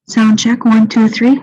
Sound check, one, two, three.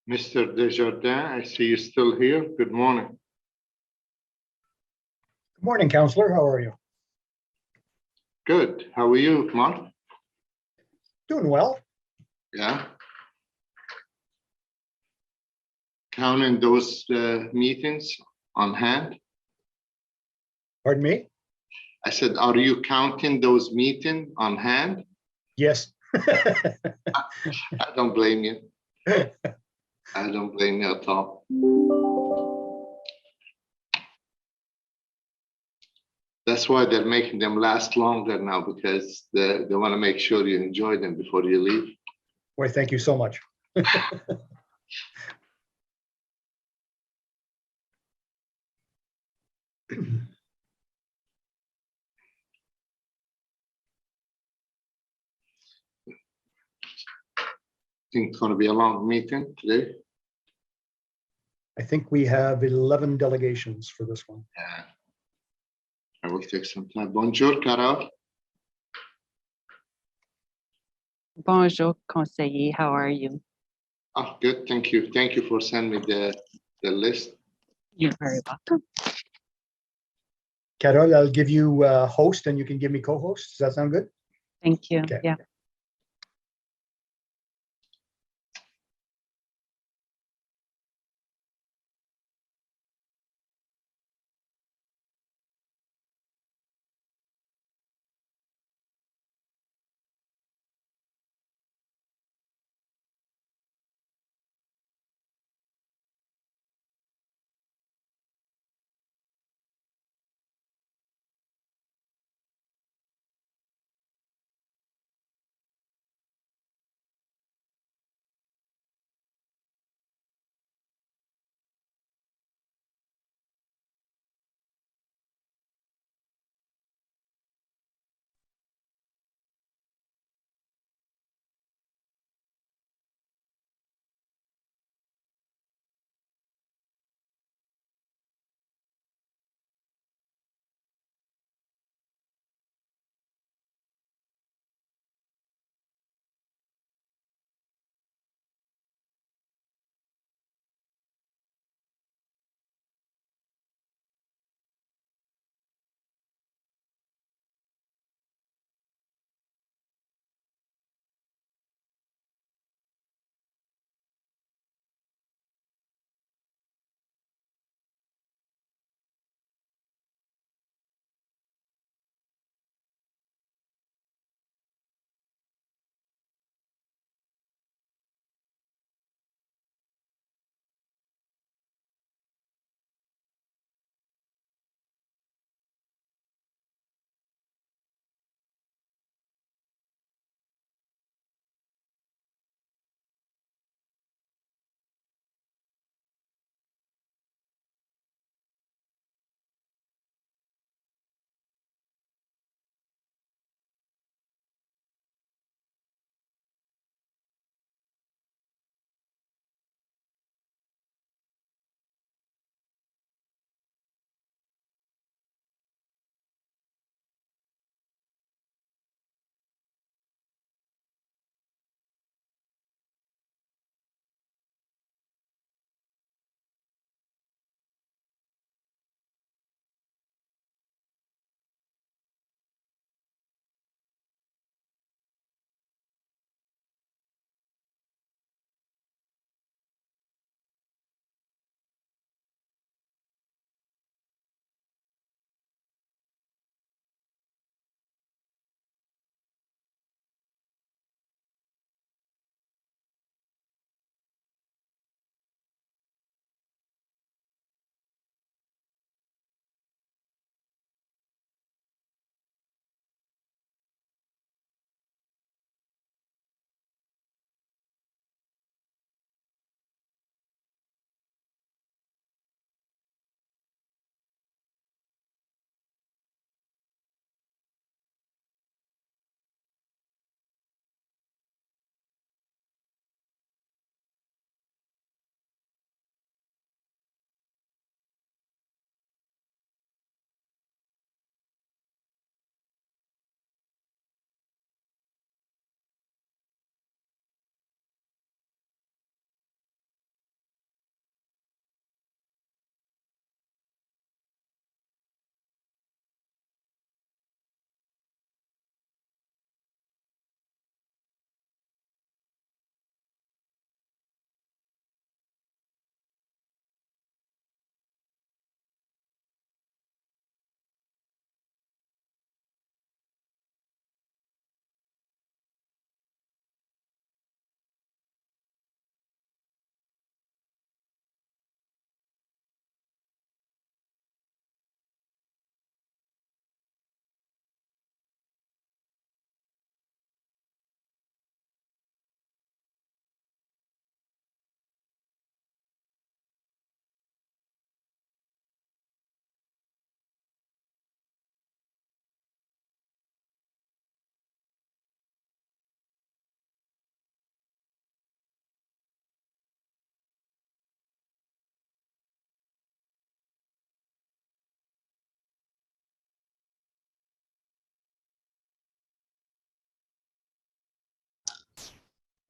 Mr. Desjardins, I see you still here. Good morning. Good morning, Councillor. How are you? Good. How are you, Mark? Doing well. Yeah. Counting those meetings on hand? Pardon me? I said, are you counting those meetings on hand? Yes. I don't blame you. I don't blame you at all. That's why they're making them last longer now, because they want to make sure you enjoy them before you leave. Why, thank you so much. I think it's going to be a long meeting today. I think we have 11 delegations for this one. Yeah. I will take some time. Bonjour, Carol. Bonjour, conseiller. How are you? Oh, good. Thank you. Thank you for sending me the list. You're very welcome. Carol, I'll give you host and you can give me co-host. Does that sound good? Thank you. Okay. Yeah.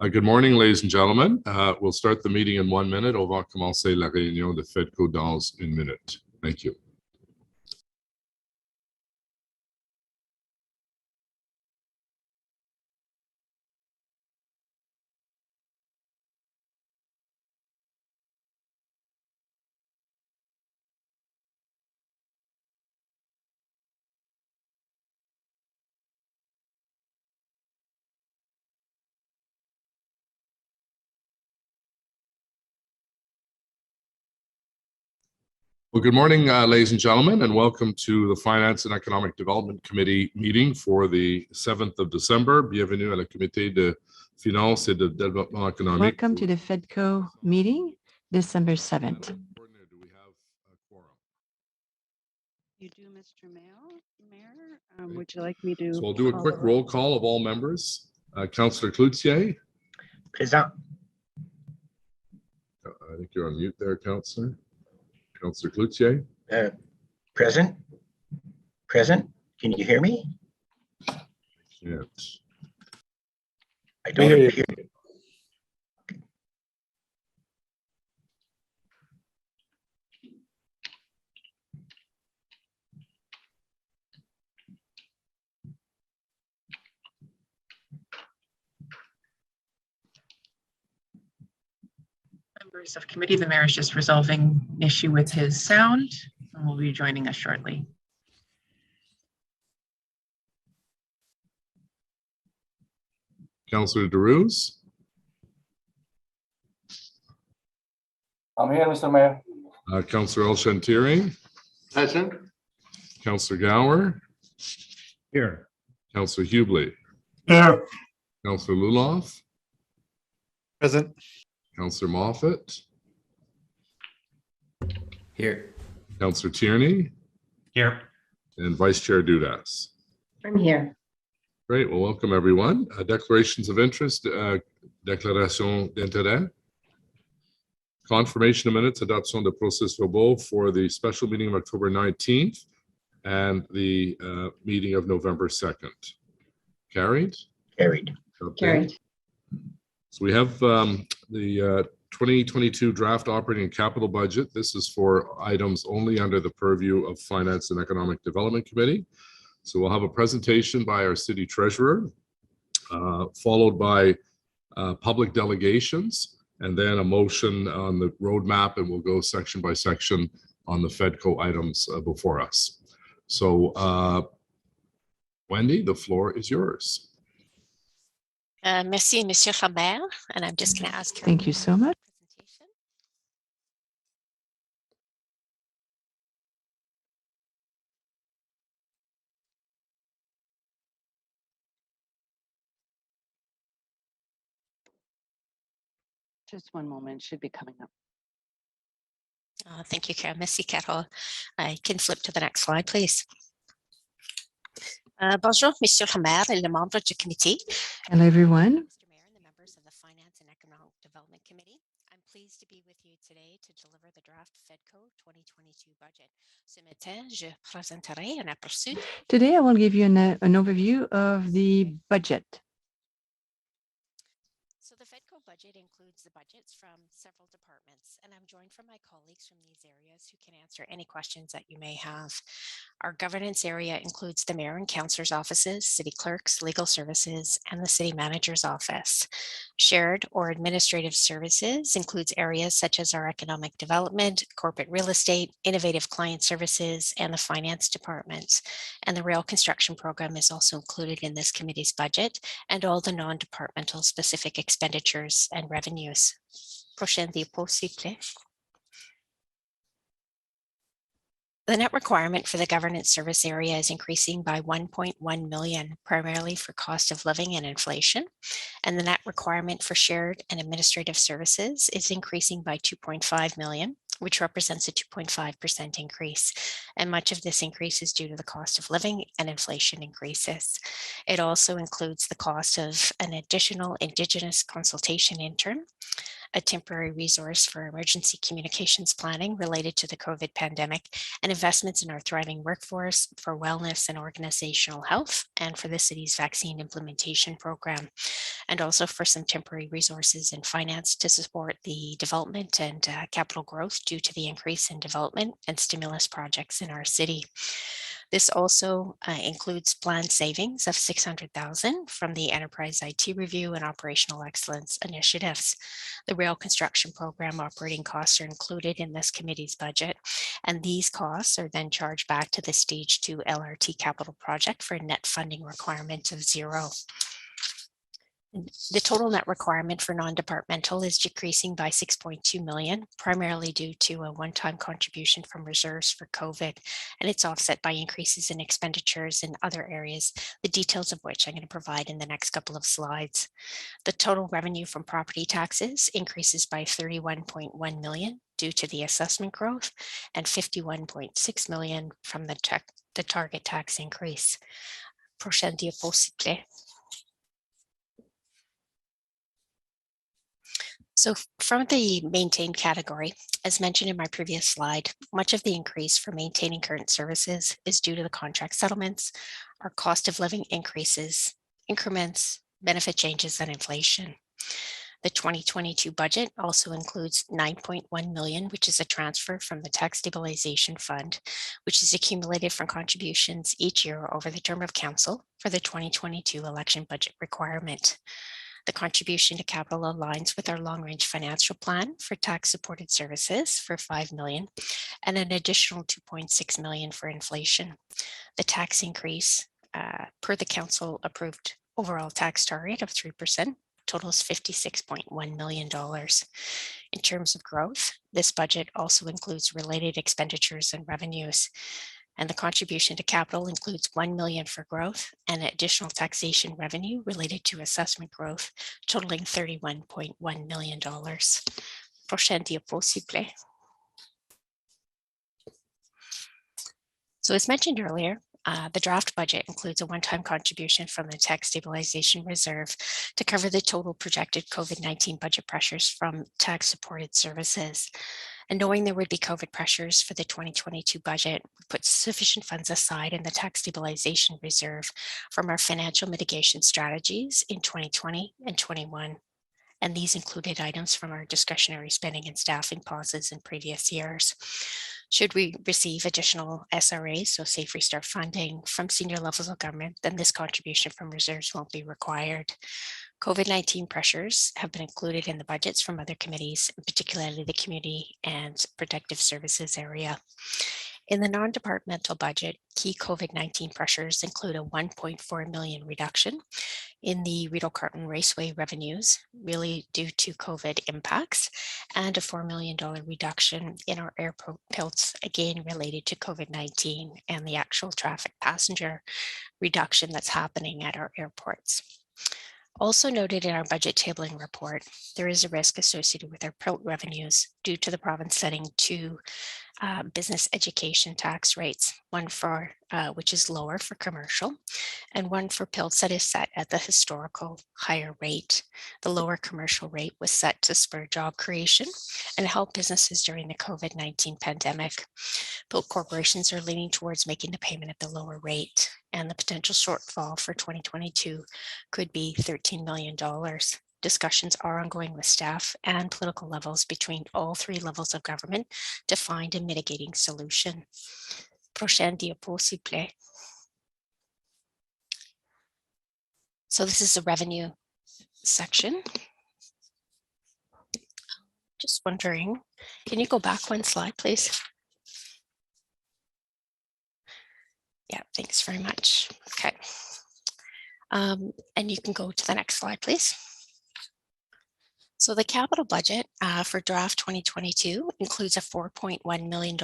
Good morning, ladies and gentlemen. We'll start the meeting in 1 minute. On va commencer la réunion de FEDCO dans une minute. Thank you. Well, good morning, ladies and gentlemen, and welcome to the Finance and Economic Development Committee meeting for the 7th of December. Bienvenue à la Comité de Finances et de Développement économique. Welcome to the FEDCO meeting, December 7th. Do we have a quorum? You do, Mr. Mayor. Would you like me to? So we'll do a call quick the roll call of all members. Councillor Cloutier. Présent. I think you're on mute there, Councillor. Councillor Cloutier. Present. Present. Can you hear me? Yes. I don't appear. Members of committee, the mayor is just resolving an issue with his sound and will be joining us shortly. Councillor DeRuse. I'm here, Mr. Mayor. Councillor El Shantiri. Present. Councillor Gower. Here. Councillor Hubley. Here. Councillor Luloff. Present. Councillor Moffat. Here. Councillor Tierney. Here. And Vice Chair Dudas. I'm here. Great. Well, welcome everyone. Declarations of interest, déclaration d'intérêt. Confirmation of minutes, adoption de procès-verbaux for the special meeting of October 19th and the meeting of November 2nd. Carried? Carried. Okay. Carried. So we have the 2022 draft operating and capital budget. This is for items only under the purview of Finance and Economic Development Committee. So we'll have a presentation by our city treasurer, followed by public delegations, and then a motion on the roadmap, and we'll go section by section on the FEDCO items before us. So Wendy, the floor is yours. Merci, Monsieur Robert, and I'm just going to ask. Thank you so much. Presentation. Just one moment, should be coming up. Thank you, Merci, Carol. I can flip to the next slide, please. Bonjour, Monsieur Robert et les membres du comité. Hello, everyone. Mr. Mayor and the members of the Finance and Economic Development Committee. I'm pleased to be with you today to deliver the draft FEDCO 2022 budget. Ce matin, je présenterai un aperçu. Today, I will give you an overview of the budget. So the FEDCO budget includes the budgets from several departments, and I'm joined from my colleagues from these areas who can answer any questions that you may have. Our governance area includes the mayor and councillor's offices, city clerks, legal services, and the city manager's office. Shared or administrative services includes areas such as our economic development, corporate real estate, innovative client services, and the finance departments. And the rail construction program is also included in this committee's budget, and all the non-departmental specific expenditures and revenues. Prochaine diapo, s'il vous plaît. The net requirement for the governance service area is increasing by 1.1 million, primarily for cost of living and inflation. And the net requirement for shared and administrative services is increasing by 2.5 million, which represents a 2.5% increase. And much of this increase is due to the cost of living and inflation increases. It also includes the cost of an additional Indigenous consultation intern, a temporary resource for emergency communications planning related to the COVID pandemic, and investments in our thriving workforce for wellness and organizational health, and for the city's vaccine implementation program, and also for some temporary resources in finance to support the development and capital growth due to the increase in development and stimulus projects in our city. This also includes planned savings of $600,000 from the enterprise IT review and operational excellence initiatives. The rail construction program operating costs are included in this committee's budget, and these costs are then charged back to the Stage 2 LRT capital project for a net funding requirement of zero. The total net requirement for non-departmental is decreasing by 6.2 million, primarily due to a one-time contribution from reserves for COVID, and it's offset by increases in expenditures in other areas, the details of which I'm going to provide in the next couple of slides. The total revenue from property taxes increases by 31.1 million due to the assessment growth and 51.6 million from the target tax increase. Prochaine diapo, s'il vous plaît. So from the maintained category, as mentioned in my previous slide, much of the increase for maintaining current services is due to the contract settlements, our cost of living increases, increments, benefit changes, and inflation. The 2022 budget also includes 9.1 million, which is a transfer from the Tax Stabilization Fund, which is accumulated from contributions each year over the term of council for the 2022 election budget requirement. The contribution to capital aligns with our long-range financial plan for tax-supported services for 5 million and an additional 2.6 million for inflation. The tax increase per the council approved overall tax target of 3% totals $56.1 million. In terms of growth, this budget also includes related expenditures and revenues. And the contribution to capital includes 1 million for growth and additional taxation revenue related to assessment growth, totaling $31.1 million. Prochaine diapo, s'il vous plaît. So as mentioned earlier, the draft budget includes a one-time contribution from the Tax Stabilization Reserve to cover the total projected COVID-19 budget pressures from tax-supported services. And knowing there would be COVID pressures for the 2022 budget, we put sufficient funds aside in the Tax Stabilization Reserve from our financial mitigation strategies in 2020 and 21. And these included items from our discretionary spending and staffing pauses in previous years. Should we receive additional SRAs, so Safe Restart funding from senior levels of government, then this contribution from reserves won't be required. COVID-19 pressures have been included in the budgets from other committees, particularly the Community and Protective Services area. In the non-departmental budget, key COVID-19 pressures include a 1.4 million reduction in the Rideau Carton Raceway revenues, really due to COVID impacts, and a $4 million reduction in our airport pilts, again related to COVID-19 and the actual traffic passenger reduction that's happening at our airports. Also noted in our budget tabling report, there is a risk associated with our pilt revenues due to the province setting two business education tax rates, one for which is lower for commercial, and one for pilts that is set at the historical higher rate. The lower commercial rate was set to spur job creation and help businesses during the COVID-19 pandemic. Pilt corporations are leaning towards making the payment at the lower rate, and the potential shortfall for 2022 could be $13 million. Discussions are ongoing with staff and political levels between all three levels of government to find a mitigating solution. Prochaine diapo, s'il vous plaît. So this is the revenue section. Just wondering, can you go back one slide, please? Yeah, thanks very much. Okay. And you can go to the next slide, please. So the capital budget for draft 2022 includes a $4.1 million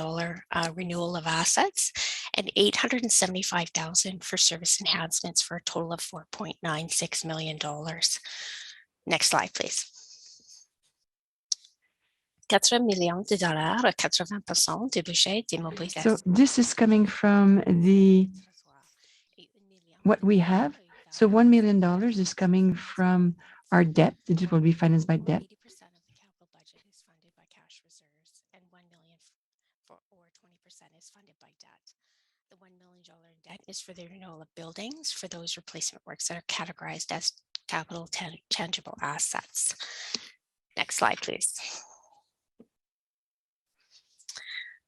renewal of assets and $875,000 for service enhancements for a total of $4.96 million. Next slide, please. 80 millions de dollars, 80% du budget d'immobilisation. So this is coming from what we have. So $1 million is coming from our debt. It will be financed by debt. debt. The $1 million in debt is for the renewal of buildings for those replacement works that are categorized as capital tangible assets. Next slide, please.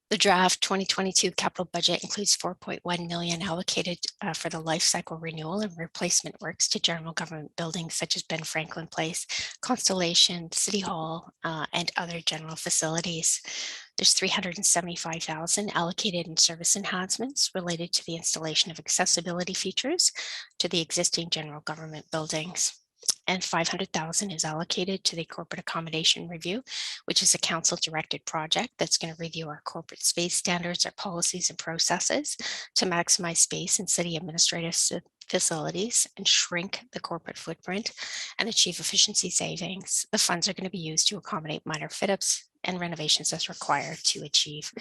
The draft 2022 capital budget includes 4.1 million allocated for the life cycle renewal and replacement works to general government buildings such as Ben Franklin Place, Constellation, City Hall, and other general facilities. There's 375,000 allocated in service enhancements related to the installation of accessibility features to the existing general government buildings. And 500,000 is allocated to the corporate accommodation review, which is a council directed project that's going to review our corporate space standards, our policies and processes to maximize space in city administrative facilities and shrink the corporate footprint and achieve efficiency savings. The funds are going to be used to accommodate minor fit-ups and renovations as required to achieve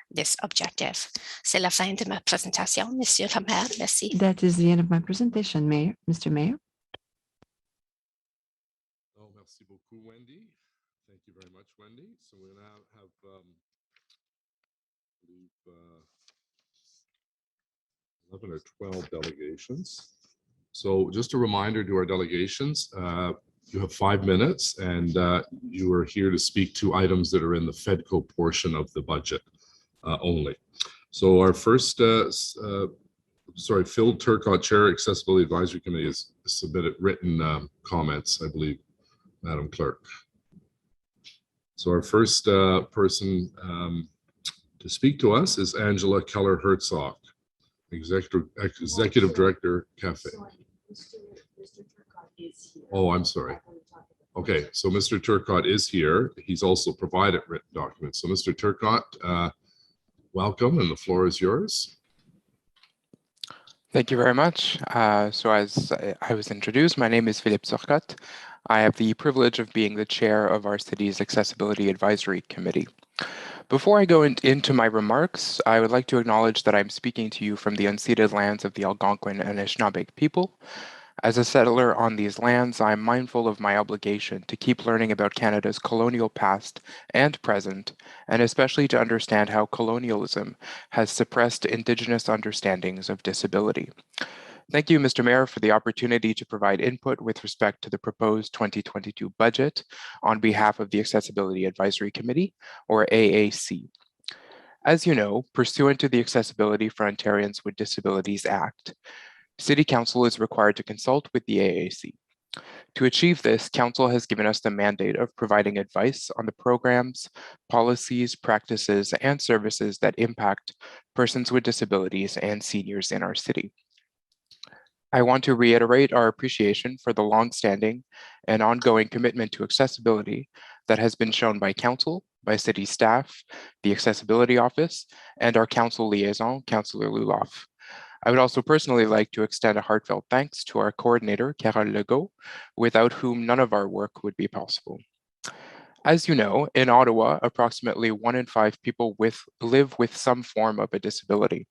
this objective. C'est la fin de ma présentation, Monsieur le Maire. Merci. That is the end of my presentation, Mayor, Mr. Mayor. Oh, merci beaucoup, Wendy. Thank you very much, Wendy. So we now have, I believe, 11 or 12 delegations. So just a reminder to our delegations, you have 5 minutes and you are here to speak to items that are in the FEDCO portion of the budget only. So our first, Phil Turcott, Chair, Accessibility Advisory Committee, has submitted written comments, I believe, Madam Clerk. So our first person to speak to us is Angela Keller-Herzog, Executive Director, CAFE. Oh, I'm sorry. Okay, so Mr. Turcott is here. He's also provided written documents. So Mr. Turcott, welcome, and the floor is yours. Thank you very much. So as I was introduced, my name is Philippe Turcott. I have the privilege of being the chair of our city's Accessibility Advisory Committee. Before I go into my remarks, I would like to acknowledge that I'm speaking to you from the unceded lands of the Algonquin and Anishinaabe people. As a settler on these lands, I'm mindful of my obligation to keep learning about Canada's colonial past and present, and especially to understand how colonialism has suppressed Indigenous understandings of disability. Thank you, Mr. Mayor, for the opportunity to provide input with respect to the proposed 2022 budget on behalf of the Accessibility Advisory Committee, or AAC. As you know, pursuant to the Accessibility for Ontarians with Disabilities Act, City Council is required to consult with the AAC. To achieve this, Council has given us the mandate of providing advice on the programs, policies, practices, and services that impact persons with disabilities and seniors in our city. I want to reiterate our appreciation for the longstanding and ongoing commitment to accessibility that has been shown by Council, by City staff, the Accessibility Office, and our Council liaison, Councillor Luloff. I would also personally like to extend a heartfelt thanks to our coordinator, Carole Legault, without whom none of our work would be possible. As you know, in Ottawa, approximately 1 in 5 people live with some form of a disability.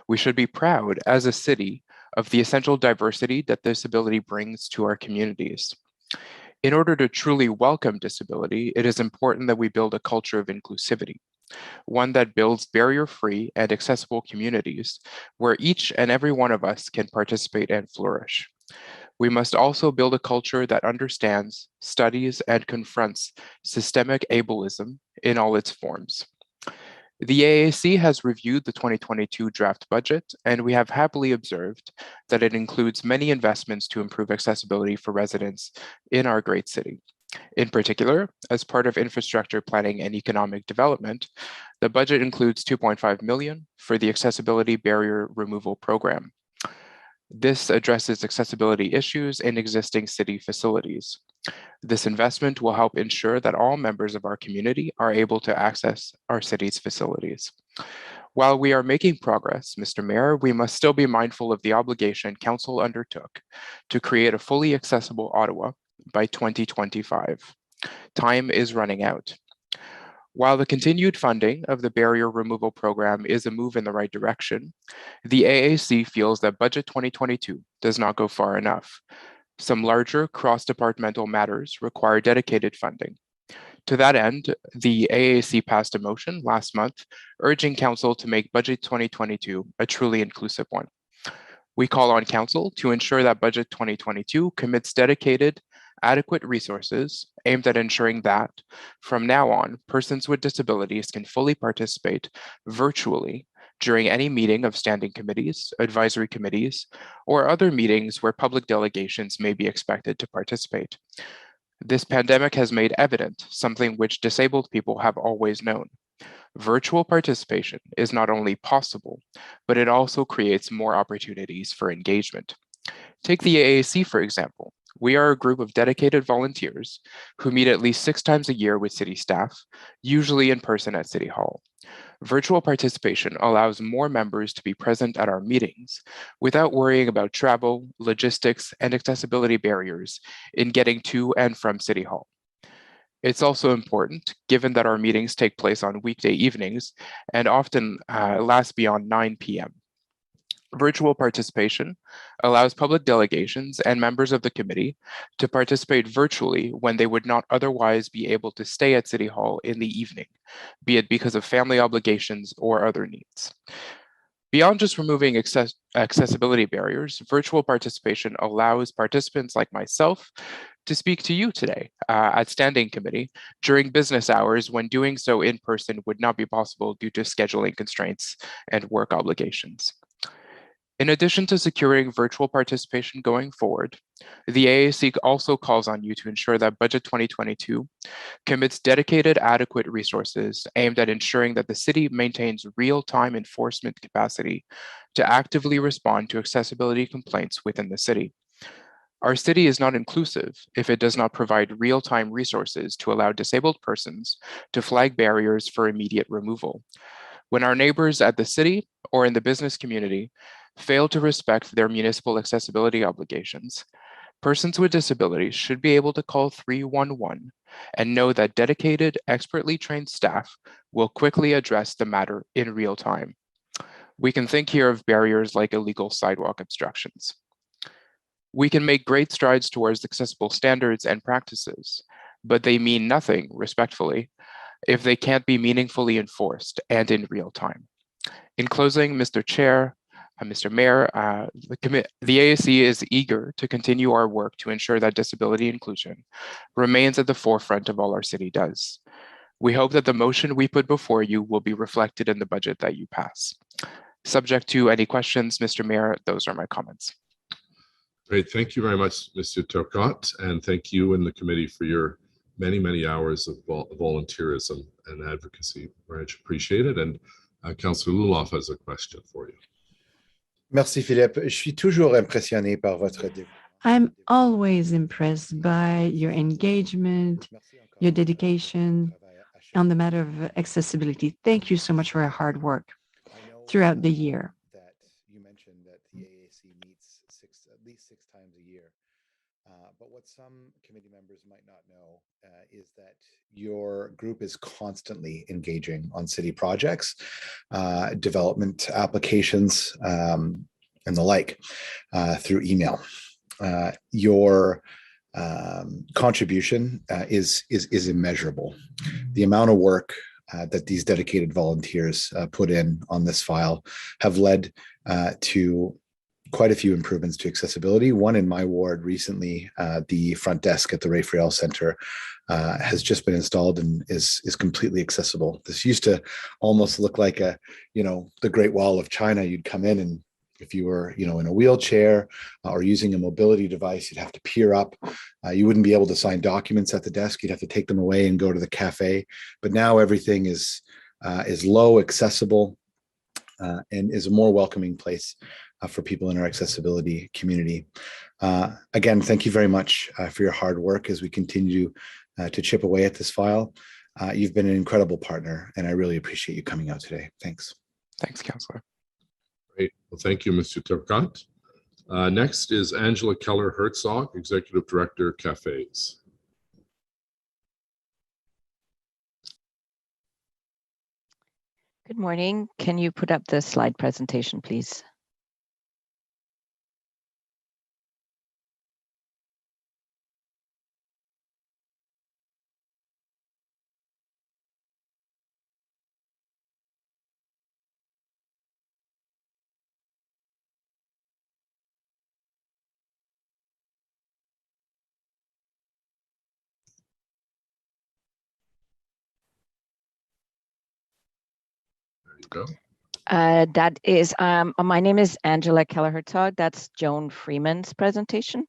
We should be proud as a city of the essential diversity that disability brings to our communities. In order to truly welcome disability, it is important that we build a culture of inclusivity, one that builds barrier-free and accessible communities where each and every one of us can participate and flourish. We must also build a culture that understands, studies, and confronts systemic ableism in all its forms. The AAC has reviewed the 2022 draft budget, and we have happily observed that it includes many investments to improve accessibility for residents in our great city. In particular, as part of infrastructure planning and economic development, the budget includes $2.5 million for the Accessibility Barrier Removal Program. This addresses accessibility issues in existing city facilities. This investment will help ensure that all members of our community are able to access our city's facilities. While we are making progress, Mr. Mayor, we must still be mindful of the obligation Council undertook to create a fully accessible Ottawa by 2025. Time is running out. While the continued funding of the barrier removal program is a move in the right direction, the AAC feels that Budget 2022 does not go far enough. Some larger cross-departmental matters require dedicated funding. To that end, the AAC passed a motion last month urging Council to make Budget 2022 a truly inclusive one. We call on Council to ensure that Budget 2022 commits dedicated, adequate resources aimed at ensuring that, from now on, persons with disabilities can fully participate virtually during any meeting of standing committees, advisory committees, or other meetings where public delegations may be expected to participate. This pandemic has made evident something which disabled people have always known. Virtual participation is not only possible, but it also creates more opportunities for engagement. Take the AAC, for example. We are a group of dedicated volunteers who meet at least 6 times a year with city staff, usually in person at City Hall. Virtual participation allows more members to be present at our meetings without worrying about travel, logistics, and accessibility barriers in getting to and from City Hall. It's also important, given that our meetings take place on weekday evenings and often last beyond 9 p.m. Virtual participation allows public delegations and members of the committee to participate virtually when they would not otherwise be able to stay at City Hall in the evening, be it because of family obligations or other needs. Beyond just removing accessibility barriers, virtual participation allows participants like myself to speak to you today at Standing Committee during business hours when doing so in person would not be possible due to scheduling constraints and work obligations. In addition to securing virtual participation going forward, the AAC also calls on you to ensure that Budget 2022 commits dedicated, adequate resources aimed at ensuring that the city maintains real-time enforcement capacity to actively respond to accessibility complaints within the city. Our city is not inclusive if it does not provide real-time resources to allow disabled persons to flag barriers for immediate removal. When our neighbors at the city or in the business community fail to respect their municipal accessibility obligations, persons with disabilities should be able to call 311 and know that dedicated, expertly trained staff will quickly address the matter in real time. We can think here of barriers like illegal sidewalk obstructions. We can make great strides towards accessible standards and practices, but they mean nothing, respectfully, if they can't be meaningfully enforced and in real time. In closing, Mr. Chair, Mr. Mayor, the AAC is eager to continue our work to ensure that disability inclusion remains at the forefront of all our city does. We hope that the motion we put before you will be reflected in the budget that you pass. Subject to any questions, Mr. Mayor, those are my comments. Great. Thank you very much, Mr. Turcotte, and thank you and the committee for your many, many hours of volunteerism and advocacy. Very much appreciated. And Councillor Luloff has a question for you. Merci Philippe. Je suis toujours impressionné par votre dévouement. I'm always impressed by your engagement, your dedication on the matter of accessibility. Thank you so much for your hard work throughout the year. That you mentioned that the AAC meets at least 6 times a year. But what some committee members might not know is that your group is constantly engaging on city projects, development applications, and the like through email. Your contribution is immeasurable. The amount of work that these dedicated volunteers put in on this file have led to quite a few improvements to accessibility. One in my ward recently, the front desk at the Ray Friel Center has just been installed and is completely accessible. This used to almost look like the Great Wall of China. You'd come in and if you were, in a wheelchair or using a mobility device, you'd have to peer up. You wouldn't be able to sign documents at the desk. You'd have to take them away and go to the cafe. But now everything is low, accessible, and is a more welcoming place for people in our accessibility community. Again, thank you very much for your hard work as we continue to chip away at this file. You've been an incredible partner, and I really appreciate you coming out today. Thanks. Thanks, Councillor. Great. Well, thank you, Mr. Turcotte. Next is Angela Keller-Herzog, Executive Director, Cafes. Good morning. Can you put up the slide presentation, please? you go. That is, my name is Angela Keller-Hertog. That's Joan Freeman's presentation.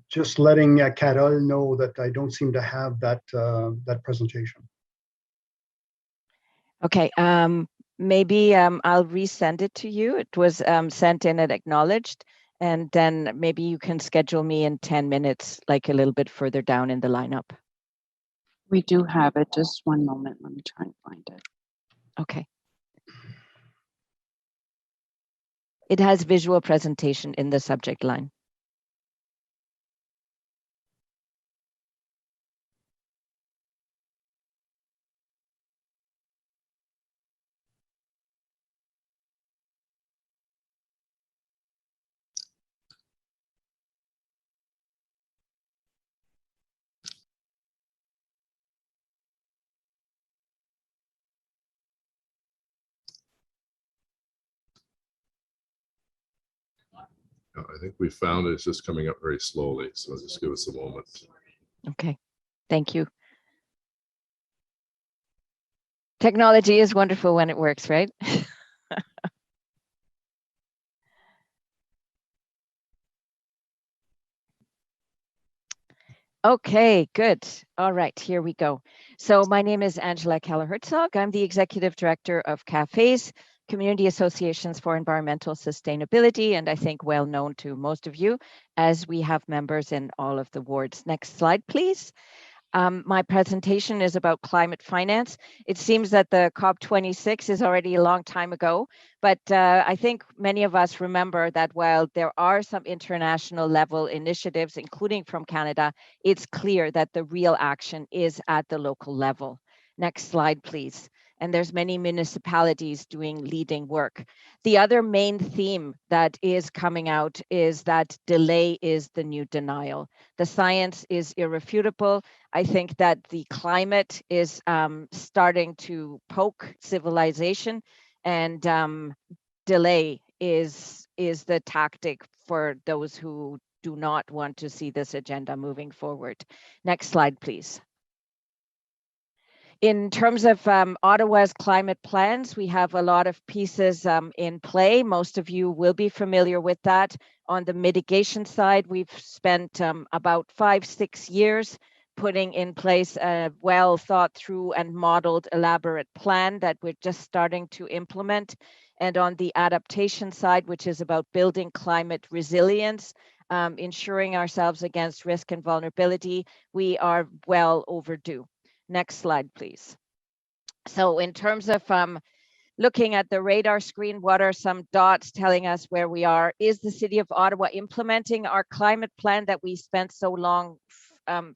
Just letting Carol know that I don't seem to have that that presentation. Okay, maybe I'll resend it to you. It was sent in and acknowledged, and then maybe you can schedule me in 10 minutes, like a little bit further down in the lineup. We do have it. Just one moment. Let me try and find it. Okay. It has visual presentation in the subject line. I think we found it. It's just coming up very slowly. So just give us a moment. Okay, thank you. Technology is wonderful when it works, right? Okay, good. All right, here we go. So my name is Angela Keller-Hertog. I'm the Executive Director of CAFES, Community Associations for Environmental Sustainability, and I think well known to most of you as we have members in all of the wards. Next slide, please. My presentation is about climate finance. It seems that the COP26 is already a long time ago, but I think many of us remember that while there are some international level initiatives, including from Canada, it's clear that the real action is at the local level. Next slide, please. And there's many municipalities doing leading work. The other main theme that is coming out is that delay is the new denial. The science is irrefutable. I think that the climate is starting to poke civilization, and delay is the tactic for those who do not want to see this agenda moving forward. Next slide, please. In terms of Ottawa's climate plans, we have a lot of pieces in play. Most of you will be familiar with that. On the mitigation side, we've spent about 5-6 years putting in place a well thought through and modeled elaborate plan that we're just starting to implement. And on the adaptation side, which is about building climate resilience, ensuring ourselves against risk and vulnerability, we are well overdue. Next slide, please. So in terms of looking at the radar screen, what are some dots telling us where we are? Is the City of Ottawa implementing our climate plan that we spent so long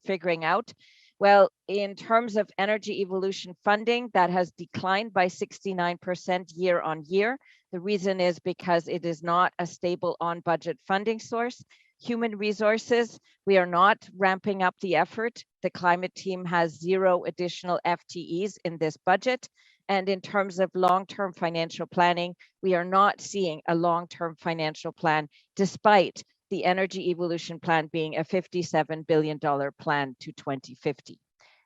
figuring out? Well, in terms of energy evolution funding, that has declined by 69% year on year. The reason is because it is not a stable on budget funding source. Human resources, we are not ramping up the effort. The climate team has 0 additional FTEs in this budget. And in terms of long-term financial planning, we are not seeing a long-term financial plan, despite the Energy Evolution Plan being a $57 billion plan to 2050.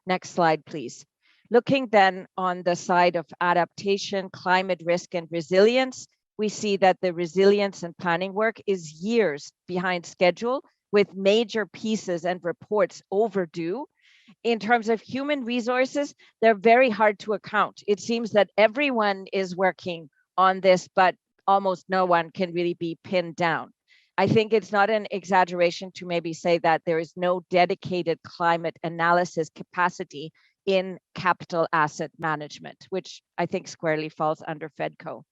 Next slide, please. Looking then on the side of adaptation, climate risk, and resilience, we see that the resilience and planning work is years behind schedule, with major pieces and reports overdue. In terms of human resources, they're very hard to account. It seems that everyone is working on this, but almost no one can really be pinned down. I think it's not an exaggeration to maybe say that there is no dedicated climate analysis capacity in capital asset management, which I think squarely falls under FEDCO.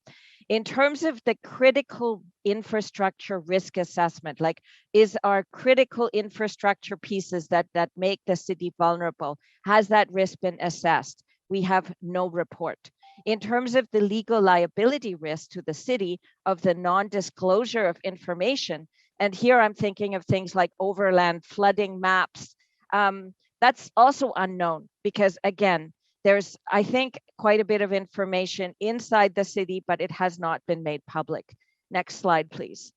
In terms of the critical infrastructure risk assessment, like, is our critical infrastructure pieces that make the city vulnerable, has that risk been assessed? We have no report. In terms of the legal liability risk to the city of the non-disclosure of information, and here I'm thinking of things like overland flooding maps, that's also unknown, because again, There's, I think, quite a bit of information inside the city, but it has not been made public. Next slide, please.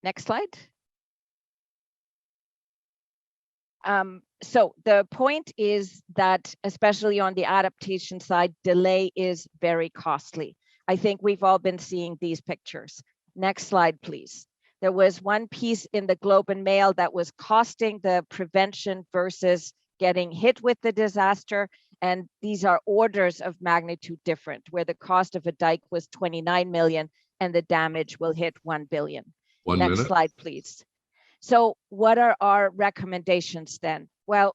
Next slide. So the point is that, especially on the adaptation side, delay is very costly. I think we've all been seeing these pictures. Next slide, please. There was one piece in the Globe and Mail that was costing the prevention versus getting hit with the disaster. And these are orders of magnitude different, where the cost of a dike was 29 million and the damage will hit 1 billion. Next slide, please. So what are our recommendations then? Well,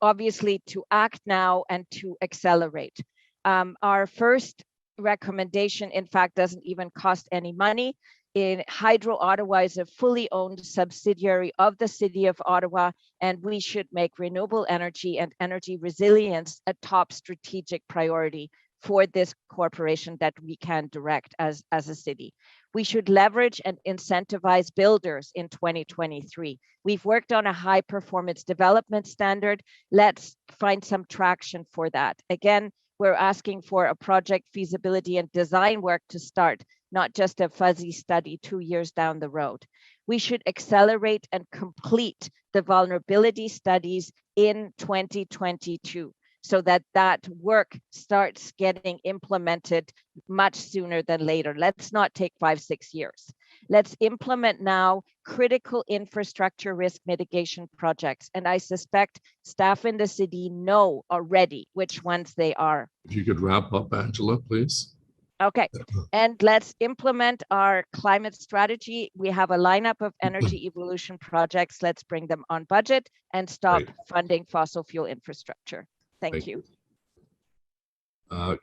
obviously to act now and to accelerate. Our first recommendation, in fact, doesn't even cost any money. Hydro Ottawa is a fully owned subsidiary of the City of Ottawa, and we should make renewable energy and energy resilience a top strategic priority for this corporation that we can direct as a city. We should leverage and incentivize builders in 2023. We've worked on a high performance development standard. Let's find some traction for that. Again, we're asking for a project feasibility and design work to start, not just a fuzzy study 2 years down the road. We should accelerate and complete the vulnerability studies in 2022 so that that work starts getting implemented much sooner than later. Let's not take 5-6 years. Let's implement now critical infrastructure risk mitigation projects. And I suspect staff in the city know already which ones they are. If you could wrap up, Angela, please. Okay, and let's implement our climate strategy. We have a lineup of energy evolution projects. Let's bring them on budget and stop funding fossil fuel infrastructure. Thank you.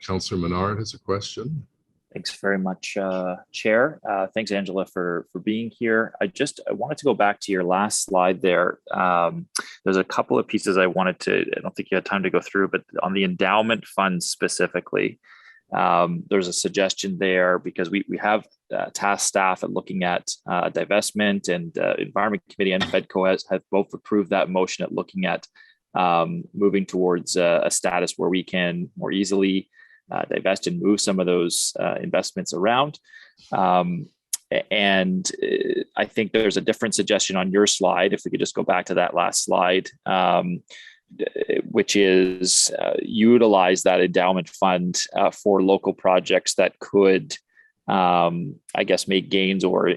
Councillor Menard has a question. Thanks very much, Chair. Thanks, Angela, for being here. I wanted to go back to your last slide there. There's a couple of pieces I wanted to, I don't think you had time to go through, but on the endowment fund specifically, there's a suggestion there because we have tasked staff at looking at divestment, and Environment Committee and FEDCO have both approved that motion at looking at moving towards a status where we can more easily divest and move some of those investments around. And I think there's a different suggestion on your slide, if we could just go back to that last slide, which is utilize that endowment fund for local projects that could, I guess, make gains or,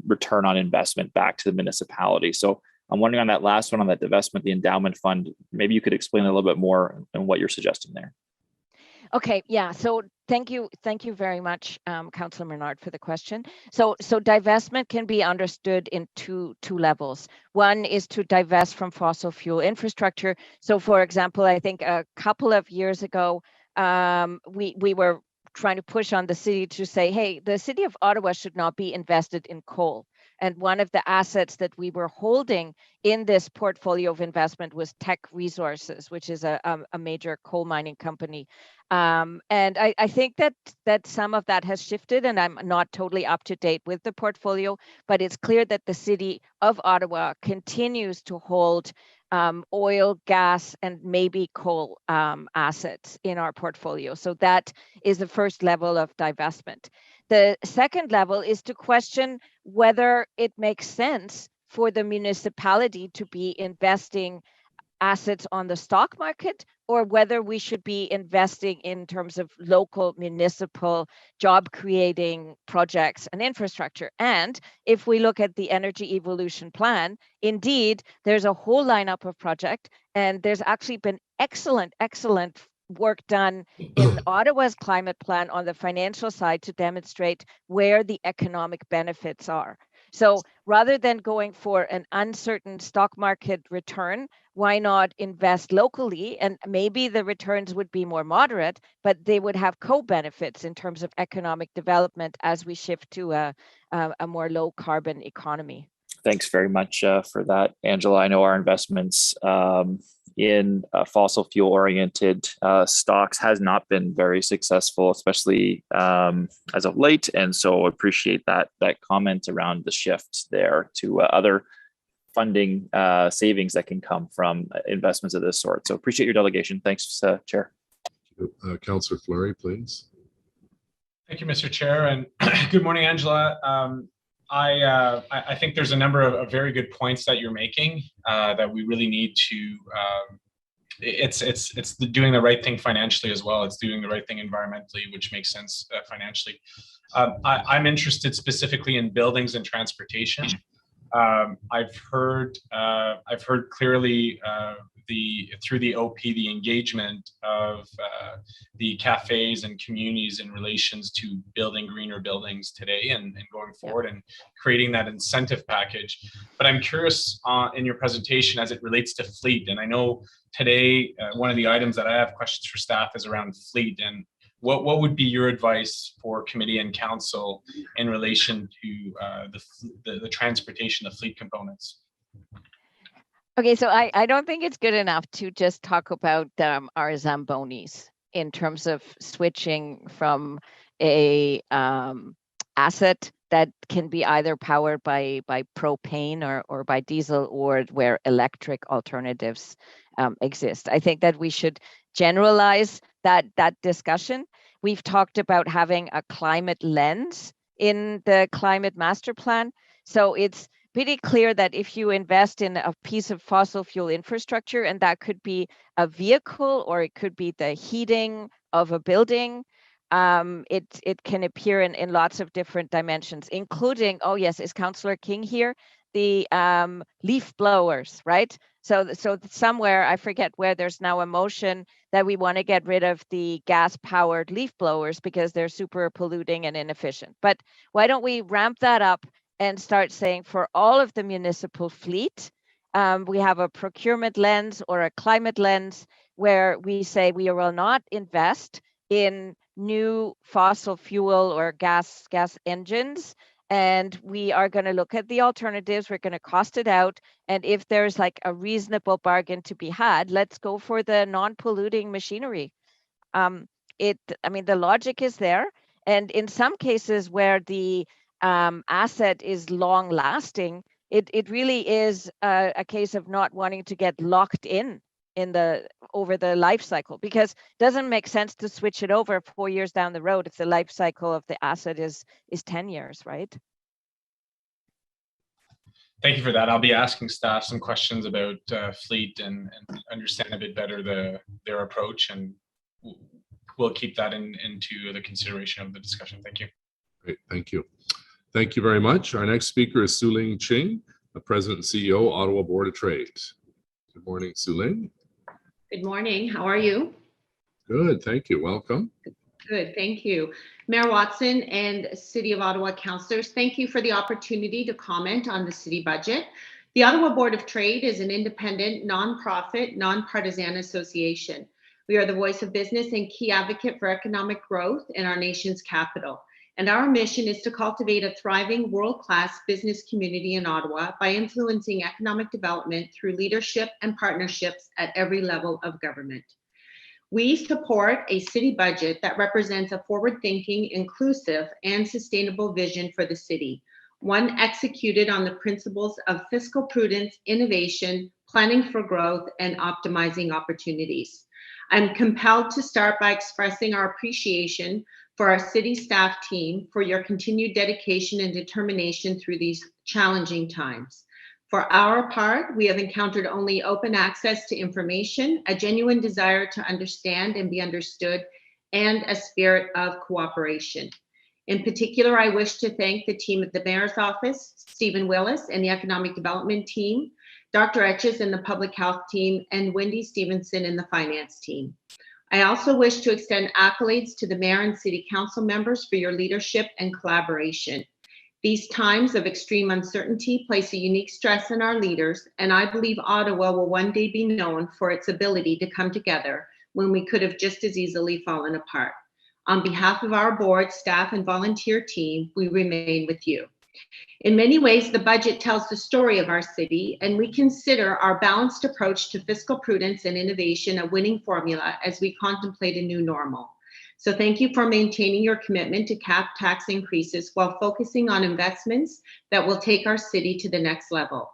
return on investment back to the municipality. So I'm wondering on that last one, on that divestment, the endowment fund, maybe you could explain a little bit more on what you're suggesting there. Okay, yeah, so thank you very much, Councillor Menard, for the question. So divestment can be understood in two levels. One is to divest from fossil fuel infrastructure. So for example, I think a couple of years ago, we were trying to push on the city to say, hey, the City of Ottawa should not be invested in coal. And one of the assets that we were holding in this portfolio of investment was Teck Resources, which is a major coal mining company. And I think that some of that has shifted, and I'm not totally up to date with the portfolio, but it's clear that the City of Ottawa continues to hold oil, gas, and maybe coal assets in our portfolio. So that is the first level of divestment. The second level is to question whether it makes sense for the municipality to be investing assets on the stock market, or whether we should be investing in terms of local municipal job creating projects and infrastructure. And if we look at the energy evolution plan, indeed, there's a whole lineup of projects, and there's actually been excellent work done in Ottawa's climate plan on the financial side to demonstrate where the economic benefits are. So rather than going for an uncertain stock market return, why not invest locally? And maybe the returns would be more moderate, but they would have co-benefits in terms of economic development as we shift to a more low carbon economy. Thanks very much for that, Angela. I know our investments in fossil fuel oriented stocks has not been very successful, especially as of late. And so appreciate that comment around the shift there to other funding savings that can come from investments of this sort. So appreciate your delegation. Thanks, Chair. Councillor Fleury, please. Thank you, Mr. Chair, and good morning, Angela. I think there's a number of very good points that you're making that we really need to. It's doing the right thing financially as well. It's doing the right thing environmentally, which makes sense financially. I'm interested specifically in buildings and transportation. I've heard clearly through the OP the engagement of the cafes and communities in relations to building greener buildings today and going forward and creating that incentive package. But I'm curious in your presentation as it relates to fleet, and I know today one of the items that I have questions for staff is around fleet, and what would be your advice for committee and council in relation to the transportation of fleet components? Okay, so I don't think it's good enough to just talk about our Zambonis in terms of switching from a asset that can be either powered by propane or by diesel, or where electric alternatives exist. I think that we should generalize that discussion. We've talked about having a climate lens in the climate master plan. So it's pretty clear that if you invest in a piece of fossil fuel infrastructure, and that could be a vehicle or it could be the heating of a building, it can appear in lots of different dimensions, including, oh yes, is Councillor King here? The leaf blowers, right? So somewhere, I forget where, there's now a motion that we want to get rid of the gas-powered leaf blowers because they're super polluting and inefficient. But why don't we ramp that up and start saying for all of the municipal fleet, we have a procurement lens or a climate lens where we say we will not invest in new fossil fuel or gas engines. And we are going to look at the alternatives. We're going to cost it out. And if there's like a reasonable bargain to be had, let's go for the non-polluting machinery. I mean, the logic is there. And in some cases where the asset is long lasting, it really is a case of not wanting to get locked in over the life cycle, because it doesn't make sense to switch it over 4 years down the road if the life cycle of the asset is 10 years, right? Thank you for that. I'll be asking staff some questions about fleet and understand a bit better their approach, and we'll keep that into the consideration of the discussion. Thank you. Great, thank you. Thank you very much. Our next speaker is Su-Ling Ching, the President and CEO, Ottawa Board of Trade. Good morning, Su-Ling. Good morning. How are you? Good, thank you. Welcome. Good, thank you. Mayor Watson and City of Ottawa councillors, thank you for the opportunity to comment on the city budget. The Ottawa Board of Trade is an independent, non-profit, non-partisan association. We are the voice of business and key advocate for economic growth in our nation's capital. And our mission is to cultivate a thriving world-class business community in Ottawa by influencing economic development through leadership and partnerships at every level of government. We support a city budget that represents a forward-thinking, inclusive, and sustainable vision for the city, one executed on the principles of fiscal prudence, innovation, planning for growth, and optimizing opportunities. I'm compelled to start by expressing our appreciation for our city staff team for your continued dedication and determination through these challenging times. For our part, we have encountered only open access to information, a genuine desire to understand and be understood, and a spirit of cooperation. In particular, I wish to thank the team at the Mayor's Office, Stephen Willis and the Economic Development team, Dr. Etches and the Public Health team, and Wendy Stevenson and the Finance team. I also wish to extend accolades to the Mayor and City Council members for your leadership and collaboration. These times of extreme uncertainty place a unique stress on our leaders, and I believe Ottawa will one day be known for its ability to come together when we could have just as easily fallen apart. On behalf of our board, staff, and volunteer team, we remain with you. In many ways, the budget tells the story of our city, and we consider our balanced approach to fiscal prudence and innovation a winning formula as we contemplate a new normal. So thank you for maintaining your commitment to cap tax increases while focusing on investments that will take our city to the next level.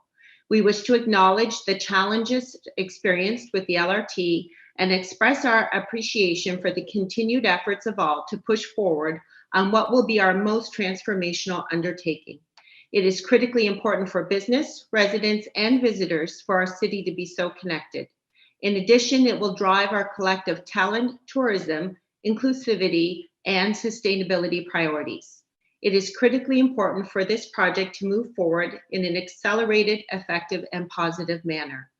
We wish to acknowledge the challenges experienced with the LRT and express our appreciation for the continued efforts of all to push forward on what will be our most transformational undertaking. It is critically important for business, residents, and visitors for our city to be so connected. In addition, it will drive our collective talent, tourism, inclusivity, and sustainability priorities. It is critically important for this project to move forward in an accelerated, effective, and positive manner.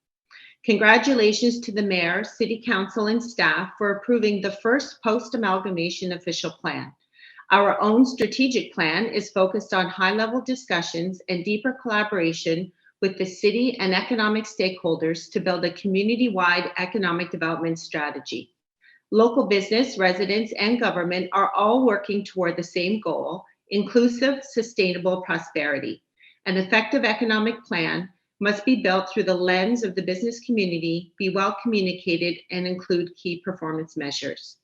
Congratulations to the Mayor, City Council, and staff for approving the first post-amalgamation official plan. Our own strategic plan is focused on high-level discussions and deeper collaboration with the city and economic stakeholders to build a community-wide economic development strategy. Local business, residents, and government are all working toward the same goal: inclusive, sustainable prosperity. An effective economic plan must be built through the lens of the business community, be well communicated, and include key performance measures.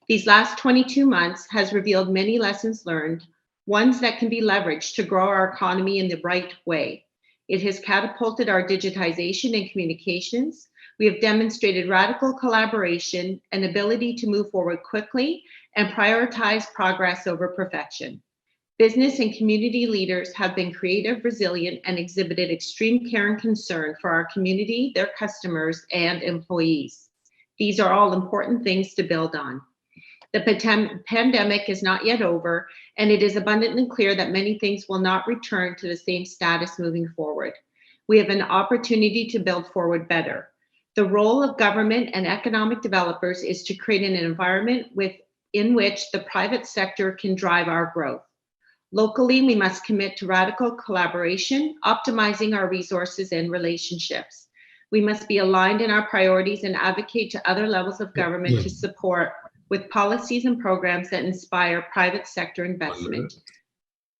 These last 22 months has revealed many lessons learned, ones that can be leveraged to grow our economy in the right way. It has catapulted our digitization and communications. We have demonstrated radical collaboration and ability to move forward quickly and prioritize progress over perfection. Business and community leaders have been creative, resilient, and exhibited extreme care and concern for our community, their customers, and employees. These are all important things to build on. The pandemic is not yet over, and it is abundantly clear that many things will not return to the same status moving forward. We have an opportunity to build forward better. The role of government and economic developers is to create an environment in which the private sector can drive our growth. Locally, we must commit to radical collaboration, optimizing our resources and relationships. We must be aligned in our priorities and advocate to other levels of government to support with policies and programs that inspire private sector investment.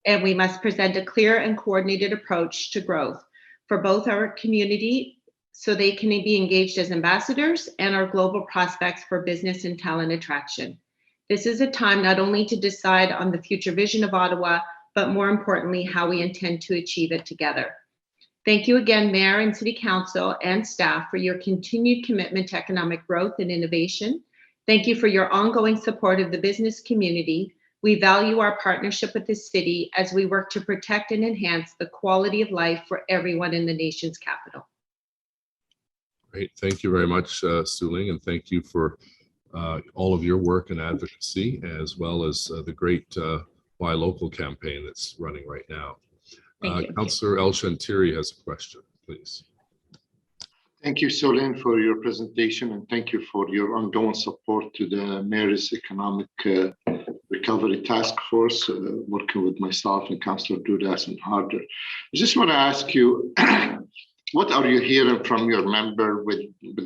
And we must present a clear and coordinated approach to growth for both our community so they can be engaged as ambassadors and our global prospects for business and talent attraction. This is a time not only to decide on the future vision of Ottawa, but more importantly, how we intend to achieve it together. Thank you again, Mayor and City Council and staff, for your continued commitment to economic growth and innovation. Thank you for your ongoing support of the business community. We value our partnership with the city as we work to protect and enhance the quality of life for everyone in the nation's capital. Great. Thank you very much, Suling, and thank you for all of your work and advocacy, as well as the great Buy Local campaign that's running right now. Councillor El-Shantiri has a question, please. Thank you, Solin, for your presentation, and thank you for your ongoing support to the Mayor's Economic Recovery Task Force, working with myself and Councillor Dudas and Harder. I just want to ask you, what are you hearing from your member with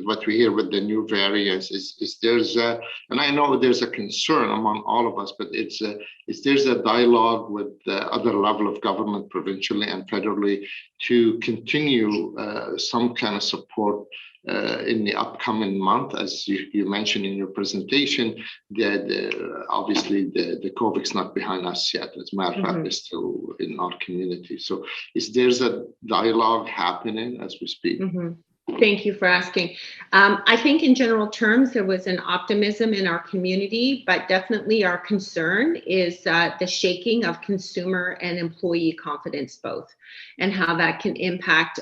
what we hear with the new variants? Is there's and I know there's a concern among all of us, but is there's a dialogue with the other level of government, provincially and federally, to continue some kind of support in the upcoming month? As you mentioned in your presentation, obviously the COVID's not behind us yet. As a matter of fact, it's still in our community. So there's a dialogue happening as we speak? Thank you for asking. I think in general terms, there was an optimism in our community, but definitely our concern is the shaking of consumer and employee confidence both, and how that can impact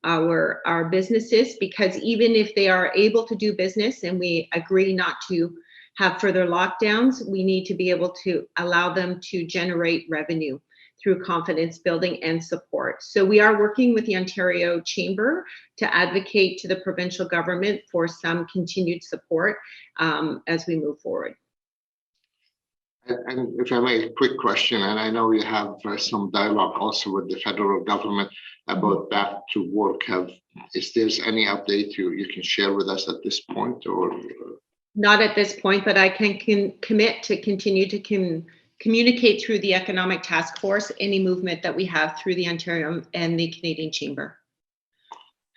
our businesses, because even if they are able to do business and we agree not to have further lockdowns, we need to be able to allow them to generate revenue through confidence building and support. So we are working with the Ontario Chamber to advocate to the provincial government for some continued support as we move forward. And if I may, a quick question, and I know you have some dialogue also with the federal government about back to work. Is there any update you can share with us at this point, or? Not at this point, but I can commit to continue to communicate through the Economic Task Force any movement that we have through the Ontario and the Canadian Chamber.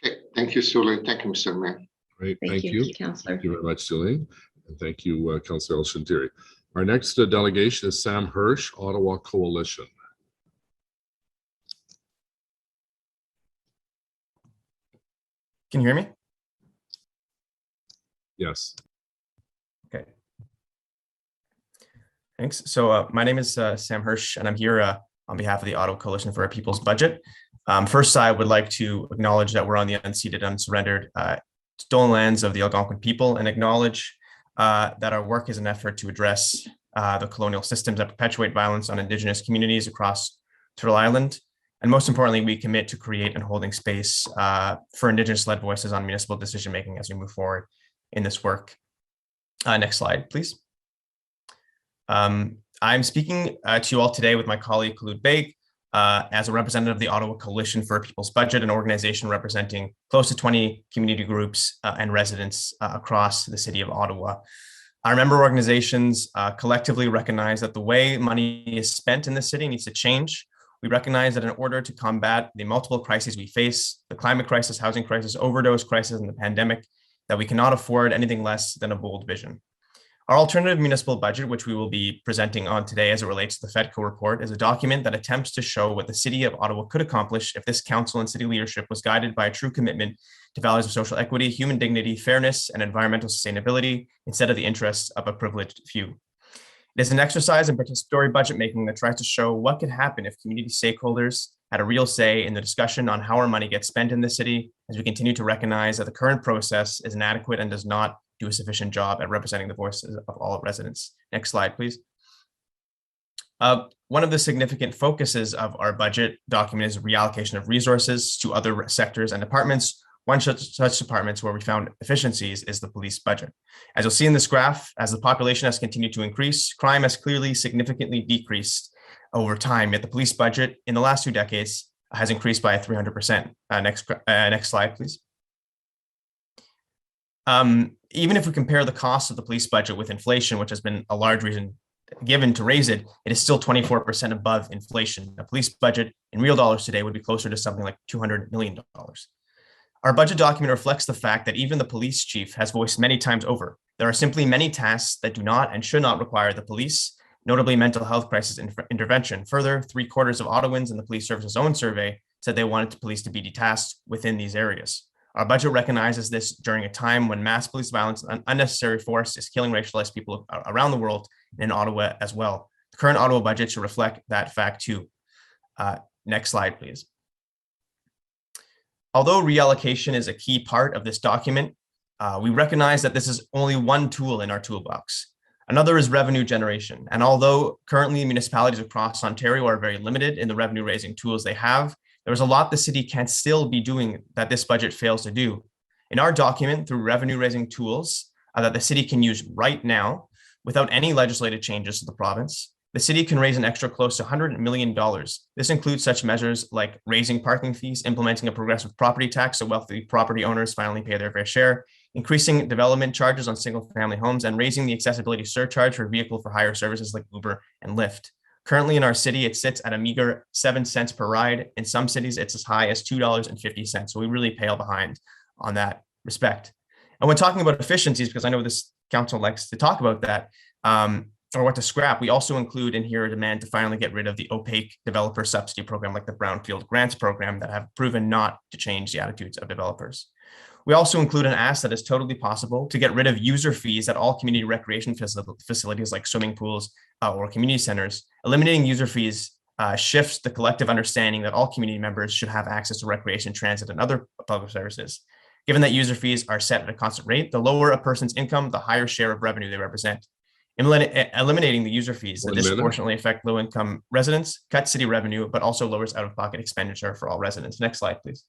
Okay, thank you, Sulin. Thank you, Mr. Mayor. Great, thank you, Councillor. Thank you very much, Sulin, and thank you, Councillor El-Shantiri. Our next delegation is Sam Hirsch, Ottawa Coalition. Can you hear me? Yes. Okay. Thanks. So my name is Sam Hirsch, and I'm here on behalf of the Ottawa Coalition for Our People's Budget. First, I would like to acknowledge that we're on the unceded, unsurrendered, stolen lands of the Algonquin people, and acknowledge that our work is an effort to address the colonial systems that perpetuate violence on Indigenous communities across Turtle Island. And most importantly, we commit to create and holding space for Indigenous-led voices on municipal decision-making as we move forward in this work. Next slide, please. I'm speaking to you all today with my colleague, Khulud Baig, as a representative of the Ottawa Coalition for a People's Budget, an organization representing close to 20 community groups and residents across the city of Ottawa. Our member organizations collectively recognize that the way money is spent in the city needs to change. We recognize that in order to combat the multiple crises we face, the climate crisis, housing crisis, overdose crisis, and the pandemic, that we cannot afford anything less than a bold vision. Our alternative municipal budget, which we will be presenting on today as it relates to the FEDCO report, is a document that attempts to show what the city of Ottawa could accomplish if this council and city leadership was guided by a true commitment to values of social equity, human dignity, fairness, and environmental sustainability, instead of the interests of a privileged few. It is an exercise in participatory budget making that tries to show what could happen if community stakeholders had a real say in the discussion on how our money gets spent in the city, as we continue to recognize that the current process is inadequate and does not do a sufficient job at representing the voices of all residents. Next slide, please. One of the significant focuses of our budget document is reallocation of resources to other sectors and departments. One such departments where we found efficiencies is the police budget. As you'll see in this graph, as the population has continued to increase, crime has clearly significantly decreased over time, yet the police budget in the last 2 decades has increased by 300%. Next slide, please. Even if we compare the cost of the police budget with inflation, which has been a large reason given to raise it, it is still 24% above inflation. The police budget in real dollars today would be closer to something like $200 million. Our budget document reflects the fact that even the police chief has voiced many times over, there are simply many tasks that do not and should not require the police, notably mental health crisis intervention. Further, 3/4 of Ottawans in the police service's own survey said they wanted the police to be detasked within these areas. Our budget recognizes this during a time when mass police violence and unnecessary force is killing racialized people around the world and in Ottawa as well. The current Ottawa budget should reflect that fact too. Next slide, please. Although reallocation is a key part of this document, we recognize that this is only one tool in our toolbox. Another is revenue generation. And although currently municipalities across Ontario are very limited in the revenue raising tools they have, there's a lot the city can still be doing that this budget fails to do. In our document, through revenue raising tools that the city can use right now without any legislative changes to the province, the city can raise an extra close to $100 million. This includes such measures like raising parking fees, implementing a progressive property tax so wealthy property owners finally pay their fair share, increasing development charges on single-family homes, and raising the accessibility surcharge for vehicle for hire services like Uber and Lyft. Currently in our city, it sits at a meager 7 cents per ride. In some cities, it's as high as $2.50. So we really pale behind on that respect. And when talking about efficiencies, because I know this council likes to talk about that, or what to scrap, we also include in here a demand to finally get rid of the opaque developer subsidy program like the Brownfield Grants program that have proven not to change the attitudes of developers. We also include an ask that is totally possible to get rid of user fees at all community recreation facilities like swimming pools or community centers. Eliminating user fees shifts the collective understanding that all community members should have access to recreation, transit, and other public services. Given that user fees are set at a constant rate, the lower a person's income, the higher share of revenue they represent. Eliminating the user fees that disproportionately affect low-income residents cuts city revenue, but also lowers out-of-pocket expenditure for all residents. Next slide, please.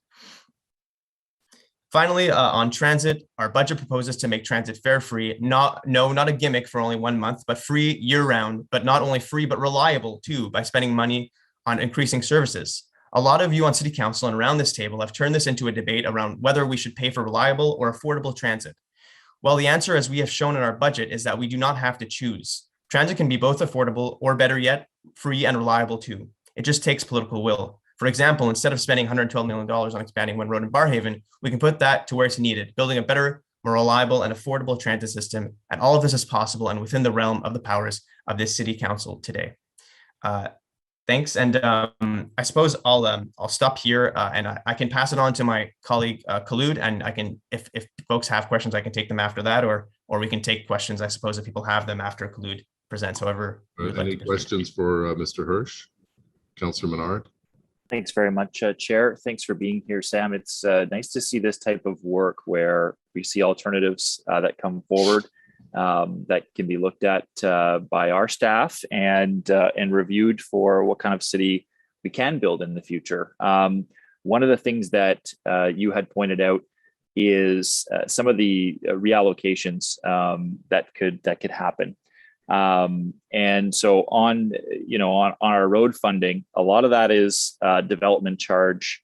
Finally, on transit, our budget proposes to make transit fare free, not a gimmick for only 1 month, but free year-round, but not only free, but reliable too, by spending money on increasing services. A lot of you on City Council and around this table have turned this into a debate around whether we should pay for reliable or affordable transit. Well, the answer, as we have shown in our budget, is that we do not have to choose. Transit can be both affordable or, better yet, free and reliable too. It just takes political will. For example, instead of spending $112 million on expanding one road in Barrhaven, we can put that to where it's needed, building a better, more reliable, and affordable transit system. And all of this is possible and within the realm of the powers of this City Council today. Thanks. And I suppose I'll stop here and I can pass it on to my colleague Khalud, and I can, if folks have questions, I can take them after that, or we can take questions, I suppose, if people have them after Khalud presents, however. Any questions for Mr. Hirsch? Councillor Menard? Thanks very much, Chair. Thanks for being here, Sam. It's nice to see this type of work where we see alternatives that come forward that can be looked at by our staff and reviewed for what kind of city we can build in the future. One of the things that you had pointed out is some of the reallocations that could happen. And so on our road funding, a lot of that is development charge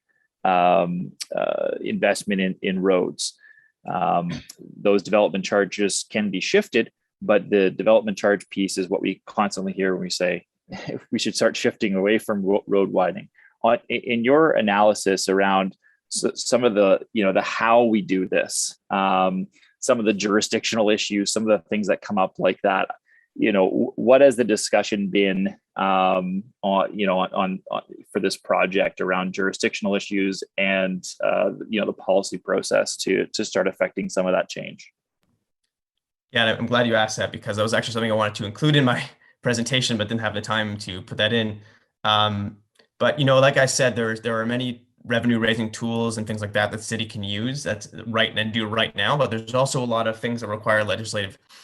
investment in roads. Those development charges can be shifted, but the development charge piece is what we constantly hear when we say we should start shifting away from road widening. In your analysis around some of the how we do this, some of the jurisdictional issues, some of the things that come up like that, what has the discussion been on for this project around jurisdictional issues and the policy process to start affecting some of that change? Yeah, I'm glad you asked that, because that was actually something I wanted to include in my presentation, but didn't have the time to put that in. But like I said, there are many revenue raising tools and things like that the city can use that's right now, but there's also a lot of things that require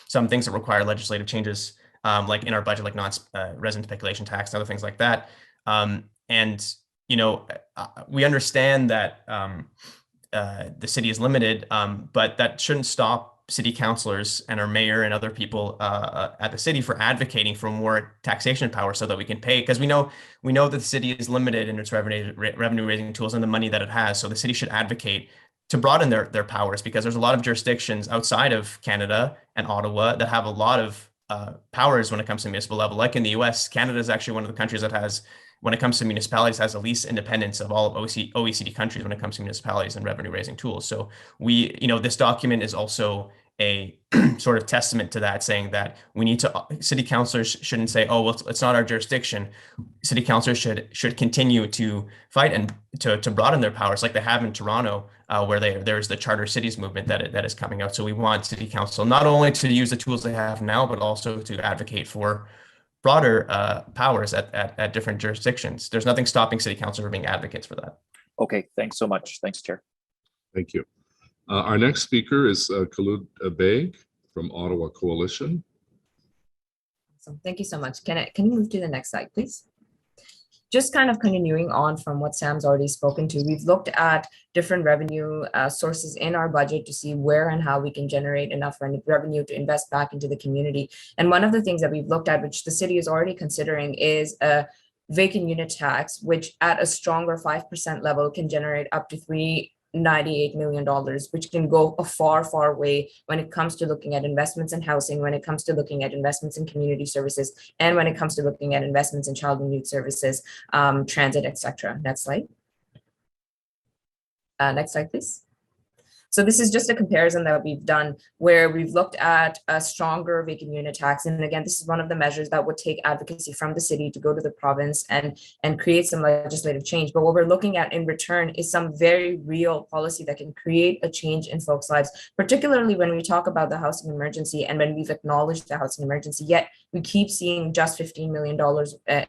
some things that require legislative changes, like in our budget, like non-resident speculation tax and other things like that. We understand that the city is limited, but that shouldn't stop city councilors and our mayor and other people at the city for advocating for more taxation power so that we can pay, because we know that the city is limited in its revenue raising tools and the money that it has. So the city should advocate to broaden their powers, because there's a lot of jurisdictions outside of Canada and Ottawa that have a lot of powers when it comes to municipal level. Like in the US, Canada is actually one of the countries that has, when it comes to municipalities, has the least independence of all of OECD countries when it comes to municipalities and revenue raising tools. So this document is also a sort of testament to that, saying that we need to, city councilors shouldn't say, oh, well, it's not our jurisdiction. City councilors should continue to fight and to broaden their powers, like they have in Toronto, where there's the charter cities movement that is coming out. So we want city council not only to use the tools they have now, but also to advocate for broader powers at different jurisdictions. There's nothing stopping city council from being advocates for that. Okay, thanks so much. Thanks, Chair. Thank you. Our next speaker is Khalud Beg from Ottawa Coalition. Awesome. Thank you so much. Can you move to the next slide, please? Just kind of continuing on from what Sam's already spoken to, we've looked at different revenue sources in our budget to see where and how we can generate enough revenue to invest back into the community. And one of the things that we've looked at, which the city is already considering, is a vacant unit tax, which at a stronger 5% level can generate up to $398 million, which can go a far way when it comes to looking at investments in housing, when it comes to looking at investments in community services, and when it comes to looking at investments in child and youth services, transit, etc. Next slide. Next slide, please. So this is just a comparison that we've done where we've looked at a stronger vacant unit tax. And again, this is one of the measures that would take advocacy from the city to go to the province and create some legislative change. But what we're looking at in return is some very real policy that can create a change in folks' lives, particularly when we talk about the housing emergency and when we've acknowledged the housing emergency, yet we keep seeing just $15 million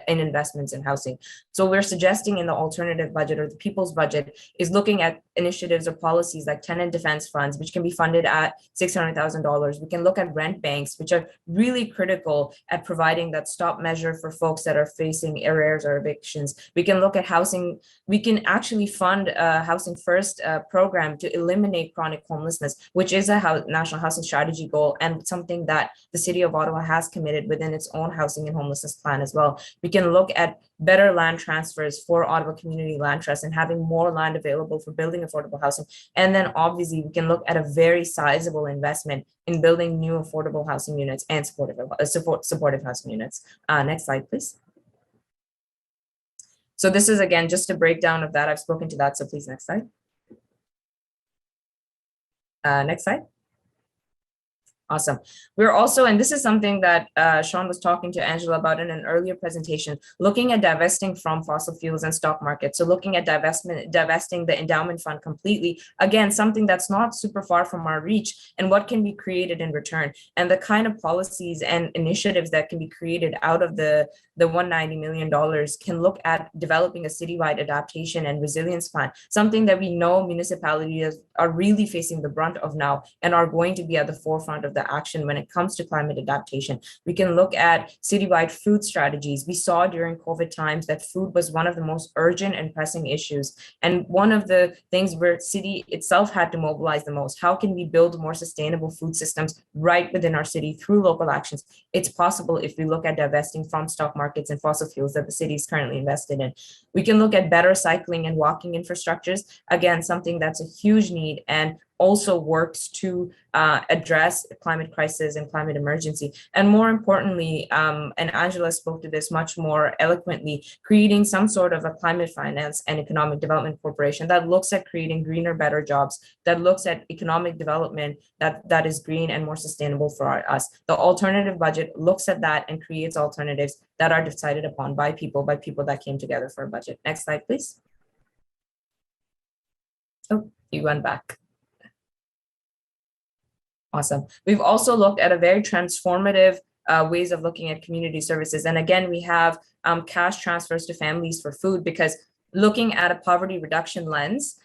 in investments in housing. So we're suggesting in the alternative budget, or the people's budget, is looking at initiatives or policies like tenant defense funds, which can be funded at $600,000. We can look at rent banks, which are really critical at providing that stop measure for folks that are facing arrears or evictions. We can look at housing. We can actually fund a Housing First program to eliminate chronic homelessness, which is a national housing strategy goal and something that the city of Ottawa has committed within its own housing and homelessness plan as well. We can look at better land transfers for Ottawa Community Land Trust and having more land available for building affordable housing. And then obviously we can look at a very sizable investment in building new affordable housing units and supportive housing units. Next slide, please. So this is, again, just a breakdown of that. I've spoken to that, so please, next slide. Next slide. Awesome. We're also, and this is something that Sean was talking to Angela about in an earlier presentation, looking at divesting from fossil fuels and stock markets. So looking at divesting the endowment fund completely, again, something that's not super far from our reach, and what can be created in return, and the kind of policies and initiatives that can be created out of the $190 million can look at developing a citywide adaptation and resilience plan, something that we know municipalities are really facing the brunt of now and are going to be at the forefront of the action when it comes to climate adaptation. We can look at citywide food strategies. We saw during COVID times that food was one of the most urgent and pressing issues. And one of the things where city itself had to mobilize the most, how can we build more sustainable food systems right within our city through local actions? It's possible if we look at divesting from stock markets and fossil fuels that the city is currently invested in. We can look at better cycling and walking infrastructures. Again, something that's a huge need and also works to address climate crisis and climate emergency. And more importantly, and Angela spoke to this much more eloquently, creating some sort of a climate finance and economic development corporation that looks at creating greener, better jobs, that looks at economic development that is green and more sustainable for us. The alternative budget looks at that and creates alternatives that are decided upon by people that came together for a budget. Next slide, please. Oh, you went back. Awesome. We've also looked at a very transformative ways of looking at community services. And again, we have cash transfers to families for food, because looking at a poverty reduction lens,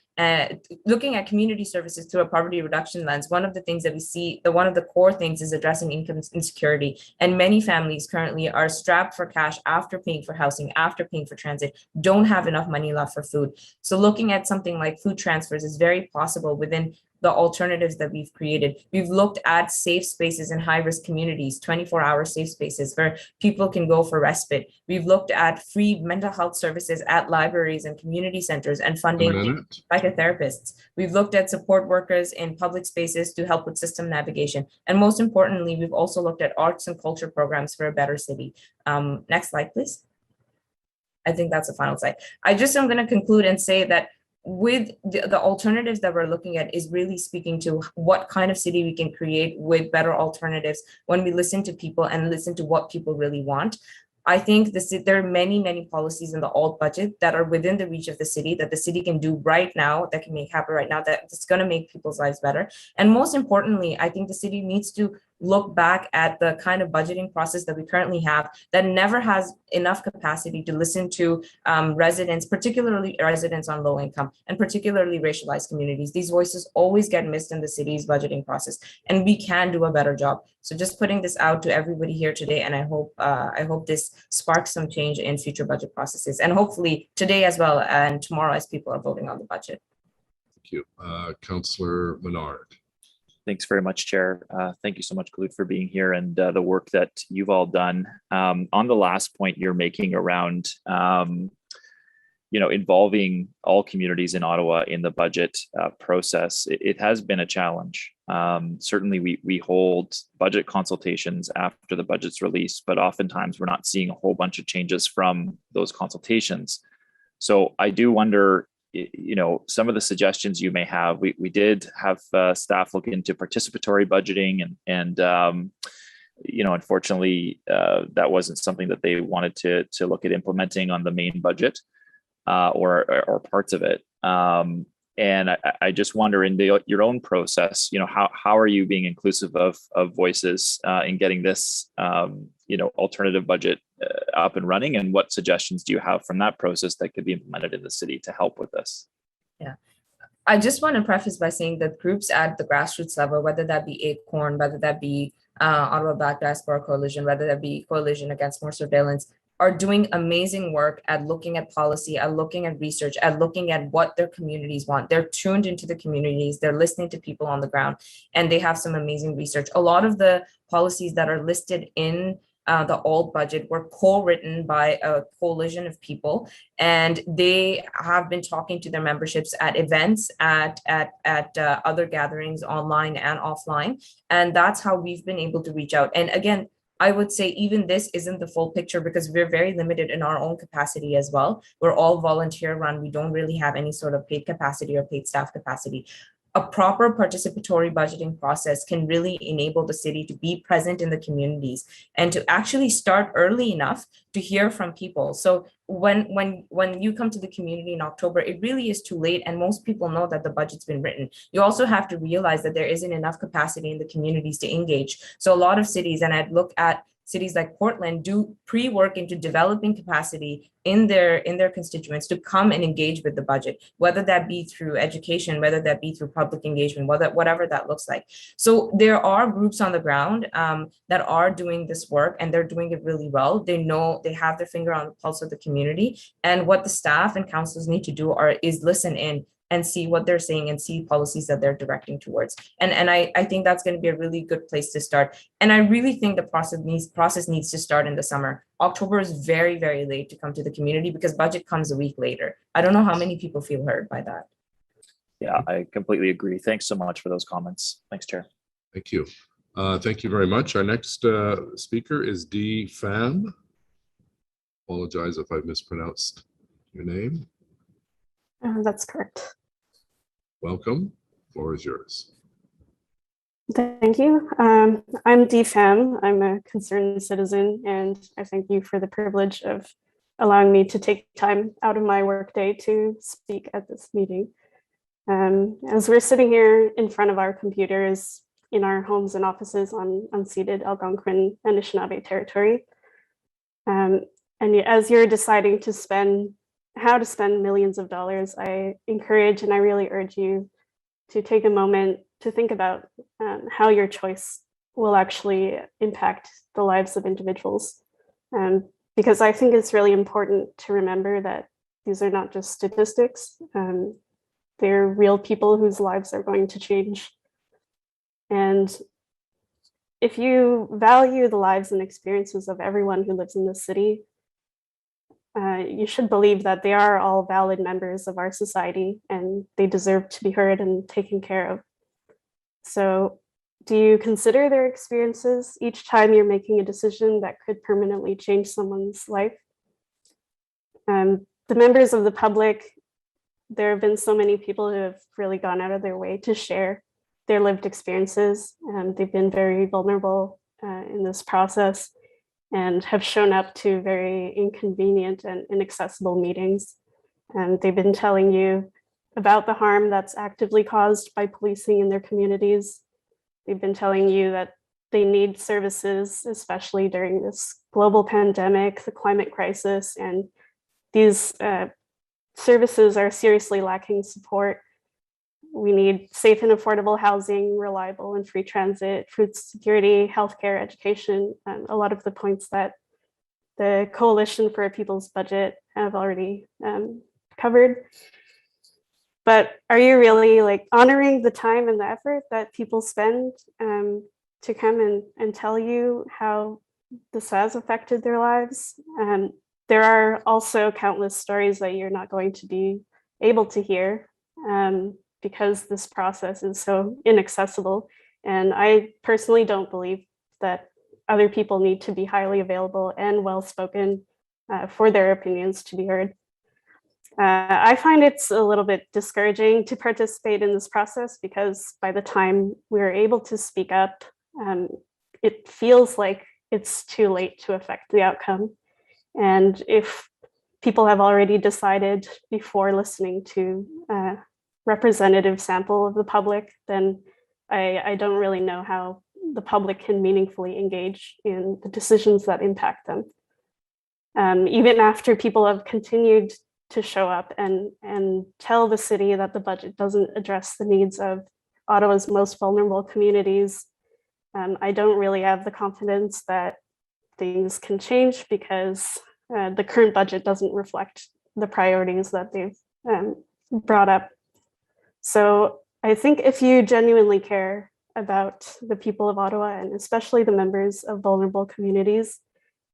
looking at community services through a poverty reduction lens, one of the things that we see, one of the core things is addressing income insecurity. And many families currently are strapped for cash after paying for housing, after paying for transit, don't have enough money left for food. So looking at something like food transfers is very possible within the alternatives that we've created. We've looked at safe spaces in high-risk communities, 24-hour safe spaces where people can go for respite. We've looked at free mental health services at libraries and community centers and funding psychotherapists. We've looked at support workers in public spaces to help with system navigation. And most importantly, we've also looked at arts and culture programs for a better city. Next slide, please. I think that's the final slide. I'm going to conclude and say that with the alternatives that we're looking at is really speaking to what kind of city we can create with better alternatives when we listen to people and listen to what people really want. I think there are many, many policies in the alt budget that are within the reach of the city that the city can do right now, that can make happen right now, that's going to make people's lives better. And most importantly, I think the city needs to look back at the kind of budgeting process that we currently have that never has enough capacity to listen to residents, particularly residents on low income and particularly racialized communities. These voices always get missed in the city's budgeting process, and we can do a better job. So just putting this out to everybody here today, and I hope this sparks some change in future budget processes, and hopefully today as well and tomorrow as people are voting on the budget. Thank you. Councillor Menard. Thanks very much, Chair. Thank you so much, Khulud, for being here and the work that you've all done. On the last point you're making around, involving all communities in Ottawa in the budget process, it has been a challenge. Certainly, we hold budget consultations after the budget's released, but oftentimes we're not seeing a whole bunch of changes from those consultations. So I do wonder, some of the suggestions you may have. We did have staff look into participatory budgeting, and unfortunately, that wasn't something that they wanted to look at implementing on the main budget or parts of it. And I just wonder, in your own process, how are you being inclusive of voices in getting this alternative budget up and running, and what suggestions do you have from that process that could be implemented in the city to help with this? Yeah, I just want to preface by saying that groups at the grassroots level, whether that be ACORN, whether that be Ottawa Black Diaspora Coalition, whether that be Coalition Against More Surveillance, are doing amazing work at looking at policy, at looking at research, at looking at what their communities want. They're tuned into the communities, they're listening to people on the ground, and they have some amazing research. A lot of the policies that are listed in the alt budget were co-written by a coalition of people, and they have been talking to their memberships at events, at other gatherings online and offline, and that's how we've been able to reach out. And again, I would say even this isn't the full picture because we're very limited in our own capacity as well. We're all volunteer run. We don't really have any sort of paid capacity or paid staff capacity. a proper participatory budgeting process can really enable the city to be present in the communities and to actually start early enough to hear from people. So when you come to the community in October, it really is too late, and most people know that the budget's been written. You also have to realize that there isn't enough capacity in the communities to engage. So a lot of cities, and I'd look at cities like Portland, do pre-work into developing capacity in their constituents to come and engage with the budget, whether that be through education, whether that be through public engagement, whatever that looks like. So there are groups on the ground that are doing this work, and they're doing it really well. They know, they have their finger on the pulse of the community, and what the staff and councils need to do is listen in and see what they're saying and see policies that they're directing towards. And I think that's going to be a really good place to start. And I really think the process needs to start in the summer. October is very, very late to come to the community because budget comes a week later. I don't know how many people feel heard by that. Yeah, I completely agree. Thanks so much for those comments. Thanks, Chair. Thank you. Thank you very much. Our next speaker is Dee Pham. Apologize if I mispronounced your name. That's correct. Welcome. The floor is yours. Thank you. I'm Dee Pham. I'm a concerned citizen, and I thank you for the privilege of allowing me to take time out of my workday to speak at this meeting. As we're sitting here in front of our computers in our homes and offices on unceded Algonquin and Anishinaabe territory, and as you're deciding how to spend millions of dollars, I encourage and I really urge you to take a moment to think about how your choice will actually impact the lives of individuals. Because I think it's really important to remember that these are not just statistics, they're real people whose lives are going to change. And if you value the lives and experiences of everyone who lives in this city, you should believe that they are all valid members of our society and they deserve to be heard and taken care of. So do you consider their experiences each time you're making a decision that could permanently change someone's life? The members of the public, there have been so many people who have really gone out of their way to share their lived experiences. They've been very vulnerable in this process and have shown up to very inconvenient and inaccessible meetings. And they've been telling you about the harm that's actively caused by policing in their communities. They've been telling you that they need services, especially during this global pandemic, the climate crisis, and these services are seriously lacking support. We need safe and affordable housing, reliable and free transit, food security, healthcare, education, and a lot of the points that the Coalition for a People's Budget have already covered. But are you really honoring the time and the effort that people spend to come and tell you how this has affected their lives? There are also countless stories that you're not going to be able to hear because this process is so inaccessible. And I personally don't believe that other people need to be highly available and well-spoken for their opinions to be heard. I find it's a little bit discouraging to participate in this process because by the time we're able to speak up, it feels like it's too late to affect the outcome. And if people have already decided before listening to a representative sample of the public, then I don't really know how the public can meaningfully engage in the decisions that impact them. Even after people have continued to show up and tell the city that the budget doesn't address the needs of Ottawa's most vulnerable communities, I don't really have the confidence that things can change because the current budget doesn't reflect the priorities that they've brought up. So I think if you genuinely care about the people of Ottawa and especially the members of vulnerable communities,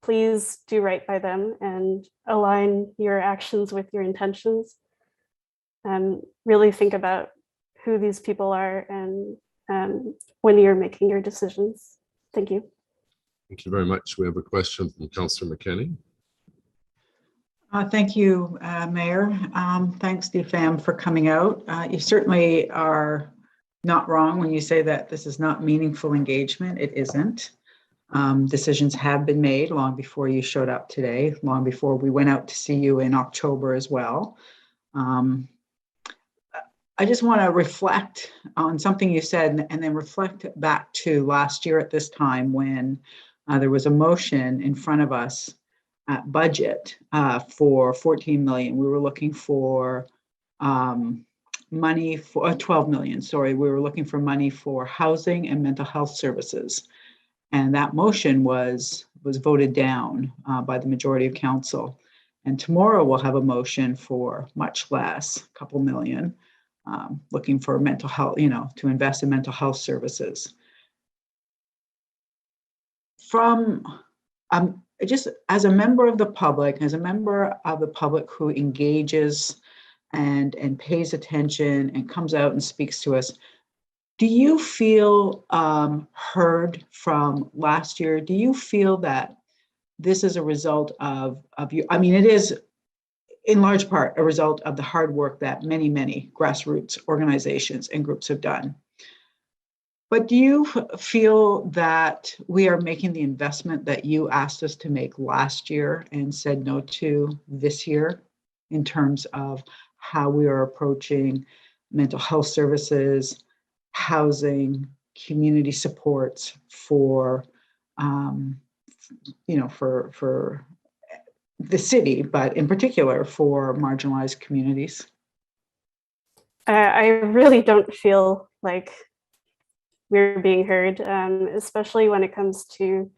please do right by them and align your actions with your intentions. Really think about who these people are and when you're making your decisions. Thank you. Thank you very much. We have a question from Councillor McKenney. Thank you, Mayor. Thanks, Dee Pham, for coming out. You certainly are not wrong when you say that this is not meaningful engagement. It isn't. Decisions have been made long before you showed up today, long before we went out to see you in October as well. I just want to reflect on something you said and then reflect back to last year at this time when there was a motion in front of us at budget for 14 million. We were looking for money for 12 million, sorry. We were looking for money for housing and mental health services. And that motion was voted down by the majority of council. And tomorrow we'll have a motion for much less, a couple million, looking for mental health, to invest in mental health services. From just as a member of the public, who engages and pays attention and comes out and speaks to us, do you feel heard from last year? Do you feel that this is a result of you? I mean, it is in large part a result of the hard work that many, many grassroots organizations and groups have done. But do you feel that we are making the investment that you asked us to make last year and said no to this year in terms of how we are approaching mental health services, housing, community supports for for the city, but in particular for marginalized communities? I really don't feel like we're being heard, especially when it comes to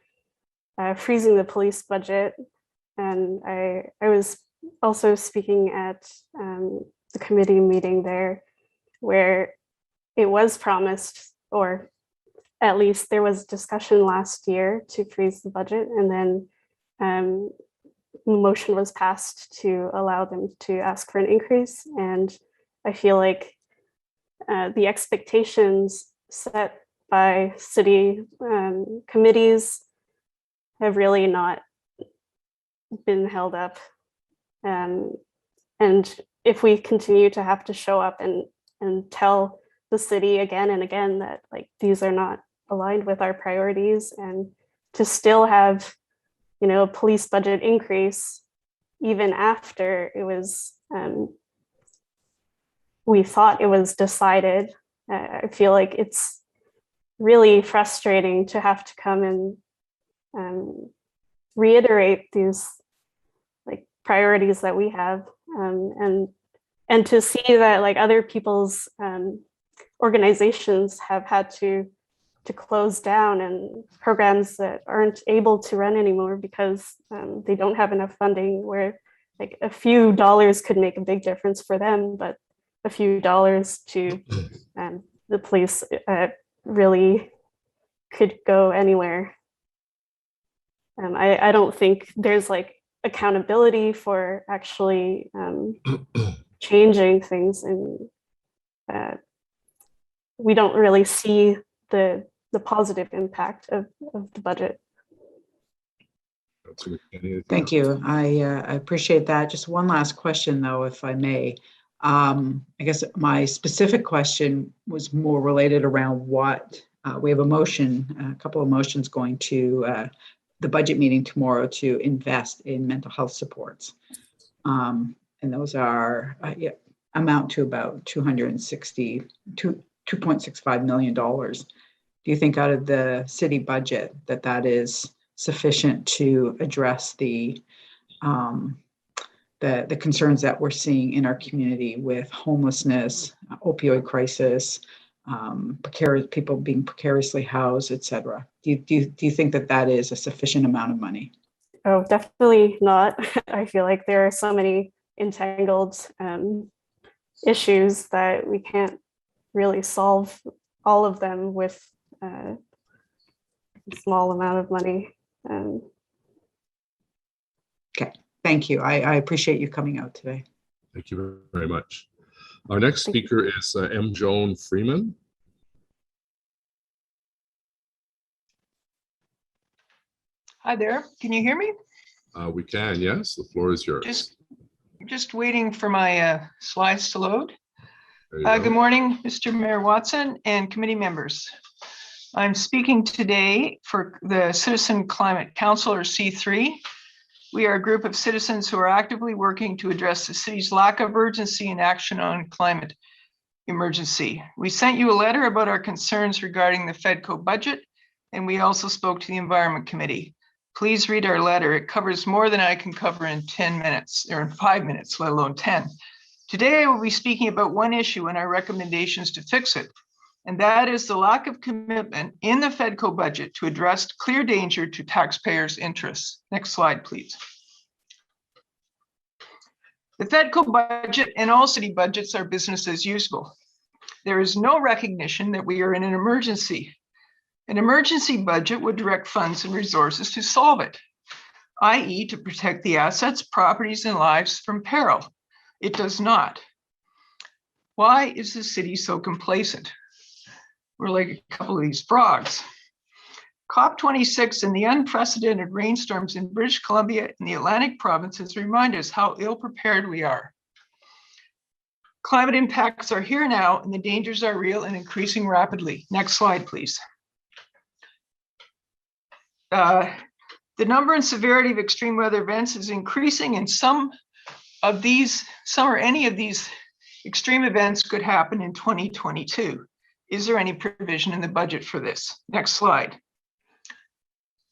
freezing the police budget. And I was also speaking at the committee meeting there, where it was promised, or at least there was discussion last year to freeze the budget, and then the motion was passed to allow them to ask for an increase. And I feel like the expectations set by city committees have really not been held up. And if we continue to have to show up and tell the city again and again that like these are not aligned with our priorities, and to still have a police budget increase even after it was we thought it was decided, I feel like it's really frustrating to have to come and reiterate these like priorities that we have, and to see that like other people's organizations have had to close down, and programs that aren't able to run anymore because they don't have enough funding, where like a few dollars could make a big difference for them, but a few dollars to the police really could go anywhere. I don't think there's like accountability for actually changing things, and we don't really see the positive impact of the budget. Thank you. I appreciate that. Just one last question, though, if I may. I guess my specific question was more related around what we have a couple of motions going to the budget meeting tomorrow to invest in mental health supports. And those are amount to about $2.65 million. Do you think out of the city budget that is sufficient to address the concerns that we're seeing in our community with homelessness, opioid crisis, people being precariously housed, et cetera? Do you think that is a sufficient amount of money? Oh, definitely not. I feel like there are so many entangled issues that we can't really solve all of them with a small amount of money. Okay, thank you. I appreciate you coming out today. Thank you very much. Our next speaker is M. Joan Freeman. Hi there. Can you hear me? We can, yes. The floor is yours. Just waiting for my slides to load. There you go. Good morning, Mr. Mayor Watson and committee members. I'm speaking today for the Citizen Climate Council, or C3. We are a group of citizens who are actively working to address the city's lack of urgency in action on climate emergency. We sent you a letter about our concerns regarding the FEDCO budget, and we also spoke to the Environment Committee. Please read our letter. It covers more than I can cover in 10 minutes, or in 5 minutes, let alone 10. Today, I will be speaking about one issue and our recommendations to fix it, and that is the lack of commitment in the FEDCO budget to address clear danger to taxpayers' interests. Next slide, please. The FEDCO budget and all city budgets are business as usual. There is no recognition that we are in an emergency. An emergency budget would direct funds and resources to solve it, i.e. to protect the assets, properties, and lives from peril. It does not. Why is the city so complacent? We're like a couple of these frogs. COP26 and the unprecedented rainstorms in British Columbia and the Atlantic provinces remind us how ill-prepared we are. Climate impacts are here now, and the dangers are real and increasing rapidly. Next slide, please. The number and severity of extreme weather events is increasing, and some or any of these extreme events could happen in 2022. Is there any provision in the budget for this? Next slide.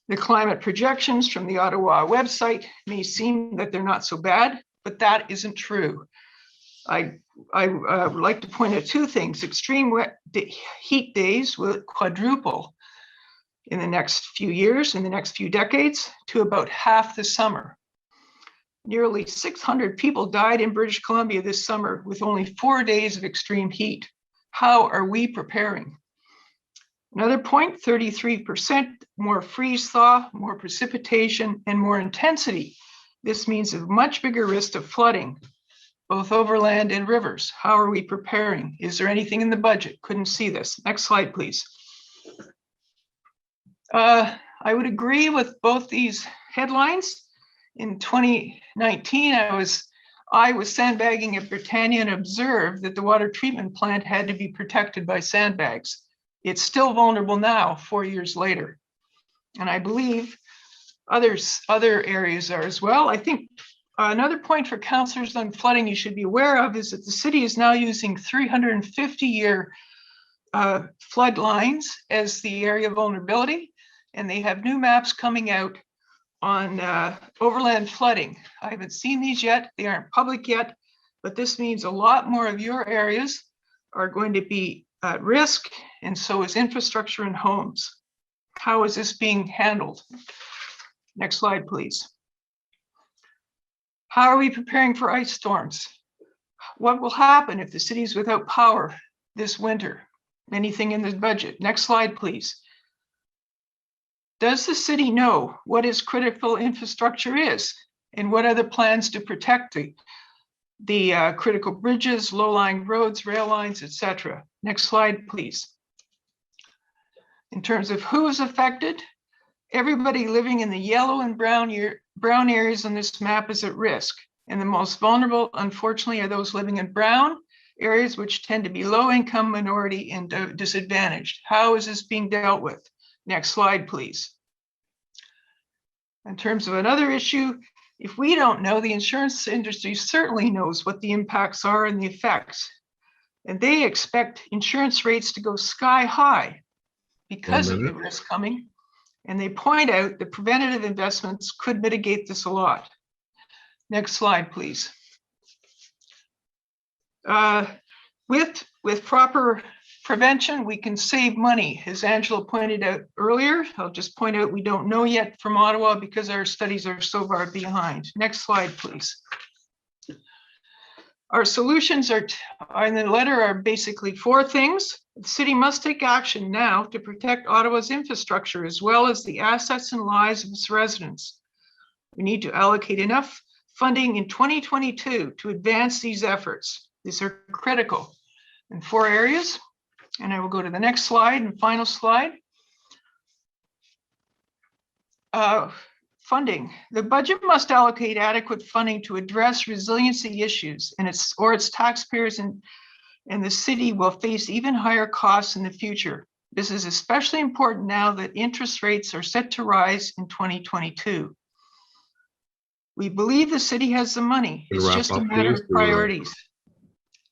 The climate projections from the Ottawa website may seem that they're not so bad, but that isn't true. I would like to point out two things. Extreme heat days will quadruple in the next few years, in the next few decades, to about half the summer. Nearly 600 people died in British Columbia this summer with only 4 days of extreme heat. How are we preparing? Another point, 33% more freeze-thaw, more precipitation, and more intensity. This means a much bigger risk of flooding, both overland and rivers. How are we preparing? Is there anything in the budget? Couldn't see this. Next slide, please. I would agree with both these headlines. In 2019, I was sandbagging at Britannia and observed that the water treatment plant had to be protected by sandbags. It's still vulnerable now, 4 years later. And I believe other areas are as well. I think another point for councillors on flooding you should be aware of is that the city is now using 350-year flood lines as the area of vulnerability, and they have new maps coming out on overland flooding. I haven't seen these yet. They aren't public yet, but this means a lot more of your areas are going to be at risk, and so is infrastructure and homes. How is this being handled? Next slide, please. How are we preparing for ice storms? What will happen if the city is without power this winter? Anything in the budget? Next slide, please. Does the city know what its critical infrastructure is and what are the plans to protect the critical bridges, low-lying roads, rail lines, etc.? Next slide, please. In terms of who is affected, everybody living in the yellow and brown areas on this map is at risk. And the most vulnerable, unfortunately, are those living in brown areas, which tend to be low-income, minority, and disadvantaged. How is this being dealt with? Next slide, please. In terms of another issue, if we don't know, the insurance industry certainly knows what the impacts are and the effects. And they expect insurance rates to go sky high because of the risk coming. And they point out that preventative investments could mitigate this a lot. Next slide, please. With proper prevention, we can save money. As Angela pointed out earlier, I'll just point out we don't know yet from Ottawa because our studies are so far behind. Next slide, please. Our solutions are in the letter are basically 4 things. The city must take action now to protect Ottawa's infrastructure as well as the assets and lives of its residents. We need to allocate enough funding in 2022 to advance these efforts. These are critical in 4 areas. And I will go to the next slide and final slide. Funding. The budget must allocate adequate funding to address resiliency issues and its taxpayers' and the city will face even higher costs in the future. This is especially important now that interest rates are set to rise in 2022. We believe the city has the money. It's Wrap just a up, matter please, of priorities.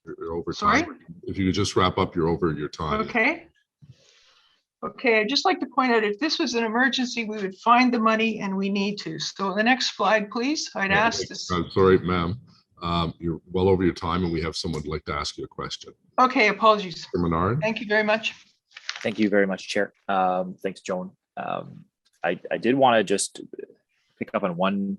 You're over Sorry? time. If you could just wrap up, you're over your time. Okay. Okay, I'd just like to point out, if this was an emergency, we would find the money, and we need to. So the next slide, please. I'd ask this. I'm sorry, ma'am. You're well over your time, and we have someone who'd like to ask you a question. Okay, apologies. Mr. Menard? Thank you very much. Thank you very much, Chair. Thanks, Joan. I did want to just pick up on one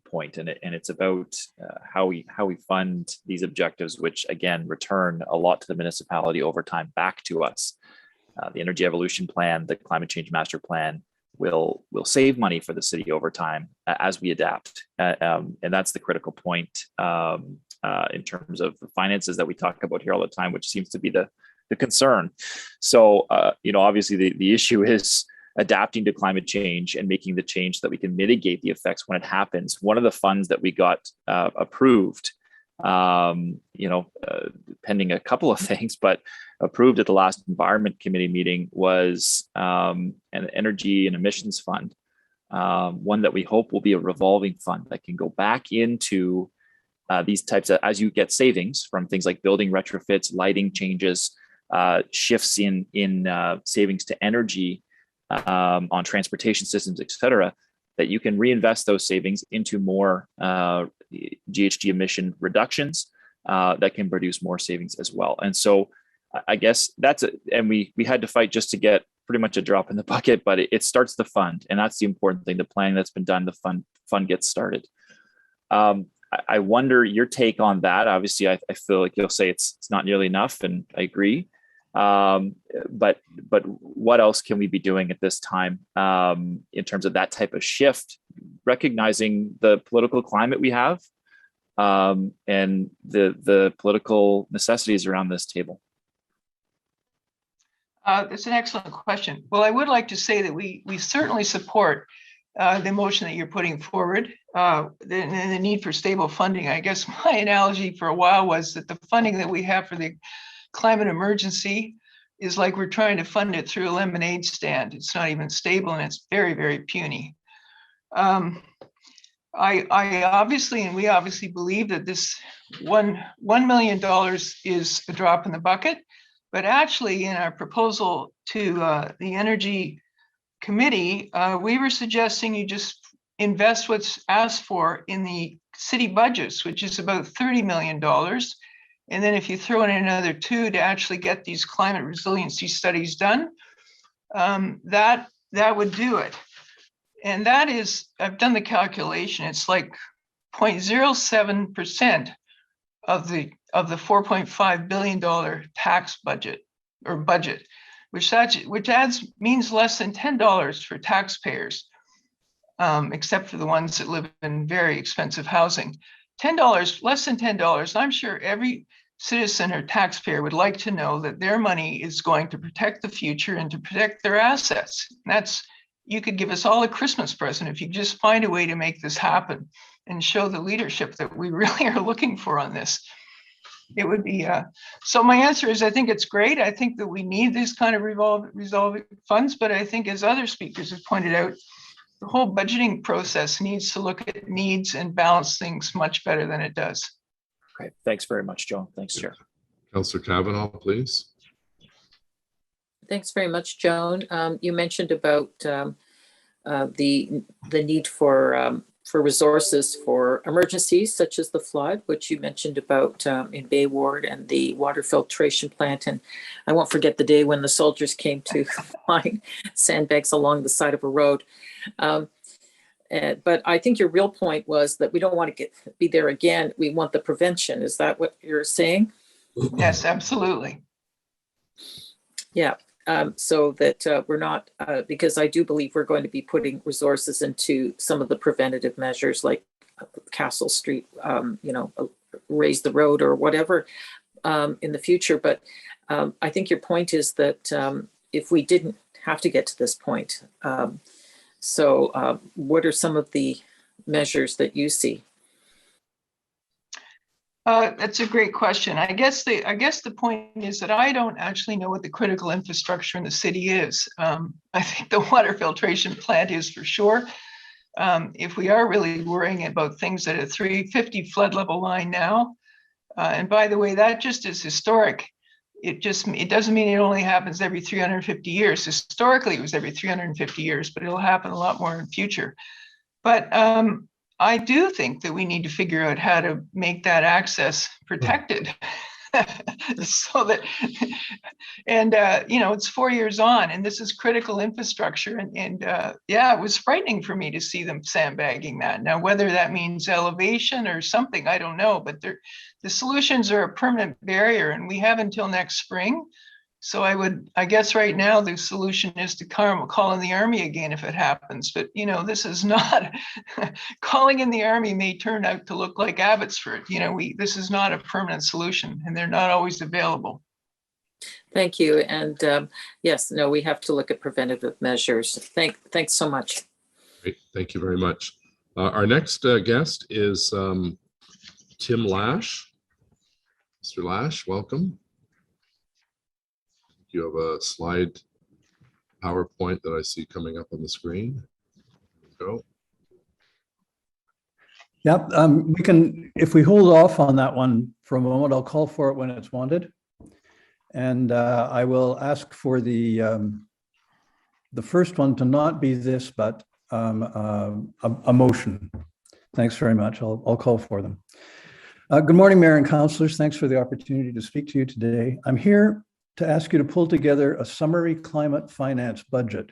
point, and it's about how we fund these objectives, which again return a lot to the municipality over time back to us. The Energy Evolution Plan, the Climate Change Master Plan will save money for the city over time as we adapt, and that's the critical point in terms of the finances that we talk about here all the time, which seems to be the concern. So, obviously the issue is adapting to climate change and making the change so that we can mitigate the effects when it happens. One of the funds that we got approved, pending a couple of things, but approved at the last Environment Committee meeting was an energy and emissions fund, one that we hope will be a revolving fund that can go back into these types of, as you get savings from things like building retrofits, lighting changes, shifts in savings to energy on transportation systems, et cetera, that you can reinvest those savings into more GHG emission reductions that can produce more savings as well. And so I guess that's it. And we had to fight just to get pretty much a drop in the bucket, but it starts the fund. And that's the important thing. The planning that's been done, the fund gets started. I wonder your take on that. Obviously, I feel like you'll say it's not nearly enough, and I agree. But what else can we be doing at this time in terms of that type of shift, recognizing the political climate we have and the political necessities around this table? That's an excellent question. Well, I would like to say that we certainly support the motion that you're putting forward, the need for stable funding. I guess my analogy for a while was that the funding that we have for the climate emergency is like we're trying to fund it through a lemonade stand. It's not even stable, and it's very, very puny. I obviously, and we obviously believe that this $1 million is a drop in the bucket, but actually in our proposal to the Energy Committee, we were suggesting you just invest what's asked for in the city budgets, which is about $30 million. And then if you throw in another 2 to actually get these climate resiliency studies done, that would do it. And that is, I've done the calculation, it's like 0.07% of the $4.5 billion tax budget, which means less than $10 for taxpayers, except for the ones that live in very expensive housing. $10, less than $10. I'm sure every citizen or taxpayer would like to know that their money is going to protect the future and to protect their assets. You could give us all a Christmas present if you just find a way to make this happen and show the leadership that we really are looking for on this. It would be, so my answer is, I think it's great. I think that we need these kind of resolving funds, but I think as other speakers have pointed out, the whole budgeting process needs to look at needs and balance things much better than it does. Okay, thanks very much, Joan. Thanks, Chair. Councillor Kavanaugh, please. Thanks very much, Joan. You mentioned about the need for resources for emergencies such as the flood, which you mentioned about in Bay Ward and the water filtration plant. And I won't forget the day when the soldiers came to find sandbags along the side of a road. But I think your real point was that we don't want to be there again. We want the prevention. Is that what you're saying? Yes, absolutely. Yeah. So that we're not, because I do believe we're going to be putting resources into some of the preventative measures like Castle Street, raise the road or whatever in the future. But I think your point is that if we didn't have to get to this point, what are some of the measures that you see? That's a great question. I guess the point is that I don't actually know what the critical infrastructure in the city is. I think the water filtration plant is for sure. If we are really worrying about things at a 350 flood level line now, and by the way, that just is historic. It doesn't mean it only happens every 350 years. Historically, it was every 350 years, but it'll happen a lot more in future. But I do think that we need to figure out how to make that access protected. So that, and it's 4 years on, and this is critical infrastructure, and yeah, it was frightening for me to see them sandbagging that. Now, whether that means elevation or something, I don't know, but the solutions are a permanent barrier, and we have until next spring. So I guess right now the solution is to call in the army again if it happens. But this is not calling in the army may turn out to look like Abbotsford. This is not a permanent solution, and they're not always available. Thank you. And yes, no, we have to look at preventative measures. Thanks so much. Great. Thank you very much. Our next guest is Tim Lash. Mr. Lash, welcome. You have a slide PowerPoint that I see coming up on the screen. Go. Yep, we can, if we hold off on that one for a moment, I'll call for it when it's wanted. And I will ask for the first one to not be this, but a motion. Thanks very much. I'll call for them. Good morning, Mayor and councillors. Thanks for the opportunity to speak to you today. I'm here to ask you to pull together a summary climate finance budget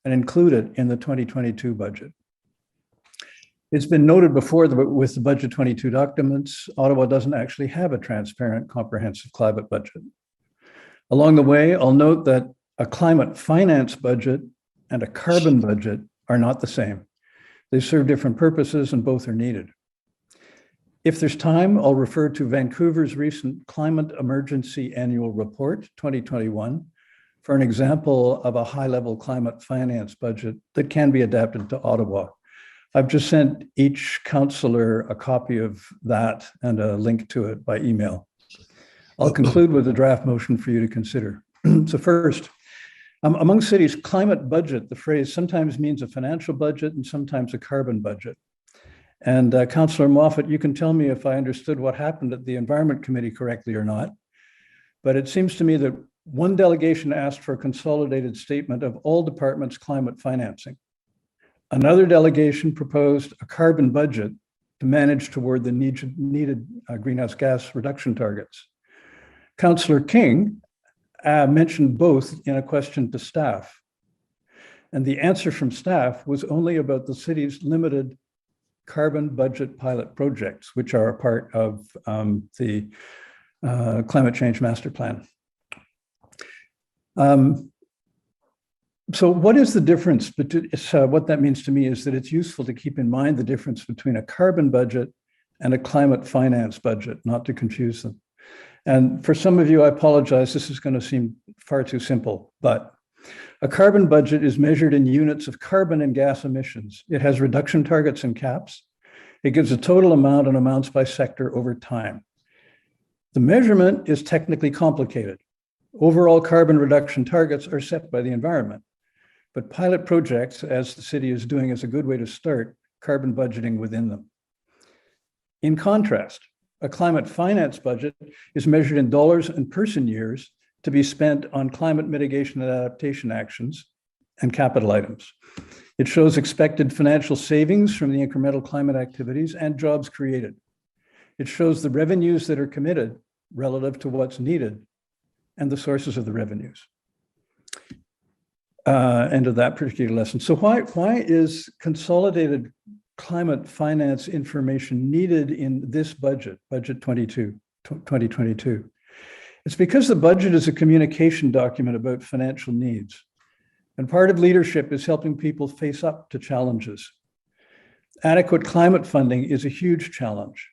and include it in the 2022 budget. It's been noted before with the budget 22 documents, Ottawa doesn't actually have a transparent, comprehensive climate budget. Along the way, I'll note that a climate finance budget and a carbon budget are not the same. They serve different purposes and both are needed. If there's time, I'll refer to Vancouver's recent Climate Emergency Annual Report 2021 for an example of a high-level climate finance budget that can be adapted to Ottawa. I've just sent each councillor a copy of that and a link to it by email. I'll conclude with a draft motion for you to consider. So first, among cities' climate budget, the phrase sometimes means a financial budget and sometimes a carbon budget. And Councillor Moffat, you can tell me if I understood what happened at the Environment Committee correctly or not. But it seems to me that one delegation asked for a consolidated statement of all departments' climate financing. Another delegation proposed a carbon budget to manage toward the needed greenhouse gas reduction targets. Councillor King mentioned both in a question to staff. And the answer from staff was only about the city's limited carbon budget pilot projects, which are a part of the climate change master plan. So what is the difference? What that means to me is that it's useful to keep in mind the difference between a carbon budget and a climate finance budget, not to confuse them. And for some of you, I apologize, this is going to seem far too simple, but a carbon budget is measured in units of carbon and gas emissions. It has reduction targets and caps. It gives a total amount and amounts by sector over time. The measurement is technically complicated. Overall carbon reduction targets are set by the environment, but pilot projects, as the city is doing, is a good way to start carbon budgeting within them. In contrast, a climate finance budget is measured in dollars and person years to be spent on climate mitigation and adaptation actions and capital items. It shows expected financial savings from the incremental climate activities and jobs created. It shows the revenues that are committed relative to what's needed and the sources of the revenues. End of that particular lesson. So why is consolidated climate finance information needed in this budget, budget 2022? It's because the budget is a communication document about financial needs. And part of leadership is helping people face up to challenges. Adequate climate funding is a huge challenge,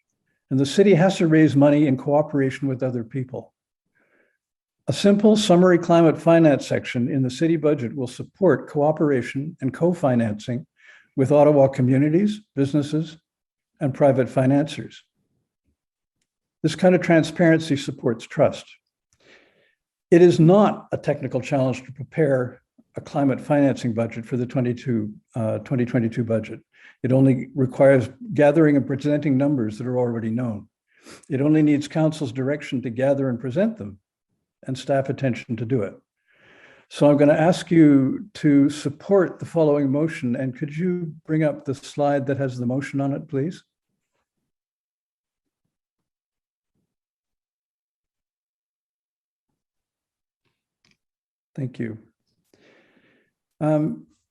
and the city has to raise money in cooperation with other people. A simple summary climate finance section in the city budget will support cooperation and co-financing with Ottawa communities, businesses, and private financiers. This kind of transparency supports trust. It is not a technical challenge to prepare a climate financing budget for the 2022 budget. It only requires gathering and presenting numbers that are already known. It only needs council's direction to gather and present them and staff attention to do it. So I'm going to ask you to support the following motion. And could you bring up the slide that has the motion on it, please? Thank you.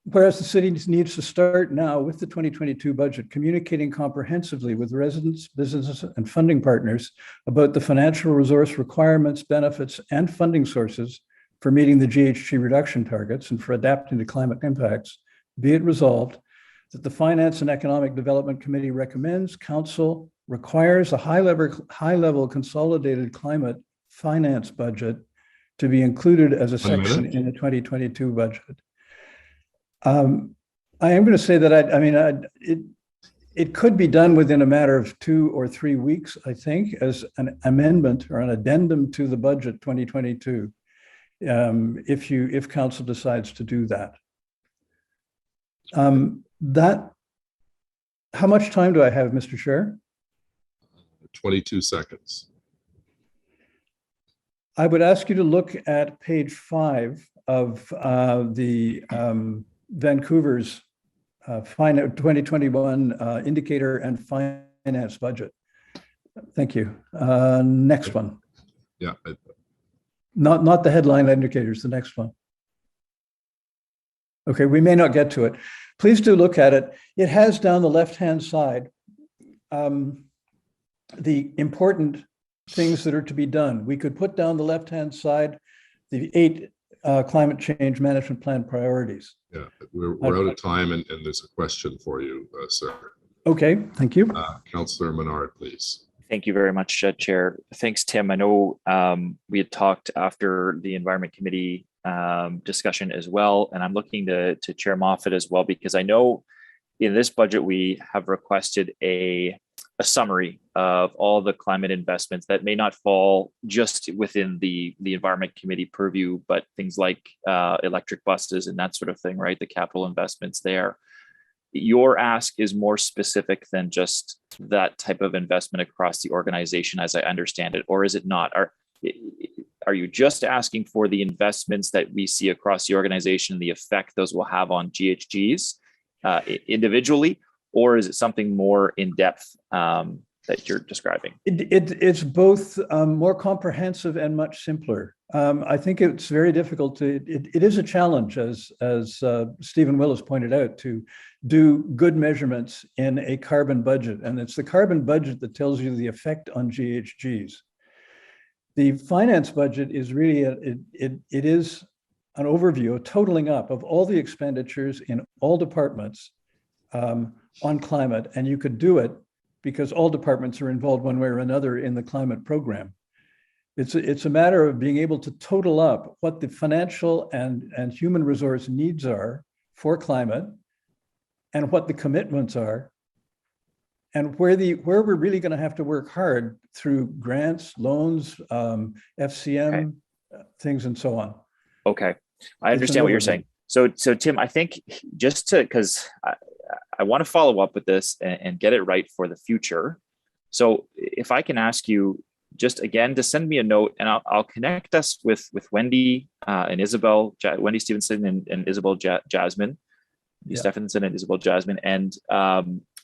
Whereas the city needs to start now with the 2022 budget, communicating comprehensively with residents, businesses, and funding partners about the financial resource requirements, benefits, and funding sources for meeting the GHG reduction targets and for adapting to climate impacts, be it resolved that the Finance and Economic Development Committee recommends council requires a high-level consolidated climate finance budget to be included as a section in the 2022 budget. I am going to say that it could be done within a matter of 2 or 3 weeks, I think, as an amendment or an addendum to the budget 2022, if council decides to do that. How much time do I have, Mr. Chair? 22 seconds. I would ask you to look at page 5 of the Vancouver's 2021 indicator and finance budget. Thank you. Next one. Yeah. Not the headline indicators, the next one. Okay, we may not get to it. Please do look at it. It has down the left-hand side the important things that are to be done. We could put down the left-hand side the 8 climate change management plan priorities. Yeah, we're out of time, and there's a question for you, sir. Okay, thank you. Councillor Menard, please. Thank you very much, Chair. Thanks, Tim. I know we had talked after the Environment Committee discussion as well, and I'm looking to Chair Moffat as well, because I know in this budget we have requested a summary of all the climate investments that may not fall just within the Environment Committee purview, but things like electric buses and that sort of thing, right? The capital investments there. Your ask is more specific than just that type of investment across the organization, as I understand it, or is it not? Are you just asking for the investments that we see across the organization, the effect those will have on GHGs individually, or is it something more in depth that you're describing? It's both more comprehensive and much simpler. I think it's very difficult to, it is a challenge, as Stephen Willis pointed out, to do good measurements in a carbon budget. And it's the carbon budget that tells you the effect on GHGs. The finance budget is really, it is an overview, a totaling up of all the expenditures in all departments on climate. And you could do it because all departments are involved one way or another in the climate program. It's a matter of being able to total up what the financial and human resource needs are for climate and what the commitments are, and where we're really going to have to work hard through grants, loans, FCM, things and so on. Okay, I understand what you're saying. So Tim, I think just because I want to follow up with this and get it right for the future. So if I can ask you just again to send me a note, and I'll connect us with Wendy and Isabel, Wendy Stevenson and Isabel Jasmine, Stephenson and Isabel Jasmine, and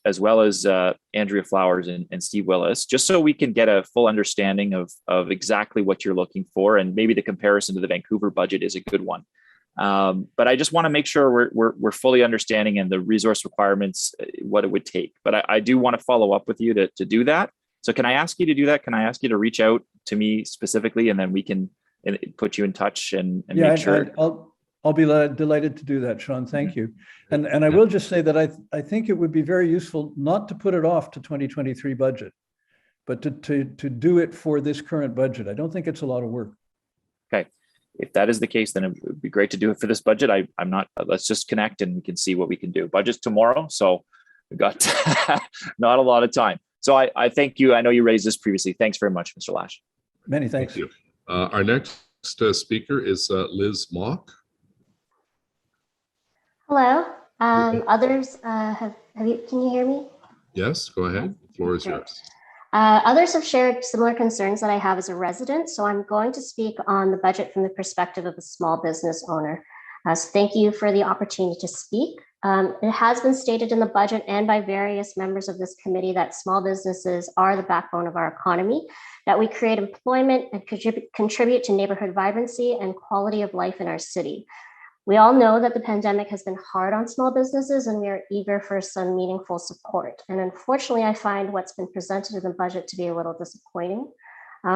as well as Andrea Flowers and Steve Willis, just so we can get a full understanding of exactly what you're looking for, and maybe the comparison to the Vancouver budget is a good one. But I just want to make sure we're fully understanding and the resource requirements, what it would take. But I do want to follow up with you to do that. So can I ask you to do that? Can I ask you to reach out to me specifically, and then we can put you in touch and make sure? I'll be delighted to do that, Sean. Thank you. And I will just say that I think it would be very useful not to put it off to 2023 budget, but to do it for this current budget. I don't think it's a lot of work. Okay. If that is the case, then it would be great to do it for this budget. I'm not, let's just connect and we can see what we can do. Budget's tomorrow, so we've got not a lot of time. So I thank you. I know you raised this previously. Thanks very much, Mr. Lash. Many thanks. Thank you. Our next speaker is Liz Mock. Hello. Others have you? Can you hear me? Yes, go ahead. The floor is yours. Others have shared similar concerns that I have as a resident, so I'm going to speak on the budget from the perspective of a small business owner. So thank you for the opportunity to speak. It has been stated in the budget and by various members of this committee that small businesses are the backbone of our economy, that we create employment and contribute to neighborhood vibrancy and quality of life in our city. We all know that the pandemic has been hard on small businesses, and we are eager for some meaningful support. And unfortunately, I find what's been presented in the budget to be a little disappointing.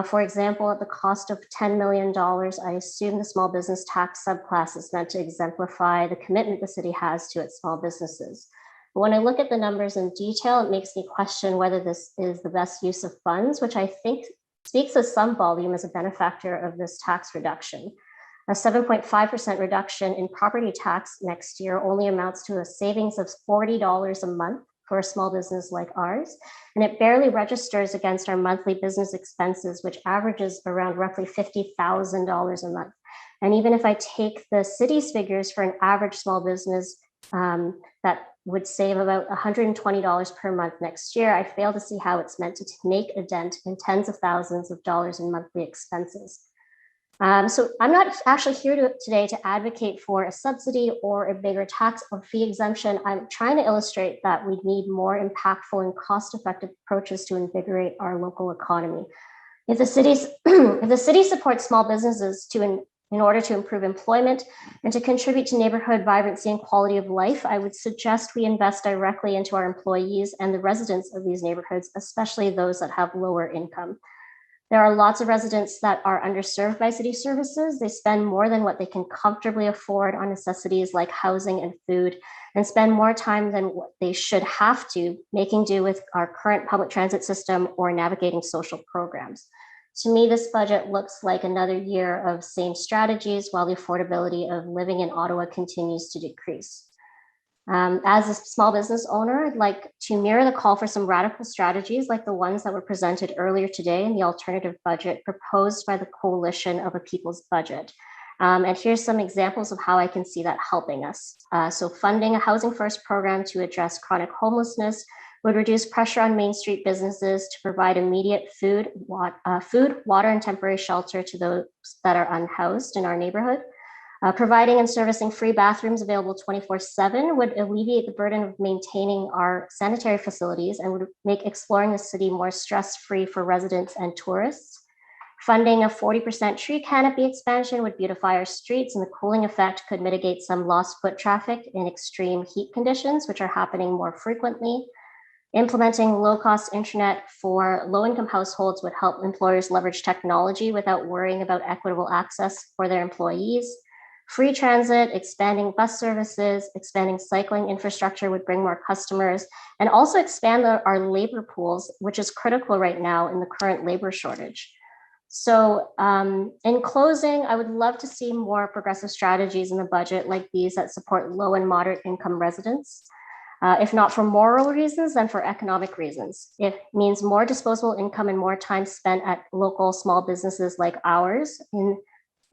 For example, at the cost of $10 million, I assume the small business tax subclass is meant to exemplify the commitment the city has to its small businesses. But when I look at the numbers in detail, it makes me question whether this is the best use of funds, which I think speaks of some volume as a benefactor of this tax reduction. A 7.5% reduction in property tax next year only amounts to a savings of $40 a month for a small business like ours, and it barely registers against our monthly business expenses, which averages around roughly $50,000 a month. And even if I take the city's figures for an average small business that would save about $120 per month next year, I fail to see how it's meant to make a dent in tens of thousands of dollars in monthly expenses. So I'm not actually here today to advocate for a subsidy or a bigger tax or fee exemption. I'm trying to illustrate that we need more impactful and cost-effective approaches to invigorate our local economy. If the city supports small businesses in order to improve employment and to contribute to neighborhood vibrancy and quality of life, I would suggest we invest directly into our employees and the residents of these neighborhoods, especially those that have lower income. There are lots of residents that are underserved by city services. They spend more than what they can comfortably afford on necessities like housing and food, and spend more time than what they should have to making do with our current public transit system or navigating social programs. To me, this budget looks like another year of same strategies while the affordability of living in Ottawa continues to decrease. As a small business owner, I'd like to mirror the call for some radical strategies like the ones that were presented earlier today in the alternative budget proposed by the Coalition of a People's Budget. And here's some examples of how I can see that helping us. So funding a Housing First program to address chronic homelessness would reduce pressure on Main Street businesses to provide immediate food, water, and temporary shelter to those that are unhoused in our neighborhood. Providing and servicing free bathrooms available 24/7 would alleviate the burden of maintaining our sanitary facilities and would make exploring the city more stress-free for residents and tourists. Funding a 40% tree canopy expansion would beautify our streets, and the cooling effect could mitigate some lost foot traffic in extreme heat conditions, which are happening more frequently. Implementing low-cost internet for low-income households would help employers leverage technology without worrying about equitable access for their employees. Free transit, expanding bus services, expanding cycling infrastructure would bring more customers and also expand our labor pools, which is critical right now in the current labor shortage. So in closing, I would love to see more progressive strategies in the budget like these that support low and moderate income residents. If not for moral reasons, then for economic reasons. It means more disposable income and more time spent at local small businesses like ours.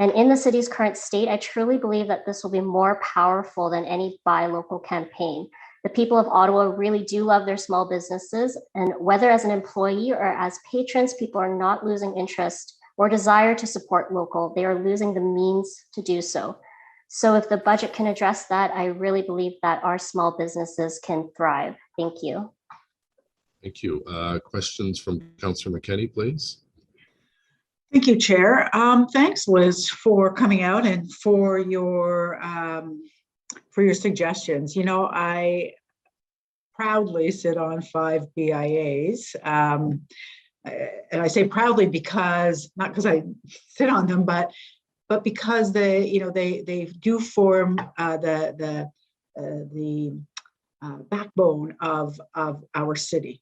And in the city's current state, I truly believe that this will be more powerful than any buy local campaign. The people of Ottawa really do love their small businesses, and whether as an employee or as patrons, people are not losing interest or desire to support local. They are losing the means to do so. So if the budget can address that, I really believe that our small businesses can thrive. Thank you. Thank you. Questions from Councillor McKenney, please. Thank you, Chair. Thanks, Liz, for coming out and for your suggestions. You know, I proudly sit on 5 BIAs, and I say proudly because not because I sit on them, but because they do form the backbone of our city.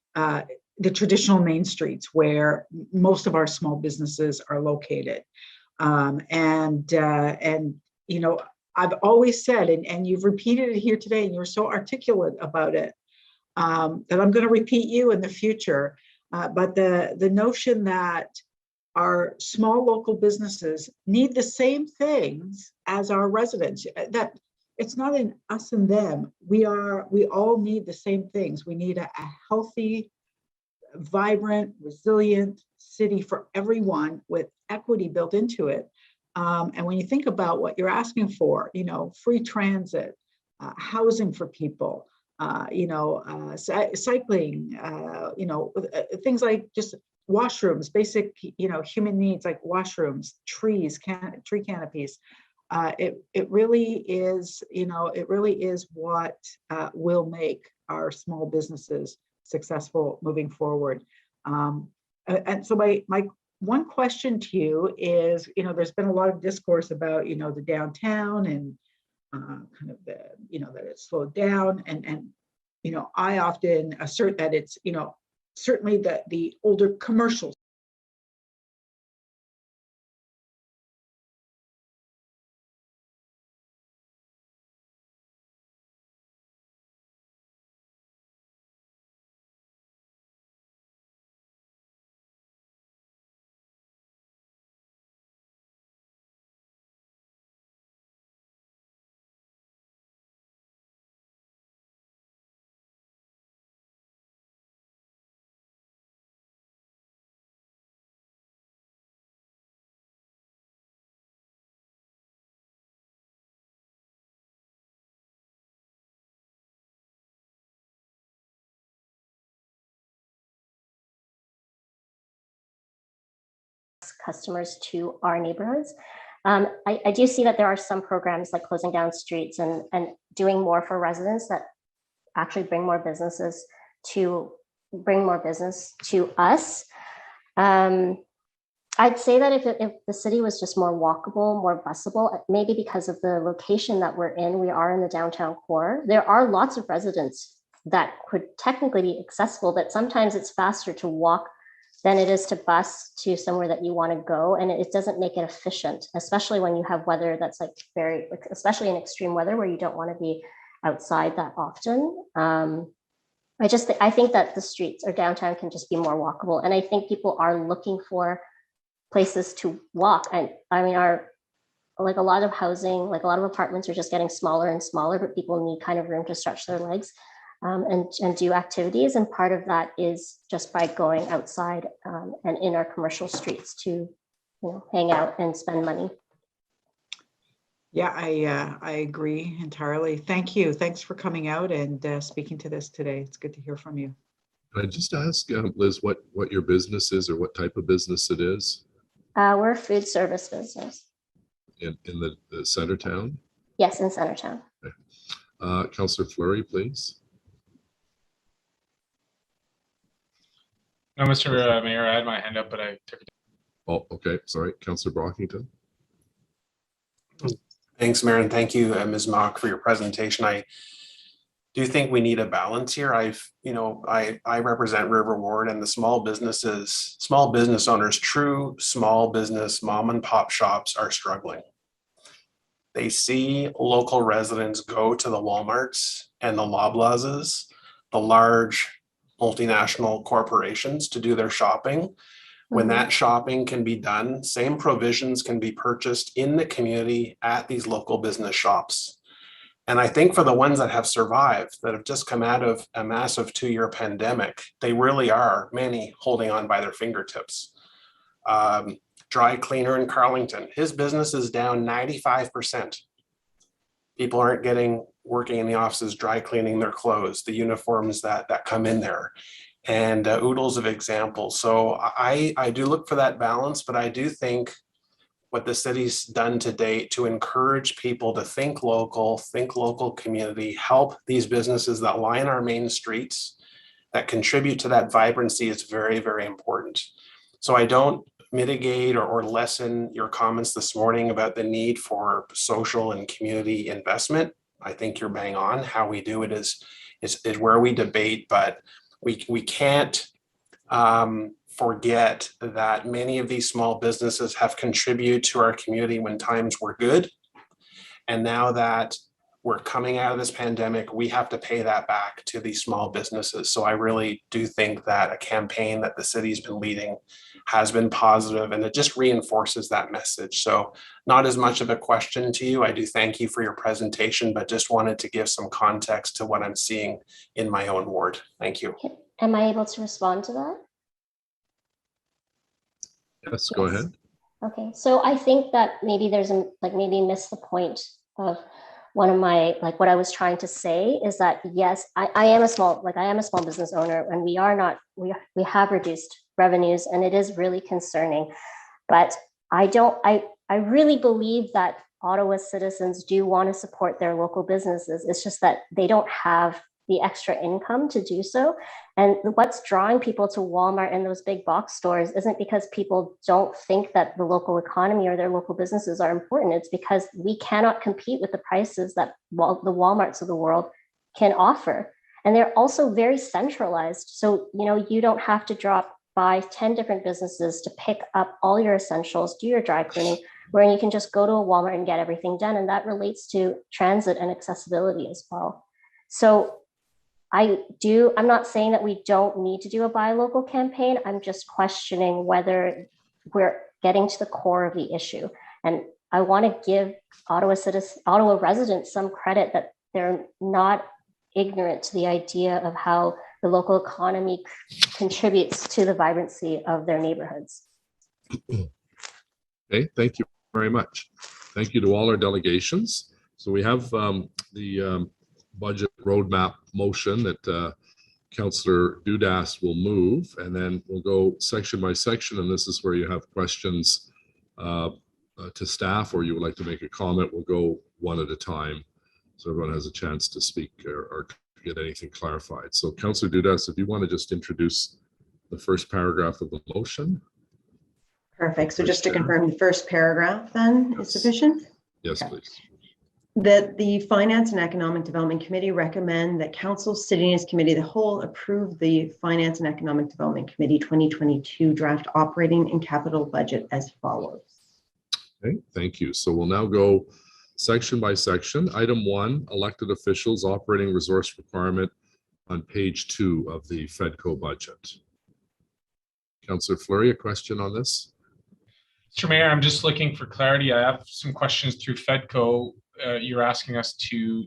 The traditional main streets where most of our small businesses are located. And you know, I've always said, and you've repeated it here today, and you're so articulate about it, that I'm going to repeat you in the future. But the notion that our small local businesses need the same things as our residents, that it's not in us and them. We all need the same things. We need a healthy, vibrant, resilient city for everyone with equity built into it. And when you think about what you're asking for, free transit, housing for people, cycling, things like just washrooms, basic, human needs like washrooms, trees, tree canopies. It really is, what will make our small businesses successful moving forward. And so my one question to you is, there's been a lot of discourse about, the downtown and kind of the, that it's slowed down. And I often assert that it's, certainly the older commercial customers to our neighborhoods. I do see that there are some programs like closing down streets and doing more for residents that actually bring more business to us. I'd say that if the city was just more walkable, more busable, maybe because of the location that we're in, we are in the downtown core. There are lots of residents that could technically be accessible, but sometimes it's faster to walk than it is to bus to somewhere that you want to go. And it doesn't make it efficient, especially when you have weather that's especially in extreme weather where you don't want to be outside that often. I think that the streets or downtown can just be more walkable. And I think people are looking for places to walk. And I mean, a lot of housing, like a lot of apartments are just getting smaller and smaller, but people need kind of room to stretch their legs. And do activities. And part of that is just by going outside and in our commercial streets to hang out and spend money. Yeah, I agree entirely. Thank you. Thanks for coming out and speaking to this today. It's good to hear from you. Can I just ask, Liz, what your business is or what type of business it is? We're a food service business. In the center town? Yes, in center town. Okay. Councillor Fleury, please. No, Mr. Mayor, I had my hand up, but I took it. Oh, okay. Sorry. Councillor Brockington. Thanks, Mayor, and thank you, Ms. Mock, for your presentation. I do think we need a balance here. I represent River Ward, and the small business owners, true small business mom and pop shops are struggling. They see local residents go to the Walmarts and the Loblazes, the large multinational corporations, to do their shopping. When that shopping can be done, same provisions can be purchased in the community at these local business shops. And I think for the ones that have survived, that have just come out of a massive 2-year pandemic, they really are, many, holding on by their fingertips. Dry cleaner in Carlington, his business is down 95%. People aren't working in the offices, dry cleaning their clothes, the uniforms that come in there, and oodles of examples. So I do look for that balance, but I do think what the city's done to date to encourage people to think local community, help these businesses that line our main streets, that contribute to that vibrancy is very, very important. So I don't mitigate or lessen your comments this morning about the need for social and community investment. I think you're bang on. How we do it is where we debate, but we can't forget that many of these small businesses have contributed to our community when times were good. And now that we're coming out of this pandemic. We have to pay that back to these small businesses. So I really do think that a campaign that the city's been leading has been positive, and it just reinforces that message. So not as much of a question to you. I do thank you for your presentation, but just wanted to give some context to what I'm seeing in my own ward. Thank you. Am I able to respond to that? Yes, go ahead. Okay, so I think that maybe there's a, maybe missed the point of one of my, what I was trying to say is that, yes, I am a small business owner, and we have reduced revenues, and it is really concerning. But I really believe that Ottawa citizens do want to support their local businesses. It's just that they don't have the extra income to do so. And what's drawing people to Walmart and those big box stores isn't because people don't think that the local economy or their local businesses are important. It's because we cannot compete with the prices that the Walmarts of the world can offer. And they're also very centralized. So, you don't have to drop by 10 different businesses to pick up all your essentials, do your dry cleaning, where you can just go to a Walmart and get everything done. And that relates to transit and accessibility as well. So I'm not saying that we don't need to do a buy local campaign. I'm just questioning whether we're getting to the core of the issue. And I want to give Ottawa residents some credit that they're not ignorant to the idea of how the local economy contributes to the vibrancy of their neighborhoods. Okay, thank you very much. Thank you to all our delegations. So we have the budget roadmap motion that Councillor Dudas will move, and then we'll go section by section, and this is where you have questions to staff, or you would like to make a comment. We'll go one at a time so everyone has a chance to speak or get anything clarified. So Councillor Dudas, if you want to just introduce the first paragraph of the motion. Perfect. So just to confirm, the first paragraph then is sufficient? Yes, okay. Please. That the Finance and Economic Development Committee recommend that Council sitting as Committee of the Whole approve the Finance and Economic Development Committee 2022 draft operating and capital budget as follows. Okay, thank you. So we'll now go section by section. Item 1, elected officials operating resource requirement on page 2 of the FEDCO budget. Councillor Fleury, a question on this? Mr. Mayor, I'm just looking for clarity. I have some questions through FEDCO. You're asking us to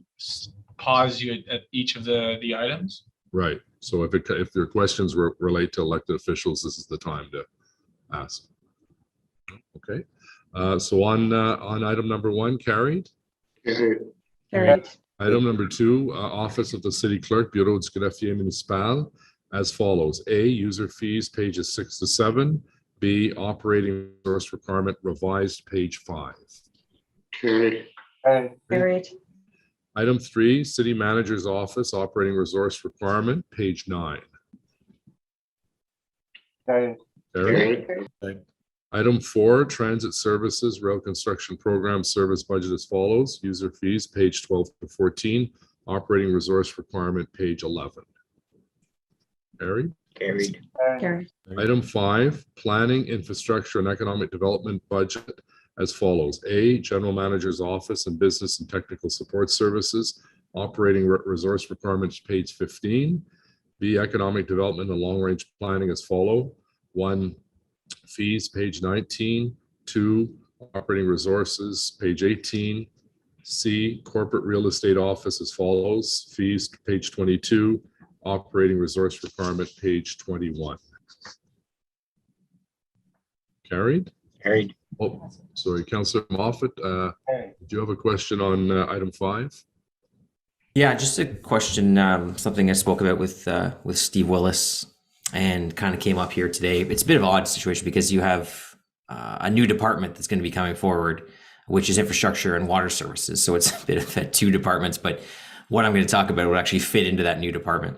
pause you at each of the items? Right. So if your questions relate to elected officials, this is the time to ask. Okay. So on item number 1, carried. Carried. Item number 2, Office of the City Clerk, Bureau du Greffier Municipal, as follows. A, user fees, pages 6 to 7. B, operating resource requirement revised, page 5. Carried. Carried. Item 3, City Manager's Office, operating resource requirement, page 9. Carried. Item 4, Transit Services, Rail Construction Program Service budget as follows. User fees, page 12 to 14. Operating resource requirement, page 11. Carried. Carried. Carried. Item 5, Planning, Infrastructure, and Economic Development budget as follows. A, General Manager's Office and Business and Technical Support Services, operating resource requirements, page 15. B, Economic Development and Long Range Planning as follow. 1, fees, page 19. 2, operating resources, page 18. C, Corporate Real Estate Office as follows. Fees, page 22. Operating resource requirement, page 21. Carried? Carried. Oh, sorry, Councillor Moffat, do you have a question on item 5? Yeah, just a question, something I spoke about with Steve Willis and kind of came up here today. It's a bit of an odd situation because you have a new department that's going to be coming forward, which is infrastructure and water services. So it's a bit of 2 departments, but what I'm going to talk about will actually fit into that new department.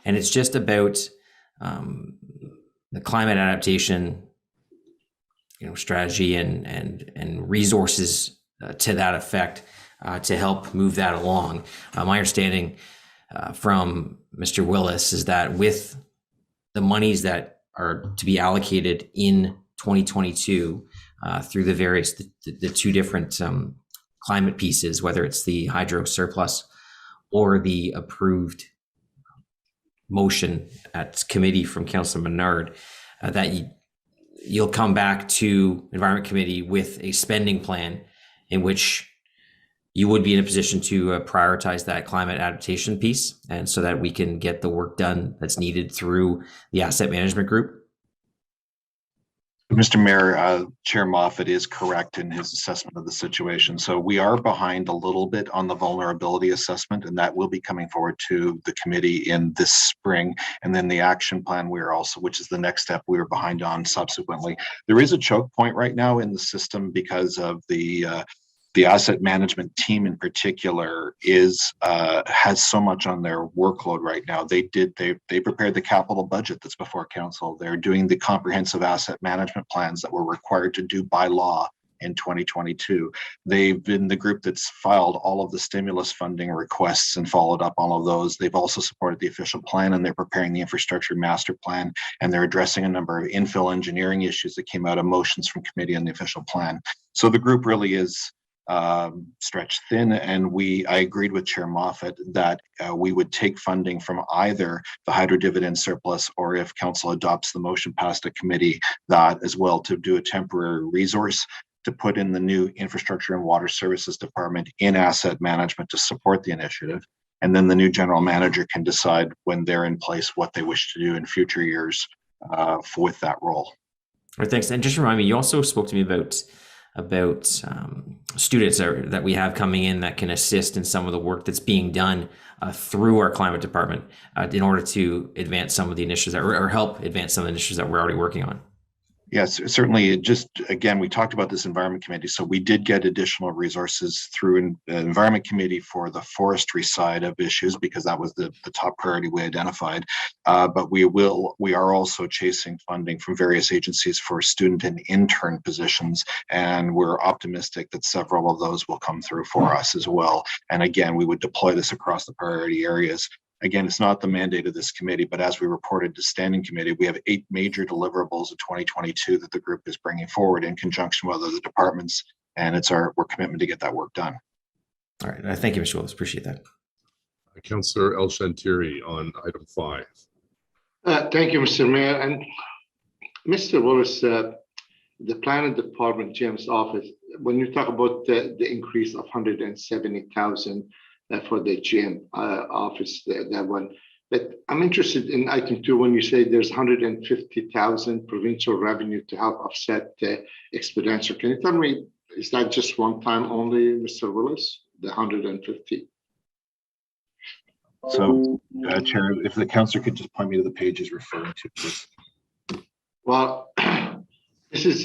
And it's just about the climate adaptation, strategy and resources to that effect to help move that along. My understanding from Mr. Willis is that with the monies that are to be allocated in 2022 through the 2 different climate pieces, whether it's the hydro surplus or the approved motion at committee from Councillor Menard, that you'll come back to Environment Committee with a spending plan in which you would be in a position to prioritize that climate adaptation piece, and so that we can get the work done that's needed through the asset management group. Mr. Mayor, Chair Moffat is correct in his assessment of the situation. So we are behind a little bit on the vulnerability assessment, and that will be coming forward to the committee in this spring. And then the action plan, we are also, which is the next step, we are behind on subsequently. There is a choke point right now in the system because of the asset management team in particular has so much on their workload right now. They prepared the capital budget that's before council. They're doing the comprehensive asset management plans that we're required to do by law in 2022. They've been the group that's filed all of the stimulus funding requests and followed up all of those. They've also supported the official plan, and they're preparing the infrastructure master plan, and they're addressing a number of infill engineering issues that came out of motions from committee on the official plan. So the group really is stretched thin, and I agreed with Chair Moffat that we would take funding from either the hydro dividend surplus, or if council adopts the motion past a committee, that as well, to do a temporary resource to put in the new infrastructure and water services department in asset management to support the initiative. And then the new general manager can decide when they're in place what they wish to do in future years with that role. All right, thanks. And just remind me, you also spoke to me about students that we have coming in that can assist in some of the work that's being done through our climate department in order to advance some of the initiatives or help advance some of the initiatives that we're already working on. Yes, certainly. Just again, we talked about this Environment Committee, so we did get additional resources through the Environment Committee for the forestry side of issues, because that was the top priority we identified. But we are also chasing funding from various agencies for student and intern positions, and we're optimistic that several of those will come through for us as well. And again, we would deploy this across the priority areas. Again, it's not the mandate of this committee, but as we reported to standing committee, we have 8 major deliverables of 2022 that the group is bringing forward in conjunction with other departments, and it's our commitment to get that work done. All right, thank you, Mr. Willis. Appreciate that. Councillor El Shantiri on item 5. Thank you, Mr. Mayor. And Mr. Willis, the planning department, James' office, when you talk about the increase of 170,000 for the GM office, that one. But I'm interested in item 2 when you say there's 150,000 provincial revenue to help offset the expenditure. Can you tell me, is that just one time only, Mr. Willis, the 150? So, Chair, if the councillor could just point me to the page he's referring to, please. Well, this is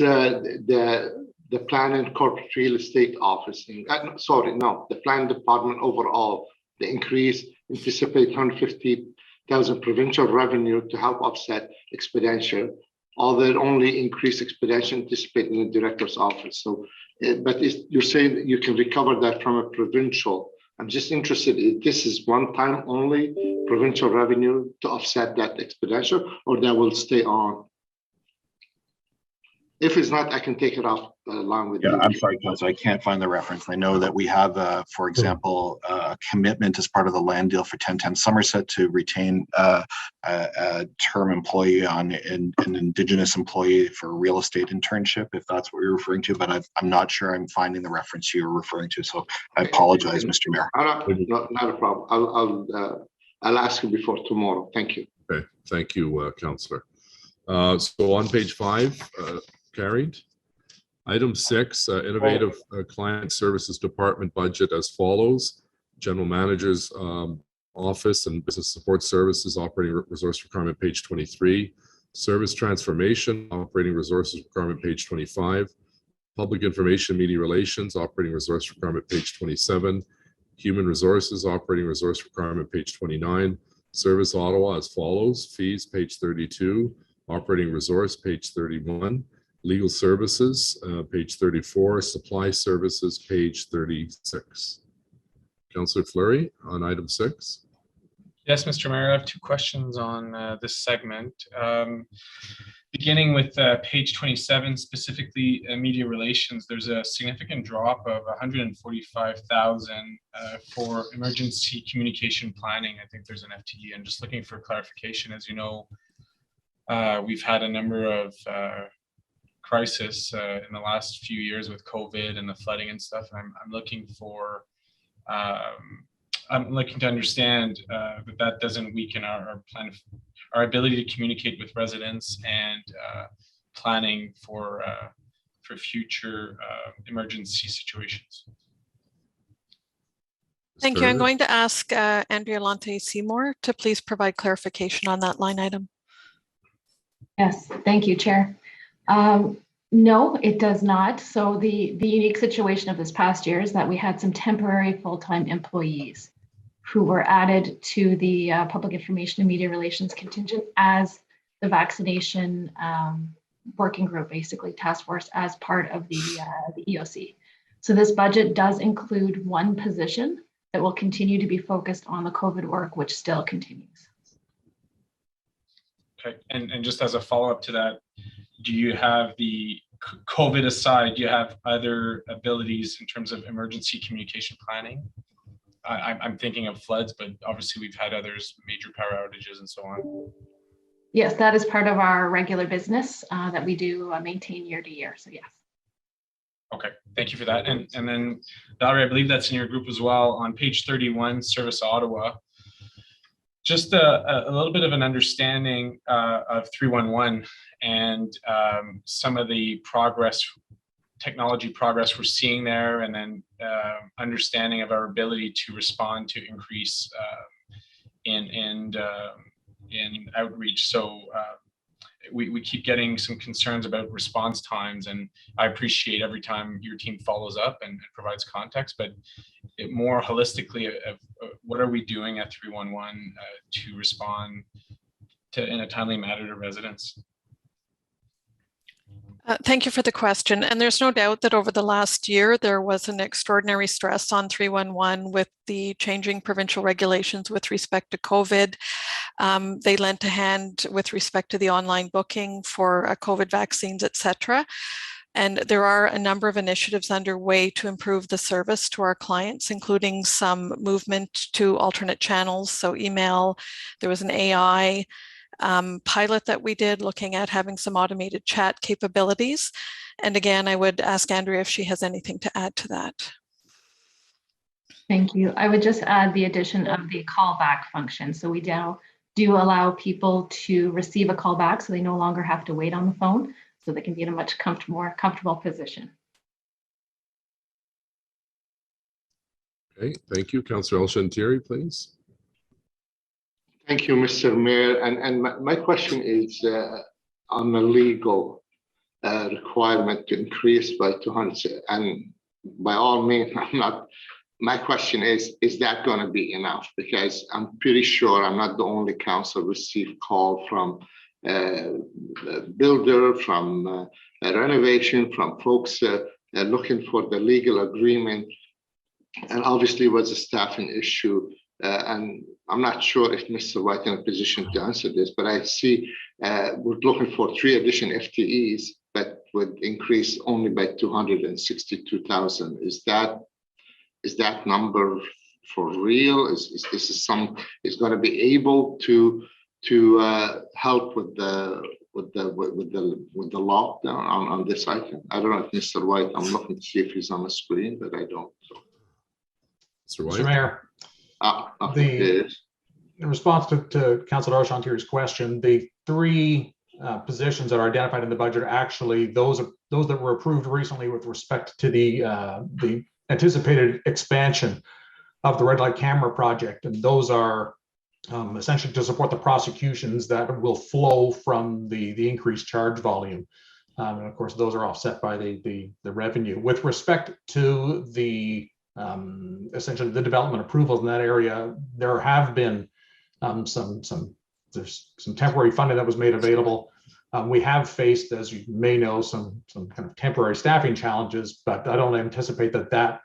the planning corporate real estate office. The planning department overall, the increase anticipate 150,000 provincial revenue to help offset expenditure. Although only increase expenditure anticipated in the director's office. So, but you're saying that you can recover that from a provincial. I'm just interested if this is one time only provincial revenue to offset that expenditure, or that will stay on. If it's not, I can take it off along with you. I'm sorry, Council, I can't find the reference. I know that we have, for example, a commitment as part of the land deal for 1010 Somerset to retain a term employee on an Indigenous employee for a real estate internship, if that's what you're referring to, but I'm not sure I'm finding the reference you're referring to. So I apologize, Mr. Mayor. Not a problem. I'll ask you before tomorrow. Thank you. Okay, thank you, Councillor. So on page 5, carried. Item 6, innovative client services department budget as follows. General manager's office and business support services operating resource requirement page 23. Service transformation operating resources requirement page 25. Public information media relations operating resource requirement page 27. Human resources operating resource requirement page 29. Service Ottawa as follows. Fees page 32. Operating resource page 31. Legal services, page 34, supply services, page 36. Councillor Fleury on item 6. Yes, Mr. Mayor, I have 2 questions on this segment. beginning with page 27, specifically media relations, there's a significant drop of 145,000 for emergency communication planning. I think there's an FTE. I'm just looking for clarification. As you know, we've had a number of crisis in the last few years with COVID and the flooding and stuff. I'm looking for, I'm looking to understand that doesn't weaken our plan, our ability to communicate with residents and planning for future emergency situations. Thank you. I'm going to ask Andrea Lonte Seymour to please provide clarification on that line item. Yes, thank you, Chair. No, it does not. So the unique situation of this past year is that we had some temporary full-time employees who were added to the public information and media relations contingent as the vaccination working group, basically task force, as part of the EOC. So this budget does include one position that will continue to be focused on the COVID work, which still continues. Okay, and just as a follow-up to that, do you have the COVID aside, do you have other abilities in terms of emergency communication planning? I'm thinking of floods, but obviously we've had others, major power outages and so on. Yes, that is part of our regular business that we do maintain year to year, so yes. Okay, thank you for that. And then Valerie, I believe that's in your group as well, on page 31, Service Ottawa. Just a little bit of an understanding of 311 and some of the progress, technology progress we're seeing there, and then understanding of our ability to respond to increase in outreach. So we keep getting some concerns about response times, and I appreciate every time your team follows up and provides context, but more holistically, what are we doing at 311 to respond in a timely manner to residents? Thank you for the question. And there's no doubt that over the last year, there was an extraordinary stress on 311 with the changing provincial regulations with respect to COVID. They lent a hand with respect to the online booking for COVID vaccines, et cetera. And there are a number of initiatives underway to improve the service to our clients, including some movement to alternate channels. So email, there was an AI pilot that we did looking at having some automated chat capabilities. And again, I would ask Andrea if she has anything to add to that. Thank you. I would just add the addition of the callback function. So we now do allow people to receive a callback so they no longer have to wait on the phone, so they can be in a much more comfortable position. Okay, thank you. Councillor El-Shantieri, please. Thank you, Mr. Mayor. And my question is on the legal requirement to increase by 200. And by all means, my question is that going to be enough? Because I'm pretty sure I'm not the only council received call from builder, from renovation, from folks looking for the legal agreement. And obviously it was a staffing issue. And I'm not sure if Mr. White in a position to answer this, but I see we're looking for 3 additional FTEs, but would increase only by 262,000. Is that number for real? Is this going to be able to help with the lockdown on this item? I don't know if Mr. White, I'm looking to see if he's on the screen, but I don't. Mr. White? Mr. Mayor. In response to Councillor El-Shantieri's question, the 3 positions that are identified in the budget are actually those that were approved recently with respect to the anticipated expansion of the red light camera project, and those are essentially to support the prosecutions that will flow from the increased charge volume. And of course, those are offset by the revenue. With respect to the essentially the development approvals in that area, there have been there's some temporary funding that was made available. We have faced, as you may know, some kind of temporary staffing challenges, but I don't anticipate that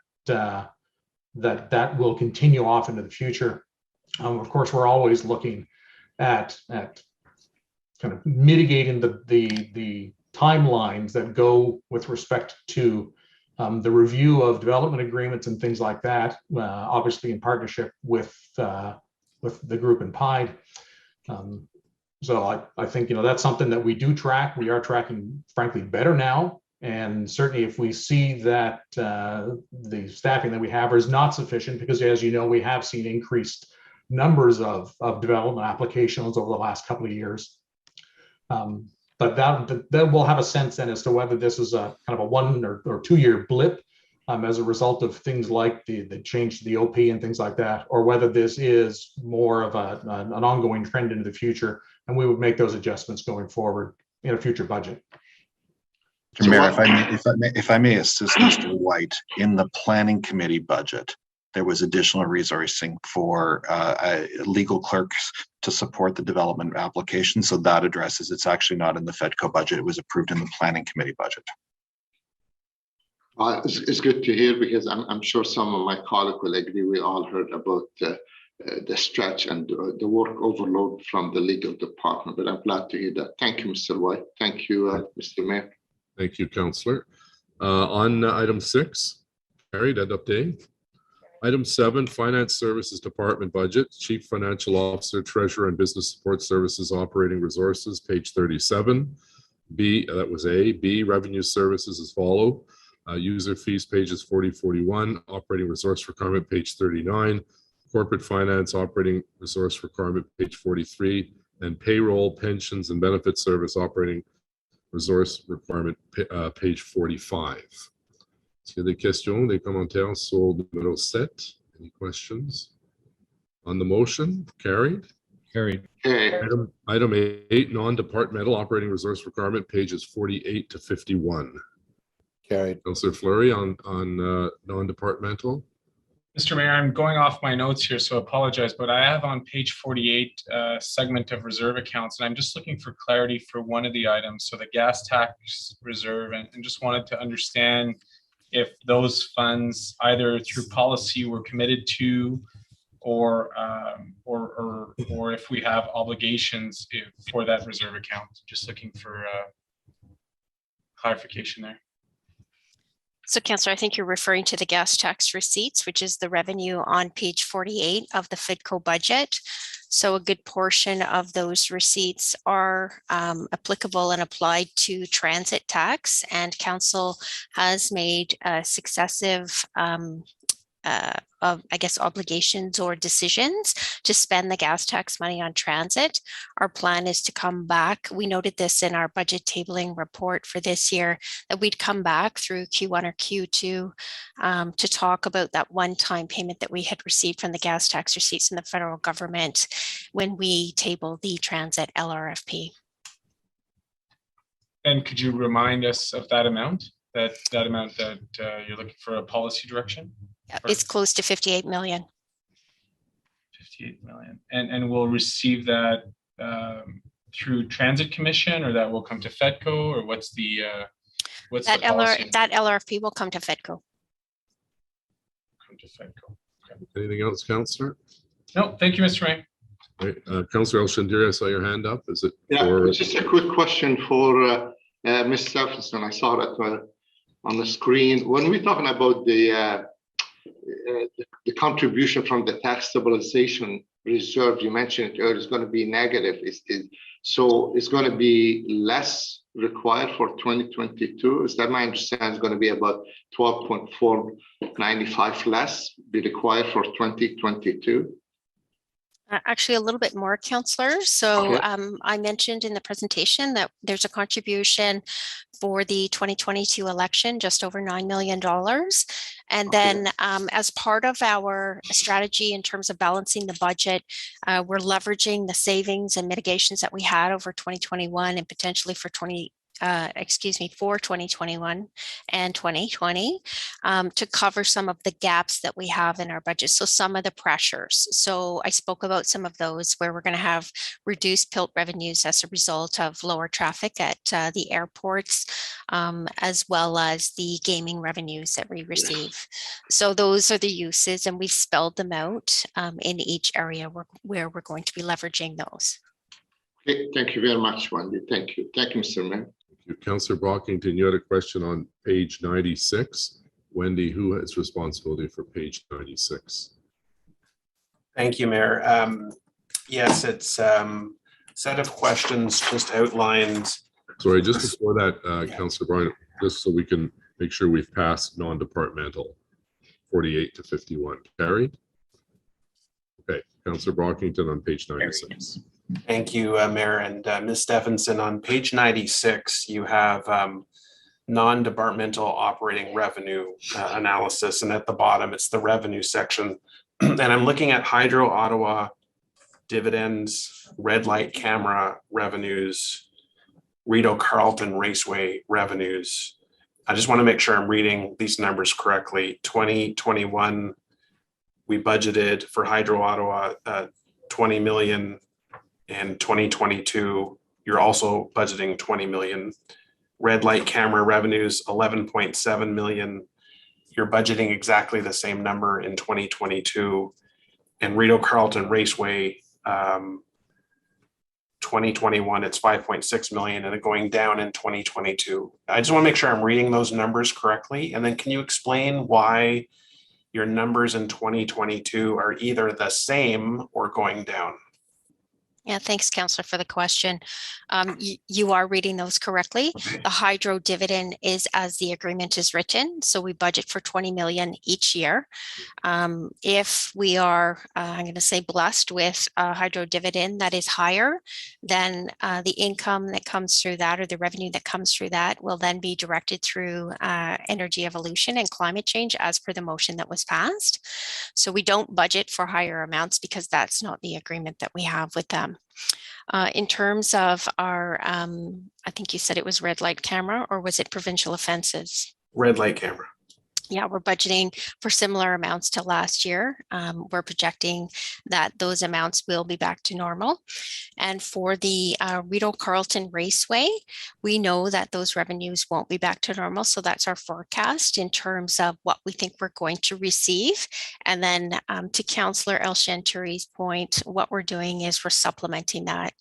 will continue off into the future. Of course, we're always looking at kind of mitigating the timelines that go with respect to the review of development agreements and things like that, obviously in partnership with the group in Pide. So I think, that's something that we do track. We are tracking, frankly, better now. And certainly if we see that the staffing that we have is not sufficient, because as you know, we have seen increased numbers of development applications over the last couple of years. But that we'll have a sense then as to whether this is a kind of a 1 or 2 year blip as a result of things like the change to the OP and things like that, or whether this is more of an ongoing trend into the future, and we would make those adjustments going forward in a future budget. Mayor, if I may assist Mr. White, in the planning committee budget, there was additional resourcing for legal clerks to support the development application. So that addresses, it's actually not in the FEDCO budget. It was approved in the planning committee budget. It's good to hear, because I'm sure some of my colleagues will agree. We all heard about the stretch and the work overload from the legal department, but I'm glad to hear that. Thank you, Mr. White. Thank you, Mr. Mayor. Thank you, Councillor. On item 6, carried, end of day. Item 7, Finance Services Department Budget, Chief Financial Officer, Treasurer and Business Support Services Operating Resources, page 37. B, that was A. B, Revenue Services as follow. User fees, pages 40-41. Operating Resource Requirement, page 39. Corporate Finance Operating Resource Requirement, page 43. And Payroll, Pensions and Benefit Service Operating Resource Requirement, page 45. Est-ce qu'il y a des questions, des commentaires sur le numéro 7? Any questions on the motion? Carried. Carried. Item 8, non-departmental operating resource requirement, pages 48 to 51. Carried. Councillor Fleury on non-departmental. Mr. Mayor, I'm going off my notes here, so apologize, but I have on page 48 segment of reserve accounts, and I'm just looking for clarity for one of the items. So the gas tax reserve, and just wanted to understand if those funds either through policy were committed to, or if we have obligations for that reserve account. Just looking for clarification there. So, Councillor, I think you're referring to the gas tax receipts, which is the revenue on page 48 of the FIDCO budget. So a good portion of those receipts are applicable and applied to transit tax, and Council has made successive obligations or decisions to spend the gas tax money on transit. Our plan is to come back. We noted this in our budget tabling report for this year, that we'd come back through Q1 or Q2 to talk about that one-time payment that we had received from the gas tax receipts in the federal government when we table the transit LRFP. And could you remind us of that amount? That amount that you're looking for a policy direction? It's close to 58 million. 58 million. And we'll receive that through Transit Commission, or that will come to FEDCO, or what's the policy? That LRFP will come to FEDCO. Come to FEDCO. Okay. Anything else, Councillor? No, thank you, Mr. Ray. Right. Councillor El-Shandiri, I saw your hand up. Is it? Yeah, it's just a quick question for Ms. Stephenson. I saw that on the screen. When we're talking about the contribution from the tax stabilization reserve, you mentioned it earlier, is going to be negative. So it's going to be less required for 2022. Is that my understanding? It's going to be about 12.495 less be required for 2022. Actually, a little bit more, Councillor. So Okay. I mentioned in the presentation that there's a contribution for the 2022 election, just over $9 million. And then as part of our strategy in terms of balancing the budget, we're leveraging the savings and mitigations that we had over 2021 and potentially for 2021 and 2020 to cover some of the gaps that we have in our budget. So some of the pressures. So I spoke about some of those where we're going to have reduced PILT revenues as a result of lower traffic at the airports, as well as the gaming revenues that we receive. So those are the uses, and we've spelled them out in each area where we're going to be leveraging those. Okay, thank you very much, Wendy. Thank you. Thank you, Mr. Mayor. Thank you. Councillor Brockington, you had a question on page 96. Wendy, who has responsibility for page 96? Thank you, Mayor. Yes, it's set of questions just outlined. Sorry, just before that, Councillor Bryan, just so we can make sure we've passed non-departmental 48 to 51. Carried? Okay, Councillor Brockington on page 96. Thank you, Mayor, and Ms. Stephenson. On page 96, you have non-departmental operating revenue analysis, and at the bottom, it's the revenue section. And I'm looking at Hydro Ottawa dividends, red light camera revenues, Rideau Carleton Raceway revenues. I just want to make sure I'm reading these numbers correctly. 2021, we budgeted for Hydro Ottawa 20 million. In 2022, you're also budgeting 20 million. Red light camera revenues, 11.7 million. You're budgeting exactly the same number in 2022. And Rideau Carleton Raceway, 2021, it's 5.6 million and going down in 2022. I just want to make sure I'm reading those numbers correctly. And then can you explain why your numbers in 2022 are either the same or going down? Yeah, thanks, Councillor, for the question. You are reading those correctly. The hydro dividend is as the agreement is written. So we budget for 20 million each year. If we are, I'm going to say, blessed with a hydro dividend that is higher, then the income that comes through that, or the revenue that comes through that, will then be directed through energy evolution and climate change as per the motion that was passed. So we don't budget for higher amounts because that's not the agreement that we have with them. In terms of our, I think you said it was red light camera, or was it provincial offenses? Red light camera. Yeah, we're budgeting for similar amounts to last year. We're projecting that those amounts will be back to normal. And for the Rideau Carleton Raceway, we know that those revenues won't be back to normal. So that's our forecast in terms of what we think we're going to receive. And then to Councillor El Shanturi's point, what we're doing is we're supplementing that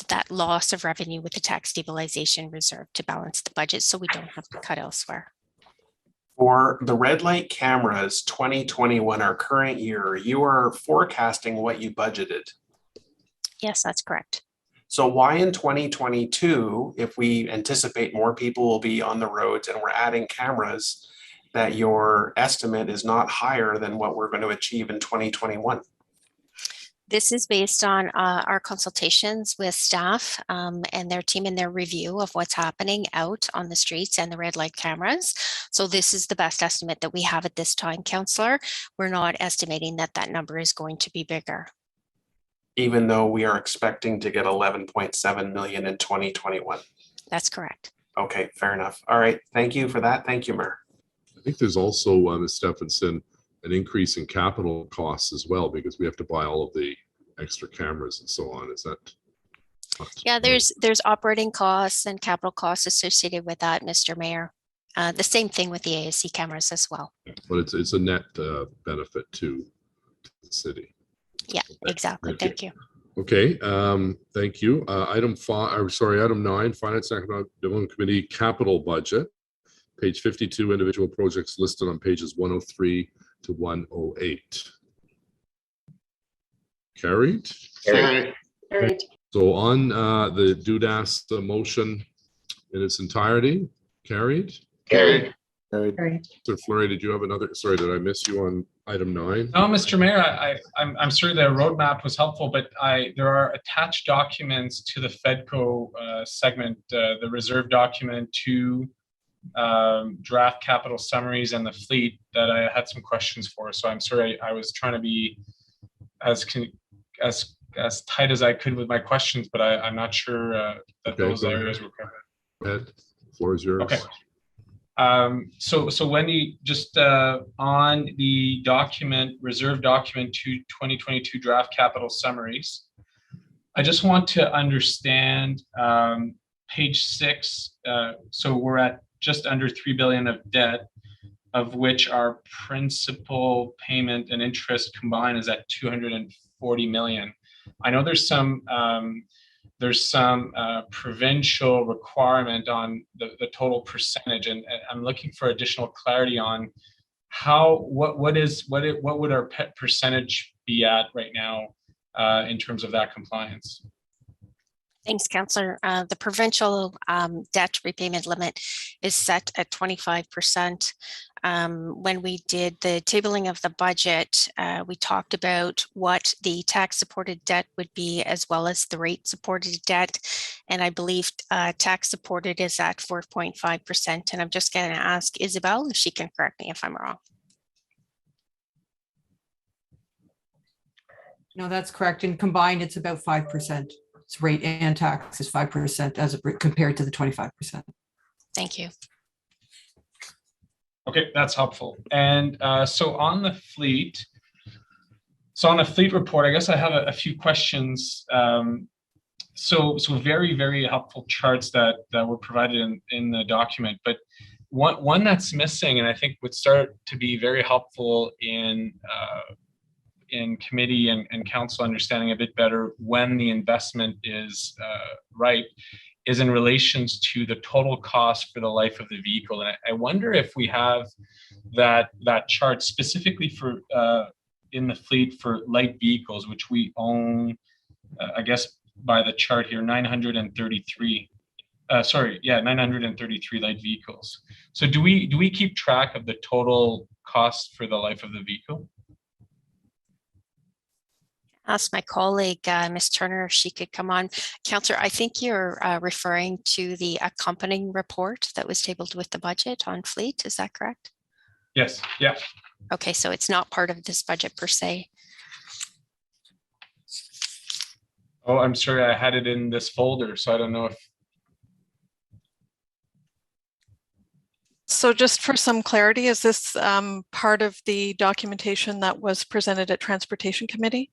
that loss of revenue with the tax stabilization reserve to balance the budget so we don't have to cut elsewhere. For the red light cameras, 2021, our current year, you are forecasting what you budgeted. Yes, that's correct. So why in 2022, if we anticipate more people will be on the roads and we're adding cameras, that your estimate is not higher than what we're going to achieve in 2021? This is based on our consultations with staff and their team in their review of what's happening out on the streets and the red light cameras. So this is the best estimate that we have at this time, Councillor. We're not estimating that that number is going to be bigger. Even though we are expecting to get 11.7 million in 2021. That's correct. Okay, fair enough. All right, thank you for that. Thank you, Mayor. I think there's also, Ms. Stephenson, an increase in capital costs as well, because we have to buy all of the extra cameras and so on. Is that? Yeah, there's operating costs and capital costs associated with that, Mr. Mayor. The same thing with the ASC cameras as well. But it's a net benefit to the city. Yeah, exactly. Thank you. Okay, thank you. Item 9, Finance and Economic Development Committee capital budget. Page 52, individual projects listed on pages 103 to 108. Carried? Carried. So on the DUDAS, the motion in its entirety, carried? Carried. Sir Fleury, did you have another? Sorry, did I miss you on item 9? No, Mr. Mayor, I'm sure the roadmap was helpful, but there are attached documents to the FEDCO segment, the reserve document, to draft capital summaries and the fleet that I had some questions for. So I'm sorry, I was trying to be as tight as I could with my questions, but I'm not sure that those areas were covered. Go ahead. The floor is yours. Okay. So Wendy, just on the document, reserve document to 2022 draft capital summaries, I just want to understand page 6. So we're at just under 3 billion of debt, of which our principal payment and interest combined is at 240 million. I know there's some provincial requirement on the total percentage, and I'm looking for additional clarity on what would our percentage be at right now in terms of that compliance. Thanks, Councillor. The provincial debt repayment limit is set at 25%. When we did the tabling of the budget, we talked about what the tax-supported debt would be as well as the rate-supported debt. And I believe tax-supported is at 4.5%. And I'm just going to ask Isabel if she can correct me if I'm wrong. No, that's correct. And combined, it's about 5%. It's rate and tax is 5% as compared to the 25%. Thank you. Okay, that's helpful. And so on the fleet report, I guess I have a few questions. So very, very helpful charts that were provided in the document, but one that's missing, and I think would start to be very helpful in committee and council understanding a bit better when the investment is ripe, is in relations to the total cost for the life of the vehicle. And I wonder if we have that chart specifically for in the fleet for light vehicles, which we own, I guess by the chart here, 933. 933 light vehicles. So do we keep track of the total cost for the life of the vehicle? Ask my colleague, Ms. Turner, if she could come on. Councillor, I think you're referring to the accompanying report that was tabled with the budget on fleet. Is that correct? Yes. Yeah. Okay, so it's not part of this budget per se. Oh, I'm sorry. I had it in this folder, so I don't know if. So just for some clarity, is this part of the documentation that was presented at Transportation Committee?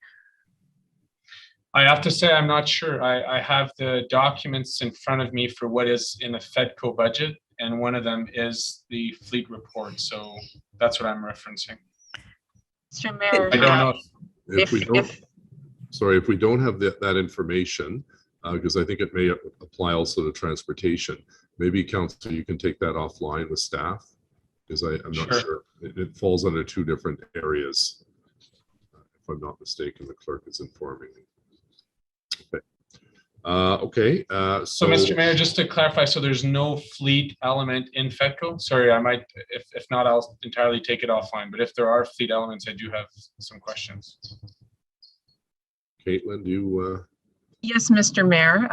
I have to say, I'm not sure. I have the documents in front of me for what is in the FEDCO budget, and one of them is the fleet report. So that's what I'm referencing. Mr. Mayor, I don't know if we don't have that information, because I think it may apply also to transportation. Maybe council, you can take that offline with staff, because I'm not sure. It falls under two different areas. If I'm not mistaken, the clerk is informing me. Okay. So Mr. Mayor, just to clarify, so there's no fleet element in FEDCO? Sorry, I might, if not, I'll entirely take it offline. But if there are fleet elements, I do have some questions. Caitlin, do you? Yes, Mr. Mayor.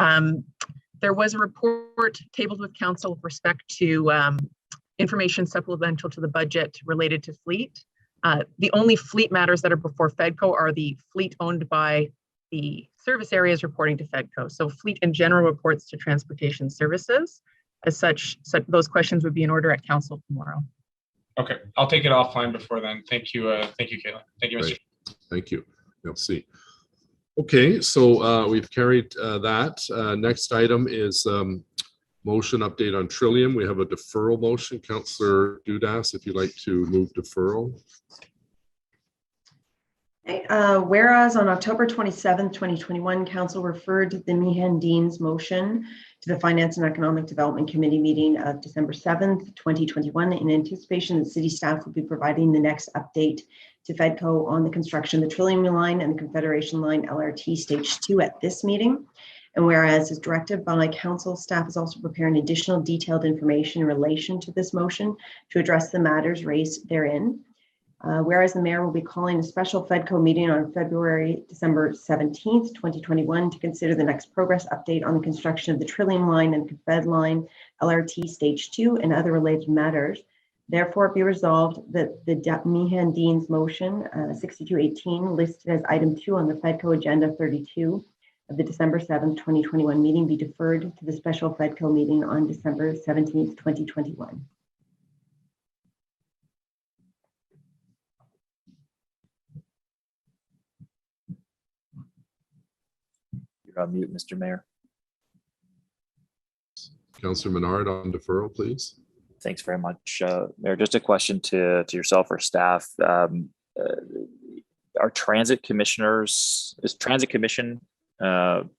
There was a report tabled with council with respect to information supplemental to the budget related to fleet. The only fleet matters that are before FEDCO are the fleet owned by the service areas reporting to FEDCO. So fleet in general reports to transportation services. As such, those questions would be in order at council tomorrow. Okay, I'll take it offline before then. Thank you, Caitlin. Thank you, Mr. Right. Thank you. Merci. Okay, so we've carried that. Next item is motion update on Trillium. We have a deferral motion. Councillor Dudas, if you'd like to move deferral. Whereas on October 27th, 2021, Council referred the Meehan Dean's motion to the Finance and Economic Development Committee meeting of December 7th, 2021, in anticipation that city staff will be providing the next update to FEDCO on the construction of the Trillium Line and the Confederation Line LRT Stage 2 at this meeting. And whereas as directed by Council, staff is also preparing additional detailed information in relation to this motion to address the matters raised therein. Whereas the mayor will be calling a special FEDCO meeting on December 17th, 2021 to consider the next progress update on the construction of the Trillium Line and Confed Line LRT Stage 2 and other related matters. Therefore, be resolved that the Meehan Dean's motion 6218 listed as item 2 on the FEDCO agenda 32 of the December 7th, 2021 meeting be deferred to the special FEDCO meeting on December 17th, 2021. You're on mute, Mr. Mayor. Councillor Menard on deferral, please. Thanks very much, Mayor. Just a question to yourself or staff. Are transit commissioners, is transit commission allowed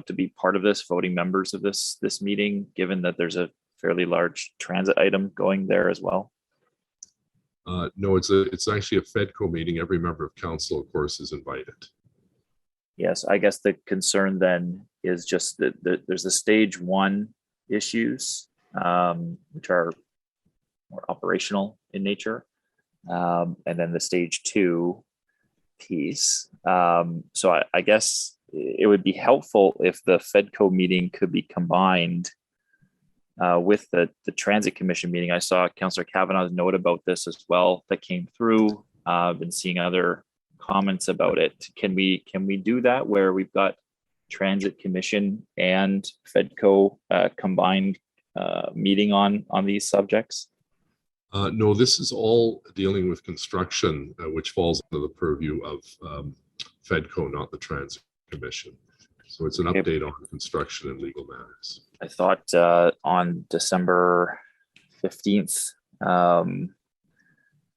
to be part of this, voting members of this meeting, given that there's a fairly large transit item going there as well? No, it's actually a FEDCO meeting. Every member of council, of course, is invited. Yes, I guess the concern then is just that there's the stage 1 issues, which are more operational in nature, and then the stage 2 piece. So I guess it would be helpful if the FEDCO meeting could be combined with the Transit Commission meeting. I saw Councillor Kavanaugh's note about this as well that came through. I've been seeing other comments about it. Can we do that where we've got Transit Commission and FEDCO combined meeting on these subjects? No, this is all dealing with construction, which falls under the purview of FEDCO, not the Transit Commission. So it's an update on construction and legal matters. I thought on December 15th,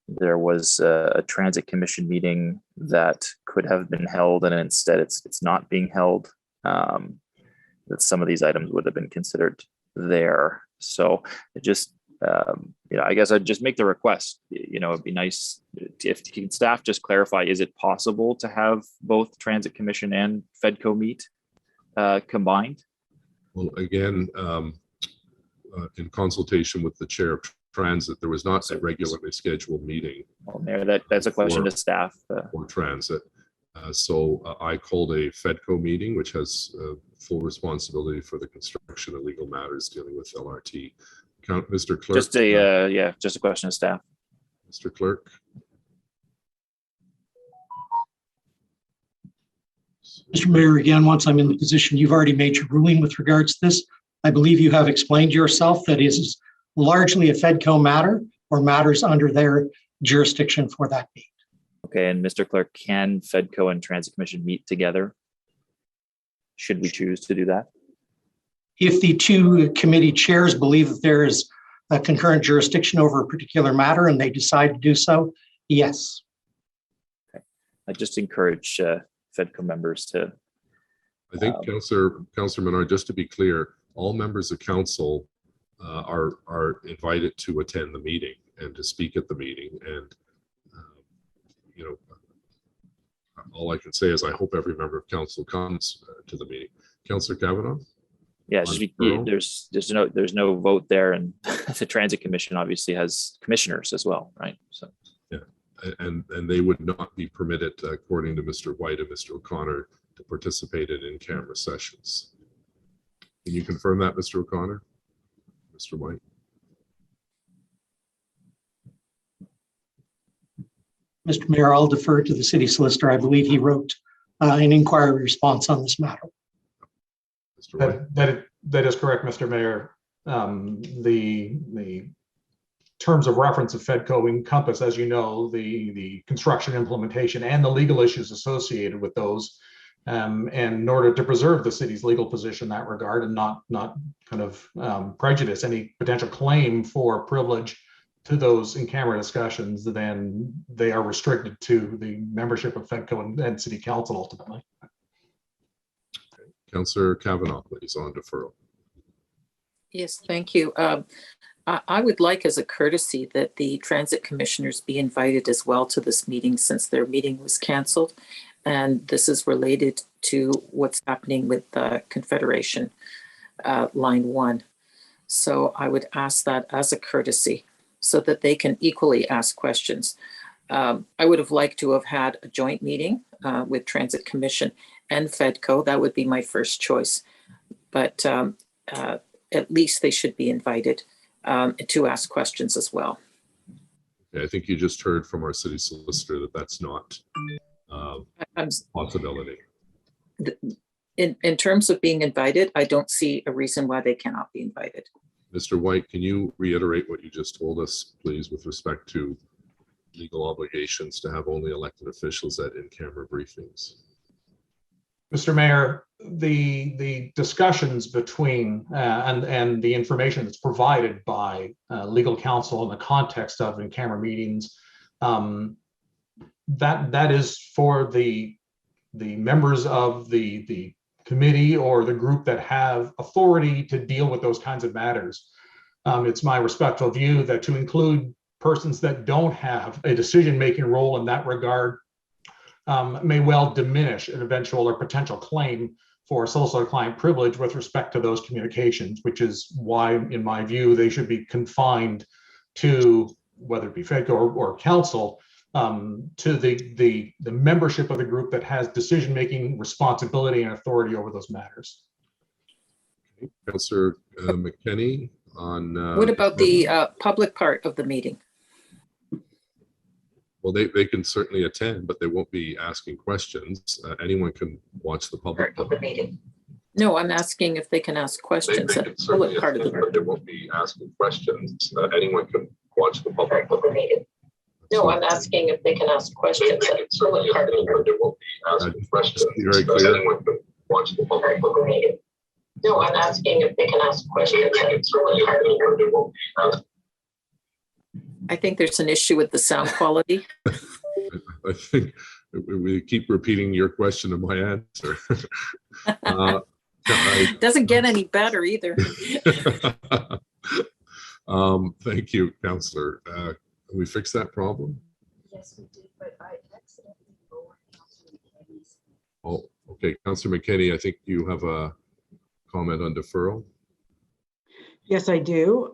there was a Transit Commission meeting that could have been held, and instead it's not being held. That some of these items would have been considered there. So it just, I guess I'd just make the request. It'd be nice if staff just clarify: is it possible to have both Transit Commission and FEDCO meet combined? Well, again, in consultation with the chair of transit, there was not a regularly scheduled meeting. Well, Mayor, that's a question to staff. For transit. So I called a FEDCO meeting, which has full responsibility for the construction and legal matters dealing with LRT. Mr. Clerk. Just a question to staff. Mr. Clerk. Mr. Mayor, again, once I'm in the position, you've already made your ruling with regards to this. I believe you have explained yourself that it is largely a FEDCO matter or matters under their jurisdiction for that meeting. Okay, and Mr. Clerk, can FEDCO and Transit Commission meet together? Should we choose to do that? If the two committee chairs believe that there is a concurrent jurisdiction over a particular matter and they decide to do so, yes. Okay. I just encourage FEDCO members to. I think Councillor Menard, just to be clear, all members of council are invited to attend the meeting and to speak at the meeting. And all I can say is I hope every member of council comes to the meeting. Councillor Kavanaugh? Yeah, there's no vote there, and the Transit Commission obviously has commissioners as well, right? So yeah, and they would not be permitted, according to Mr. White and Mr. O'Connor, to participate in camera sessions. Can you confirm that, Mr. O'Connor? Mr. White? Mr. Mayor, I'll defer to the city solicitor. I believe he wrote an inquiry response on this matter. That is correct, Mr. Mayor. The terms of reference of FEDCO encompass, as you know, the construction implementation and the legal issues associated with those. And in order to preserve the city's legal position in that regard and not kind of prejudice any potential claim for privilege to those in-camera discussions, then they are restricted to the membership of FEDCO and City Council ultimately. Okay. Councillor Kavanaugh, please, on deferral. Yes, thank you. I would like, as a courtesy, that the transit commissioners be invited as well to this meeting, since their meeting was canceled. And this is related to what's happening with Confederation Line 1. So I would ask that as a courtesy so that they can equally ask questions. I would have liked to have had a joint meeting with Transit Commission and FEDCO. That would be my first choice. But at least they should be invited to ask questions as well. Okay, I think you just heard from our city solicitor that that's not a possibility. In terms of being invited, I don't see a reason why they cannot be invited. Mr. White, can you reiterate what you just told us, please, with respect to legal obligations to have only elected officials at in-camera briefings? Mr. Mayor, the discussions between and the information that's provided by legal counsel in the context of in-camera meetings that is for the members of the committee or the group that have authority to deal with those kinds of matters. It's my respectful view that to include persons that don't have a decision-making role in that regard may well diminish an eventual or potential claim for solicitor-client privilege with respect to those communications, which is why, in my view, they should be confined to, whether it be FEDCO or council, to the membership of the group that has decision-making responsibility and authority over those matters. Councillor McKenney on. What about the public part of the meeting? Well, they can certainly attend, but they won't be asking questions. Anyone can watch the public part of the meeting. No, I'm asking if they can ask questions. They can certainly attend, but they won't be asking questions. Anyone can watch the public part of the meeting. No, I'm asking if they can ask questions. They can certainly attend, but they won't be asking questions. Very clear. Anyone can watch the public part of the meeting. No, I'm asking if they can ask questions. They can certainly attend, but they won't be asking. I think there's an issue with the sound quality. I think we keep repeating your question and my answer. Doesn't get any better either. Thank you, Councillor. Can we fix that problem? Yes, we did, but I accidentally lowered Councillor McKenney's. Oh, okay. Councillor McKenney, I think you have a comment on deferral. Yes, I do.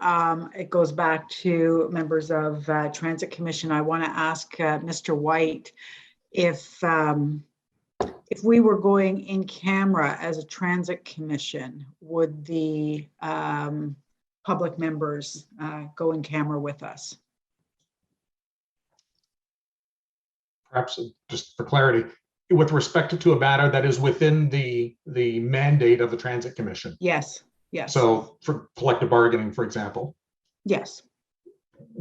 It goes back to members of Transit Commission. I want to ask Mr. White if we were going in camera as a Transit Commission, would the public members go in camera with us? Perhaps just for clarity, with respect to a matter that is within the mandate of the Transit Commission. Yes. Yes. So for collective bargaining, for example. Yes.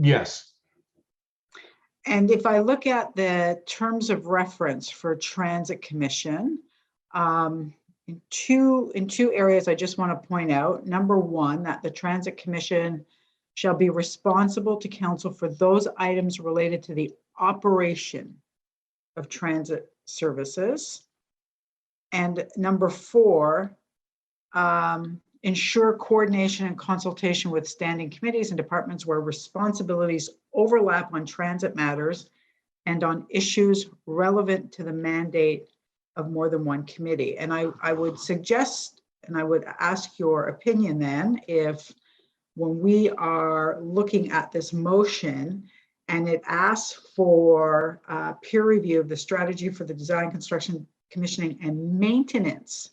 Yes. And if I look at the terms of reference for Transit Commission, in two areas I just want to point out. Number one, that the Transit Commission shall be responsible to council for those items related to the operation of transit services. And number four, ensure coordination and consultation with standing committees and departments where responsibilities overlap on transit matters and on issues relevant to the mandate of more than one committee. And I would suggest, and I would ask your opinion then, if when we are looking at this motion and it asks for peer review of the strategy for the design, construction, commissioning, and maintenance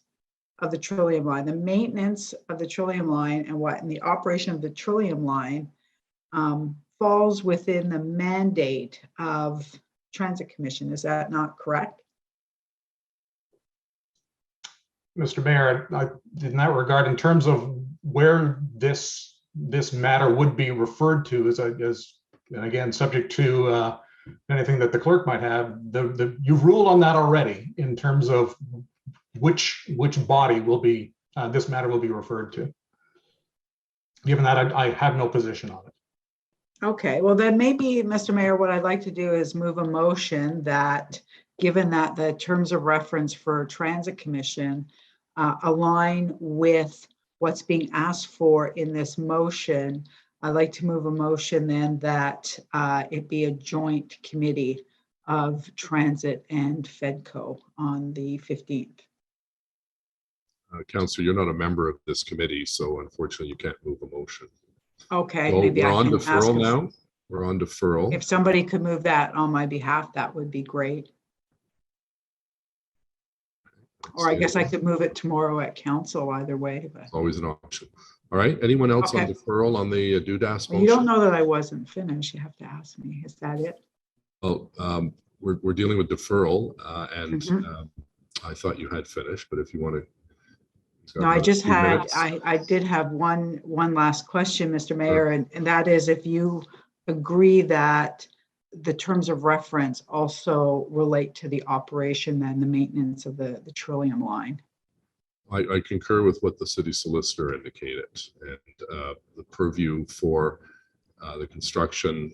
of the Trillium line, the maintenance of the Trillium line and the operation of the Trillium line falls within the mandate of Transit Commission. Is that not correct? Mr. Mayor, in that regard, in terms of where this matter would be referred to as and again, subject to anything that the clerk might have, you've ruled on that already in terms of which body will be this matter will be referred to. Given that, I have no position on it. Okay, well then maybe, Mr. Mayor, what I'd like to do is move a motion that, given that the terms of reference for Transit Commission align with what's being asked for in this motion, I'd like to move a motion then that it be a joint committee of Transit and FEDCO on the 15th. Councillor, you're not a member of this committee, so unfortunately you can't move a motion. Okay, So maybe we're I on can ask deferral now. We're on deferral. if somebody could move that on my behalf, that would be great. Or I guess I could move it tomorrow at council, either way. But It's always an option. All right. Anyone else on Okay. deferral on the DUDAS motion? you don't know that I wasn't finished. You have to ask me. Is that it? Well, we're dealing with deferral, and Mhm. I thought you had finished, but if you want to. No, I just had, I did have one last question, Mr. Mayor, and that is if you agree that the terms of reference also relate to the operation and the maintenance of the Trillium line. I concur with what the city solicitor indicated, and the purview for the construction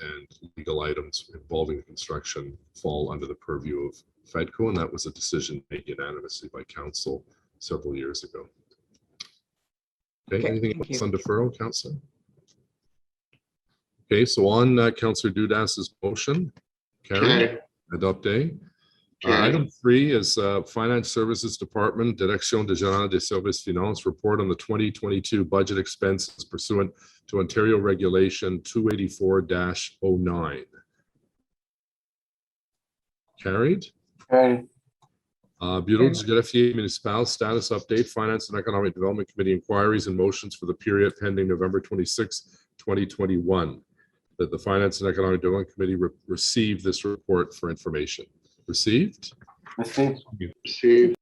and legal items involving construction fall under the purview of FEDCO, and that was a decision made unanimously by council several years ago. Okay, anything else on deferral, Councillor? Okay, so on Councillor Dudas's motion, carried, adopté. Item 3 is Finance Services Department, Direction Générale des Services Finances, report on the 2022 budget expenses pursuant to Ontario Regulation 284-09. Carried. Bureau du Greffier Municipal status update, Finance and Economic Development Committee inquiries and motions for the period pending November 26, 2021. That the Finance and Economic Development Committee received this report for information. Received? Received.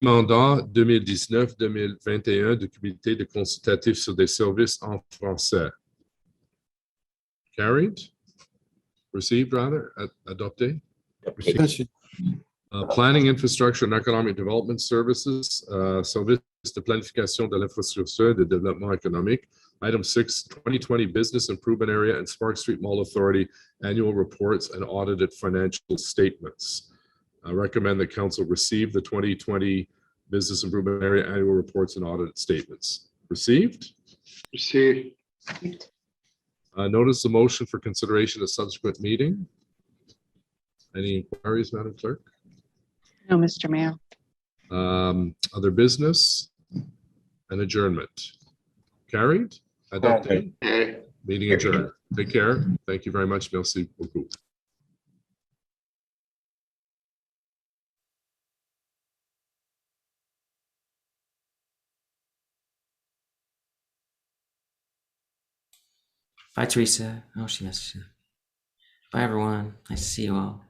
Mandat 2019-2021 du comité de consultatif sur des services en français. Carried? Received, rather? Adopté? Planning, Infrastructure and Economic Development Services, Service de planification de l'infrastructure et de développement économique. Item 6, 2020 Business Improvement Area and Spark Street Mall Authority annual reports and audited financial statements. I recommend that council receive the 2020 Business Improvement Area annual reports and audited statements. Received? Received. Notice the motion for consideration at subsequent meeting. Any inquiries, Madam Clerk? No, Mr. Mayor. Other business and adjournment. Carried? Adopted? Meeting adjourned. Take care. Thank you very much. Merci beaucoup. Bye, Teresa. Oh, she messaged. Bye, everyone. Nice to see you all.